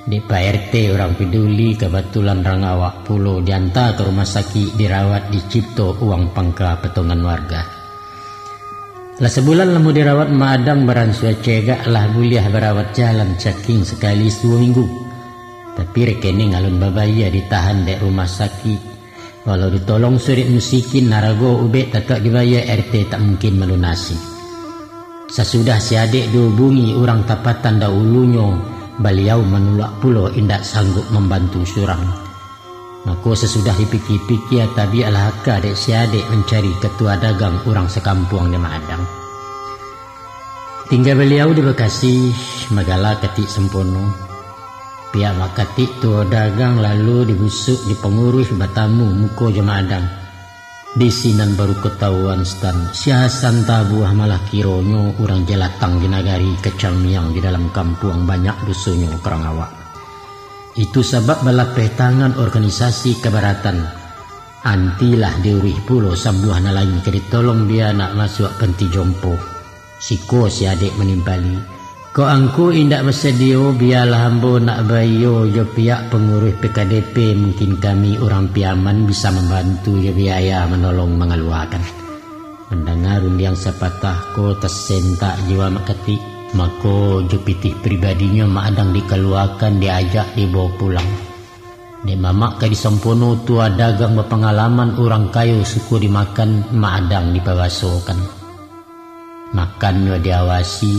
Dek Pak RT orang peduli kebetulan rangawak pulau diantar ke rumah sakit dirawat dicipto uang pangka petongan warga. Lah sebulan lemu dirawat Madang beransua cegak lah buliah berawat jalan caking sekali 2 minggu. Tapi rekening alun babaya ditahan dek rumah sakit. Walau ditolong surit musikin narago ubek tak dibayar RT tak mungkin melunasi. Sesudah si adik dihubungi orang tapatan dahulunya, beliau menolak pulau indak sanggup membantu surang. Maka sesudah dipikir-pikir tabi alhaka dek si adik mencari ketua dagang orang sekampung di Madang. Tinggal beliau di Bekasi, Magala ketik sempono. Pihak makatik tua dagang lalu dibusuk di pengurus batamu muko je Madang. Di sinan baru ketahuan stan siasan tabuah malah kironyo orang jelatang di nagari kecamiang di dalam kampung banyak dusunyo kerang awak. Itu sebab balapeh tangan organisasi keberatan. Antilah diurih pulo sambuah nalain ke ditolong dia nak masuk penti jompo. Siko si adik menimpali. Ko angku indak bersedia biarlah hambo nak bayo jo pihak pengurus PKDP mungkin kami orang piaman bisa membantu jo biaya menolong mengeluarkan. Mendengar undiang sepatah ko tersentak jiwa makati. Maka jepitih pribadinya Madang dikeluarkan diajak dibawa pulang. Di mamak ke disempono tua dagang berpengalaman orang kayu suku dimakan Madang dipawasokan. Makannya diawasi,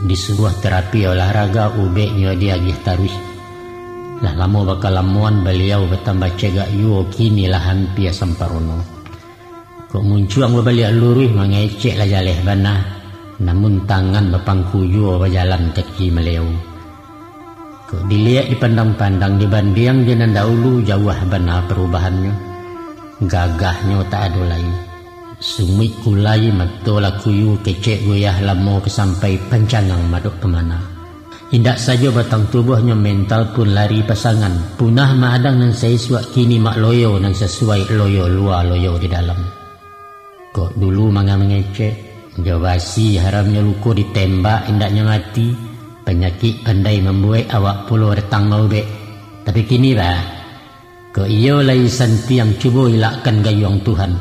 disuruh terapi olahraga ubeknya diagih tarus. Lah lama bakal lamuan beliau bertambah cegak yuo kini lah hampir samparono. Kok muncuang berbalik lurih mengecek lah jaleh banah. Namun tangan bapangku jua berjalan kaki meleu. Kok dilihat dipandang-pandang dibanding dengan dahulu jauh benar perubahannya. Gagahnya tak ada lagi. Sumit kulai matola kuyu kecek goyah lamo kesampai pancangang maduk kemana. Indak saja batang tubuhnya mental pun lari pasangan. Punah Madang nan saya suak kini mak loyo nan sesuai loyo luar loyo di dalam. Kok dulu mengecek. Jawasi haramnya luko ditembak indaknya mati. Penyakit pandai membuat awak pulau retang maubek. Tapi kini bah, ko iyo lai santi yang cuba ilakkan gayung Tuhan.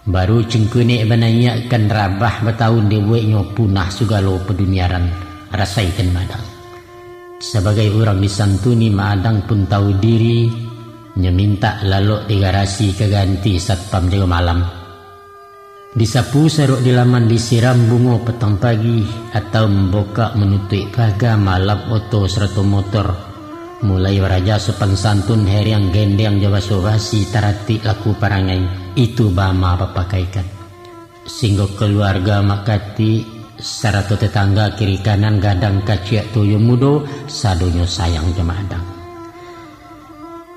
Baru cengkunik banayakkan rabah bertahun dibuatnya punah segala peduniaran. Rasaikan Madang. Sebagai orang disantuni Madang pun tahu diri. Nyeminta lalu di garasi keganti satpam jaga malam. Disapu seruk di laman disiram bunga petang pagi atau membuka menutup pagar malap oto serta motor. Mulai waraja sopan santun heriang gendeng jawa sobasi tarati laku parangai itu bama papakaikan. Singgo keluarga makati sarato tetangga kiri kanan gadang kaciak tuyo mudo sadonyo sayang Madang.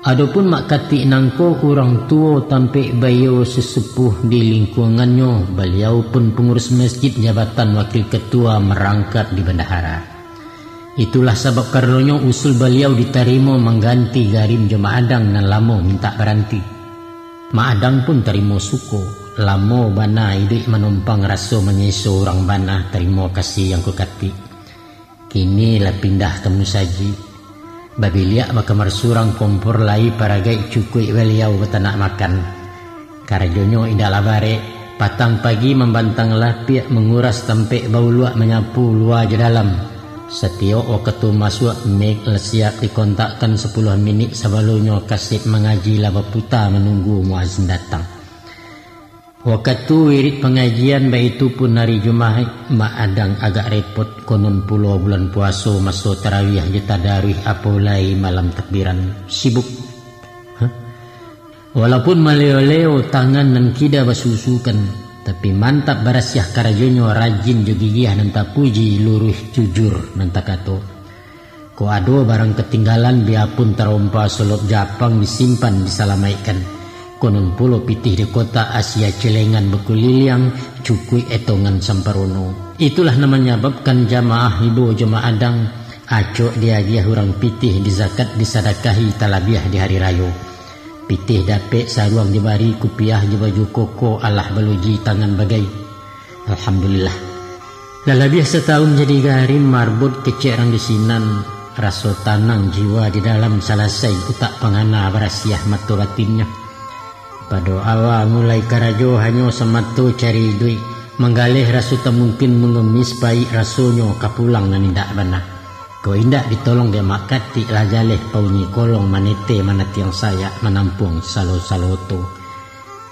Adapun makati nangko orang tua tampik bayo sesepuh di lingkungannya, beliau pun pengurus masjid jabatan wakil ketua merangkat di bendahara. Itulah sebab karenanya usul beliau diterima mengganti garim Madang dan lamo minta berhenti. Madang pun terima suko, lamo bana idik menumpang raso menyeso orang bana terima kasih yang kukati. Kini lah pindah temu saji. Babilia makamar surang kompor lai paragai cukui weliau betanak makan. Karajonyo indah labare, patang pagi membantang lapiak menguras tempe bau luak menyapu luar je dalam. Setio waktu masuk make siap dikontakkan 10 minit sebelumnya kasih mengaji laba puta menunggu muazin datang. Waktu wirid pengajian baik itu pun hari Jumat mak adang agak repot konon pulau bulan puasa masuk tarawih jeta darwih apolai malam takbiran sibuk. Walaupun maleo-leo tangan dan kida basusukan, tapi mantap barasyah karajonyo rajin jo gigih nanta puji luruh jujur nanta kato. Ko ado barang ketinggalan biarpun terompa solop Japang disimpan disalamaikan. Konon pulau pitih di kota Asia celengan bekuliliang cukui etongan samparono. Itulah namanya babkan jamaah ibu jamaah adang acok diagiah orang pitih di zakat disadakahi talabiah di hari raya. Pitih dapet saruang dibari kupiah di baju koko Allah beluji tangan bagai. Alhamdulillah. Lalabiah setahun jadi garim marbut kecerang di sinan. Raso tanang jiwa di dalam salasai utak pengana berasiah matu batinnya. Pada awal mulai karajo hanya sematu cari duit. Menggalih rasu tak mungkin mengemis baik rasonyo kapulang dan indak bana. Kau indak ditolong dia makati lah jaleh paunyi kolong manete manat yang saya menampung salo-saloto.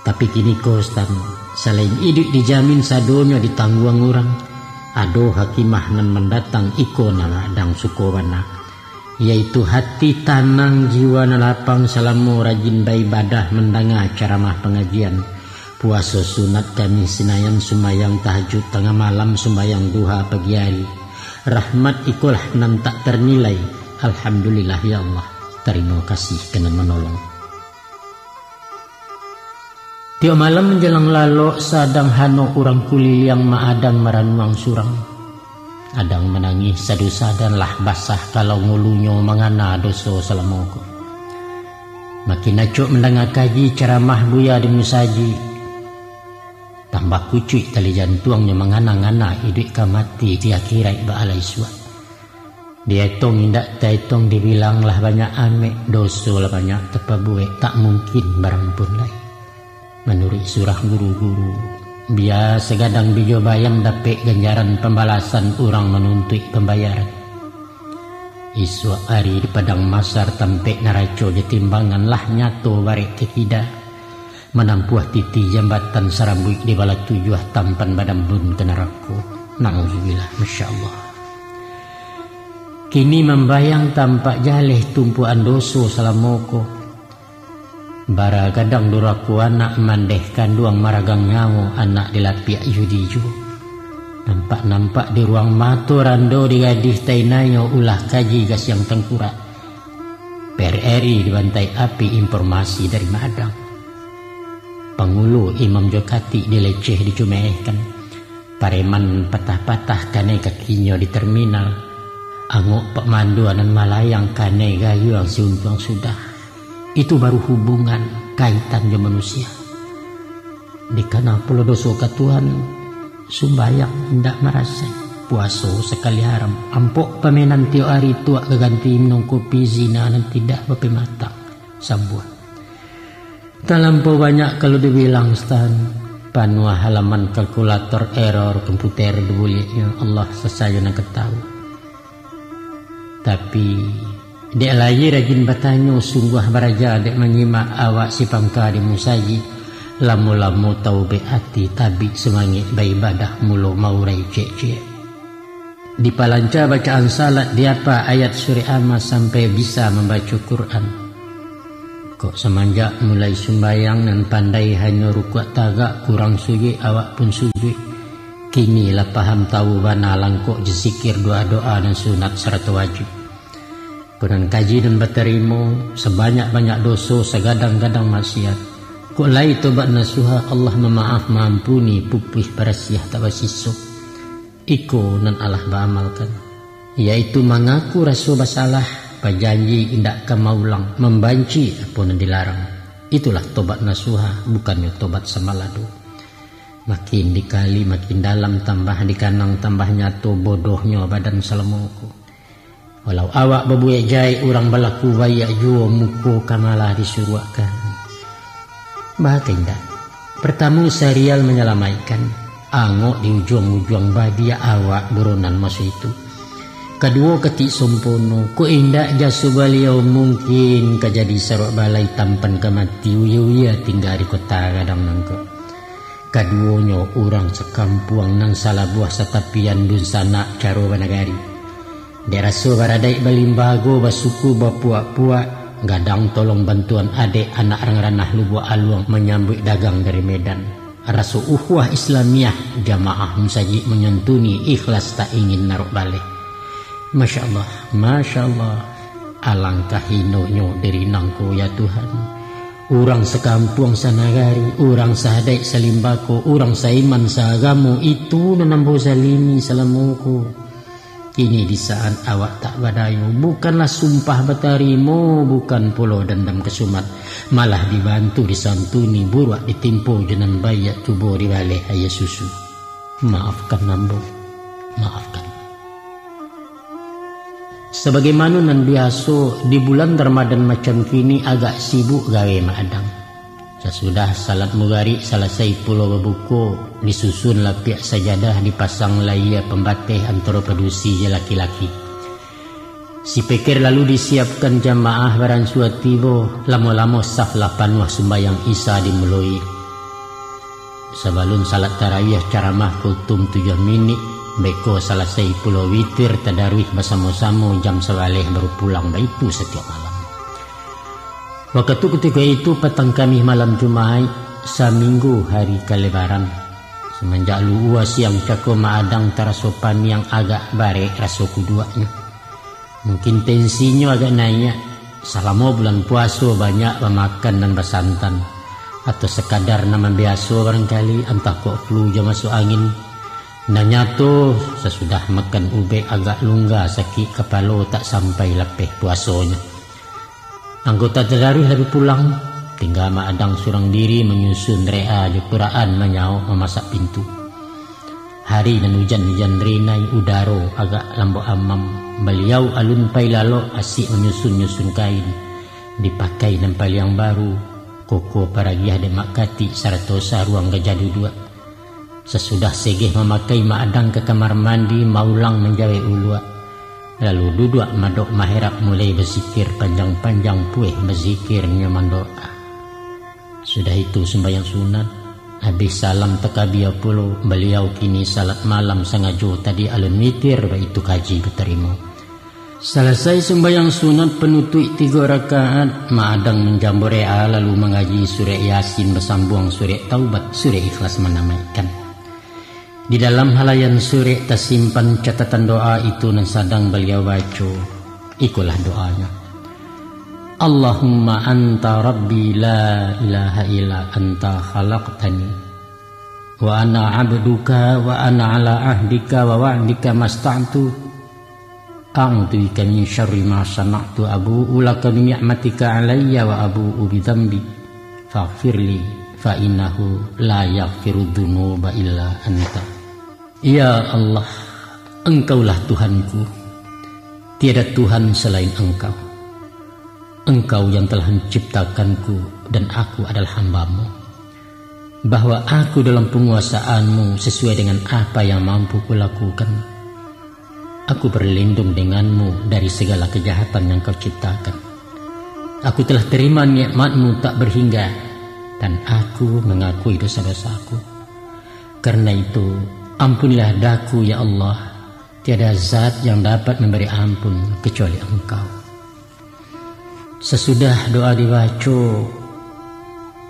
Tapi kini kostan selain hidup dijamin sadonyo ditangguang orang. Ado hakimah nan mendatang iko nama dang sukowana. Yaitu hati tanang jiwa nalapang salamu rajin beribadah mendanga ceramah pengajian. Puasa sunat kami sinayan sumayang tahajud tengah malam sumayang duha pagi hari. Rahmat ikulah nan tak ternilai. Alhamdulillah ya Allah. Terima kasih kena menolong. Tiap malam menjelang lalok sadang hano orang kulil yang maadang maranuang surang. Adang menangis sadusa dan lah basah kalau ngulunyo mengana doso salamoko. Makin acok mendengar kaji ceramah buya di musaji. Tambah kucuy tali jantuangnya mengana-ngana hidup kamati di akhirat ba'alai suat. Dia tong indak taitong dibilang lah banyak ame doso lah banyak tepabuek tak mungkin barang pun lain. Menurut surah guru-guru. Biasa gadang bijo bayang dapet ganjaran pembalasan orang menuntut pembayaran. Isu hari di padang masar tampek naraco jetimbangan lah nyato barek kekida. Menampuah titi jambatan sarambui di bala tujuh tampan badan bun ke neraka. Na'udzubillah, Masya Allah. Kini membayang tampak jaleh tumpuan doso salamoko. Bara gadang duraku anak mandeh kanduang maragang nyawo anak dilapiak judijo. Nampak-nampak di ruang matu rando digadih tainayo ulah kaji gas yang tengkurat. PRRI dibantai api informasi dari Madang. Pengulu Imam Jokati dileceh dicumehkan. Pareman patah-patah kane kakinya di terminal. Angok Pak Manduan dan Malayang kane gayu yang siuntuang sudah. Itu baru hubungan kaitan dengan manusia. Dikana pulau doso ke Tuhan sumbayang hendak merasa puaso sekali haram. Ampok pemenan tiap hari tua keganti minum kopi zina dan tidak berpematang sambuan. Tak lampau banyak kalau dibilang stan panua halaman kalkulator error komputer dibulihnya Allah sesaya nak ketahu. Tapi dek lagi rajin bertanya sungguh beraja dek menyimak awak si pangka di musaji. Lamu-lamu tau beati tabi semangit beribadah mulu maurai cek-cek. Di palanca bacaan salat diapa ayat surah Amma sampai bisa membaca Quran. Kok semenjak mulai sumbayang dan pandai hanya rukuk tagak kurang sujud awak pun sujud. Kini lah paham tahu bana langkok zikir doa-doa dan sunat serta wajib. Kunan kaji dan berterima sebanyak-banyak dosa segadang-gadang maksiat. Kok lai tobat nasuha Allah memaaf mampuni pupih parasiah tak basisuk. Iko nan Allah beramalkan. Yaitu mengaku rasa bersalah, berjanji indak kemaulang, membanci apa yang dilarang. Itulah tobat nasuha, bukannya tobat samaladu. Makin dikali makin dalam tambah dikanang tambah nyato bodohnya badan salamuku. Walau awak berbuat jai orang balaku bayak jua muko kamalah disuruhkan. Bahkan tak. Pertama serial menyelamatkan. Angok di ujung-ujung badia awak buronan masa itu. Kedua ketik sempurna. Ku indak jasu beliau mungkin kejadi sarok balai tampan kemati. Uya tinggal di kota kadang nangkep. Keduanya orang sekampuang nang salah buah setapian dun sana caro banagari. Deraso baradai balimbago basuku bapuak-puak gadang tolong bantuan adik anak ranah lubu aluang menyambut dagang dari Medan. Rasu uhwah Islamiyah jamaah musaji menyentuni ikhlas tak ingin naruh balik. Masya Allah, alangkah hinonya dari nangko ya Tuhan. Orang sekampung sanagari, orang sahadai salimbako, orang saiman saagamu itu nanambo salimi salamuku. Kini di saat awak tak badayu, bukanlah sumpah batarimu, bukan pulau dendam kesumat, malah dibantu disantuni buruak ditimpo jenan bayak cubo di balik ayah susu. Maafkan nambo, maafkan. Sebagaimana nan biasa di bulan Ramadan macam kini agak sibuk gawe maadang. Sesudah salat mugari selesai pulau berbuku, disusun lapiak sajadah dipasang layar pembatih antara pedusi laki-laki. Si pikir lalu disiapkan jamaah barang suat tiba, lama-lama saf lapan wah sembayang Isya dimulai. Sebelum salat tarawih ceramah kultum 7 minit, beko selesai pulau witir tadarwih bersama-sama jam 11 baru pulang. Itu setiap malam. Waktu ketika itu petang kami malam Jumat seminggu hari kelebaran. Semenjak luar siang cako maadang tarasopan yang agak barek rasa kuduanya. Mungkin tensinya agak naik. Selama bulan puasa banyak memakan dan bersantan. Atau sekadar nama biasa barangkali entah kok flu je masuk angin. Nanya tu sesudah makan ube agak lungga sakit kepala tak sampai lepeh puasanya. Anggota tadarwih lebih pulang, tinggal maadang surang diri menyusun rea jepuraan menyau memasak pintu. Hari dan hujan-hujan rinai udaro agak lambo amam. Beliau alun pai lalo asik menyusun-nyusun kain. Dipakai nempel yang baru, koko paragiah demak kati saratosa ruang gajah dua. Sesudah segeh memakai maadang ke kamar mandi maulang menjawe ulua. Lalu duduk madok maherap mulai berzikir panjang-panjang puih berzikir nyaman doa. Sudah itu sembahyang sunat. Habis salam tekabia puluh, beliau kini salat malam sengaja tadi alun mitir itu kaji berterima. Selesai sembahyang sunat penutup 3 rakaat, maadang menjambur rea lalu mengaji surah Yasin bersambung surah Taubat, surah Ikhlas menamaikan. Di dalam halayan surah tersimpan catatan doa itu yang sedang beliau baca. Ikulah doanya. Allahumma anta rabbi la ilaha illa anta khalaqtani wa ana abduka wa ana ala ahdika wa wa'dika masta'tu a'udzuka min syarri ma sana'tu abu'u laka bi ni'matika alayya wa abu'u bi dhanbi faghfirli fa innahu la yaghfiru dzunuba illa anta. Ya Allah, Engkaulah Tuhanku, tiada Tuhan selain Engkau. Engkau yang telah menciptakanku dan aku adalah hamba-Mu. Bahwa aku dalam penguasaan-Mu sesuai dengan apa yang mampu kulakukan. Aku berlindung dengan-Mu dari segala kejahatan yang Kau ciptakan. Aku telah terima nikmat-Mu tak berhingga dan aku mengakui dosa-dosaku. Karena itu, ampunilah daku ya Allah, tiada zat yang dapat memberi ampun kecuali Engkau. Sesudah doa dibaca,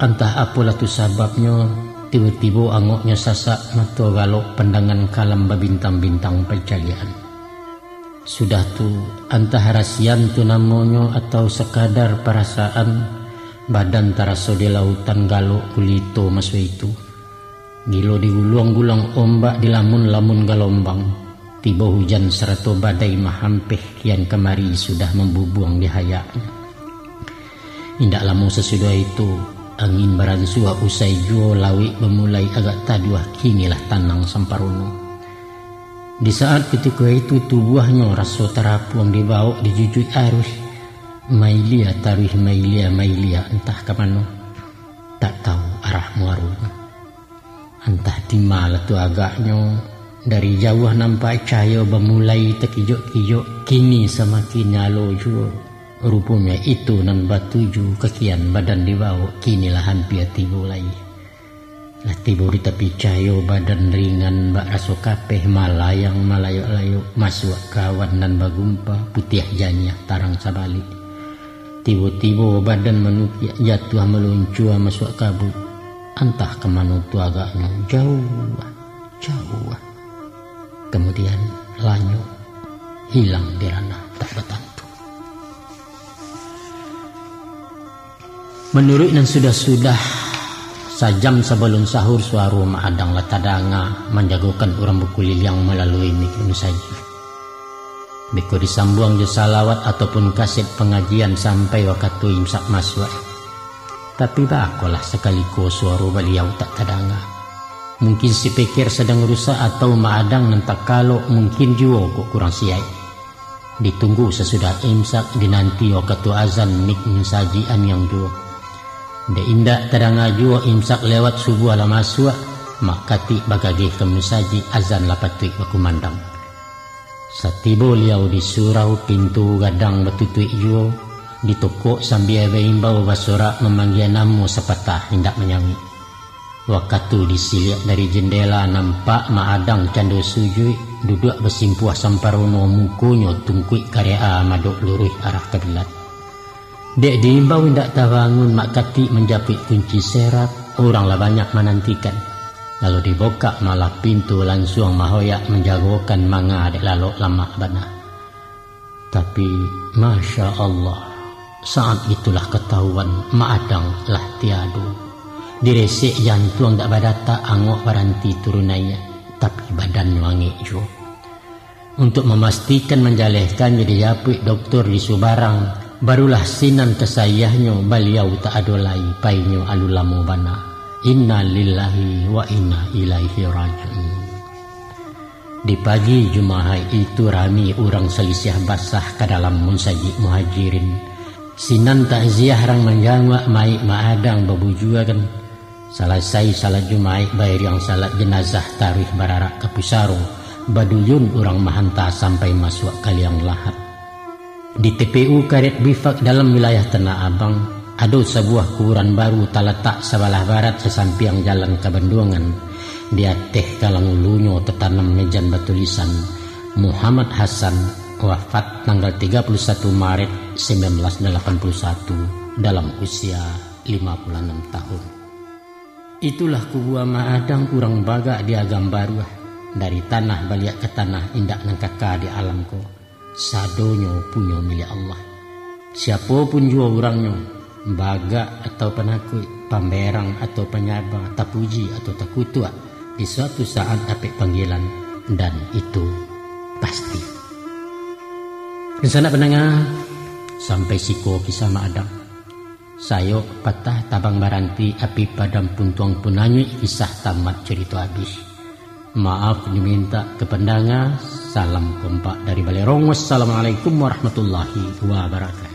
entah apalah tu sebabnya, tiba-tiba angoknya sasak mata galok pandangan kalam berbintang-bintang percayaan. Sudah tu, entah rahasian tu namanya atau sekadar perasaan, badan terasa di lautan galok kulito masuk itu. Gilo digulung-gulung ombak di lamun-lamun gelombang. Tiba hujan serta badai mahampih kian kemari sudah membubuang di hayaknya. Indak lama sesudah itu angin beransua usai juo lawi memulai agak taduah kinilah tanang samparono. Di saat ketika itu tubuhnya rasa terapuang dibawa dijujui arus. Mailia taruh mailia entah kemana. Tak tahu arah muarunya. Entah di mana tu agaknya. Dari jauh nampak cahaya bermulai terkijok-kijok. Kini semakin nyalo juga. Rupanya itu nan batuju kekian badan dibawa. Kinilah hampir tiba lagi. Lah tiba di tepi cahaya badan ringan bak raso kapeh malayang malayok-layok masuk kawan nan bagumpa putih janyah tarang sabalik. Tiba-tiba badan manusia jatuh meluncur masuk kabut. Entah kemana tu agaknya jauh. Kemudian lanyuk hilang di ranah tak bertantu. Menurut dan sudah sajam sebelum sahur suara maadang latadanga menjagokan orang berkulit yang melalui mikro saja. Beko disambung je salawat ataupun kaset pengajian sampai waktu imsak masuk. Tapi bakolah sekaliku suara beliau tak tadanga. Mungkin si pikir sedang rusak atau maadang nentak kalau mungkin juga kok kurang siap. Ditunggu sesudah imsak dinanti waktu azan mikro sajian yang dua. Da indak tadanga jua imsak lewat subuh ala masuk makati bagagih kemusaji azan lapatui bakumandang. Satibo liau di surau pintu gadang batutui jua di toko sambil berimbau basura memanggil namu sepatah hendak menyanyi. Waktu disiliak dari jendela nampak maadang candu sujui duduk bersimpuah samparono mukunyo tungkui karya madok luruh arah kebelat. Dek diimbau hendak terbangun makati menjapit kunci serat. Oranglah banyak menantikan. Lalu dibuka malah pintu langsung mahoyak menjagokan manga dek lalu lama bana. Tapi Masya Allah, saat itulah ketahuan maadang lah tiadu. Diresik jantung tak badata angok baranti turunaya. Tapi badan wangi juga. Untuk memastikan menjalehkan jadi japit doktor di Subarang. Barulah sinan kesayahnya beliau tak adolai painyo alulamu bana. Inna lillahi wa inna ilaihi raji'un. Di pagi Jumaat itu rami orang selisih basah ke dalam munsaji muhajirin. Sinan takziah rang menjangwa mai maadang bebujuakan. Selesai salat Jumaat bayar yang salat jenazah tarikh bararak ke Pusarong. Baduyun orang mahanta sampai masuk kaliang lahat. Di TPU Karet Bifak dalam wilayah Tanah Abang ada sebuah kuburan baru terletak sebelah barat sesamping jalan ke Bandungan. Di atas kalang ulunya tertanam mejan bertulisan Muhammad Hasan wafat tanggal 31 Maret 1981 dalam usia 56 tahun. Itulah kubuah maadang kurang baga di agam baru dari tanah baliak ke tanah indak nangkaka di alamku. Sadonyo punya milik Allah. Siapapun jua orangnya, baga atau penakut, pamberang atau penyabang, tapuji atau takutua, di suatu saat dapat panggilan dan itu pasti. Kesana pendengar, sampai siko kisah maadang. Sayo patah tabang baranti api padam puntuang punanyi kisah tamat cerita habis. Maaf diminta ke pendengar. Salam kompak dari Balerong. Wassalamualaikum warahmatullahi wabarakatuh.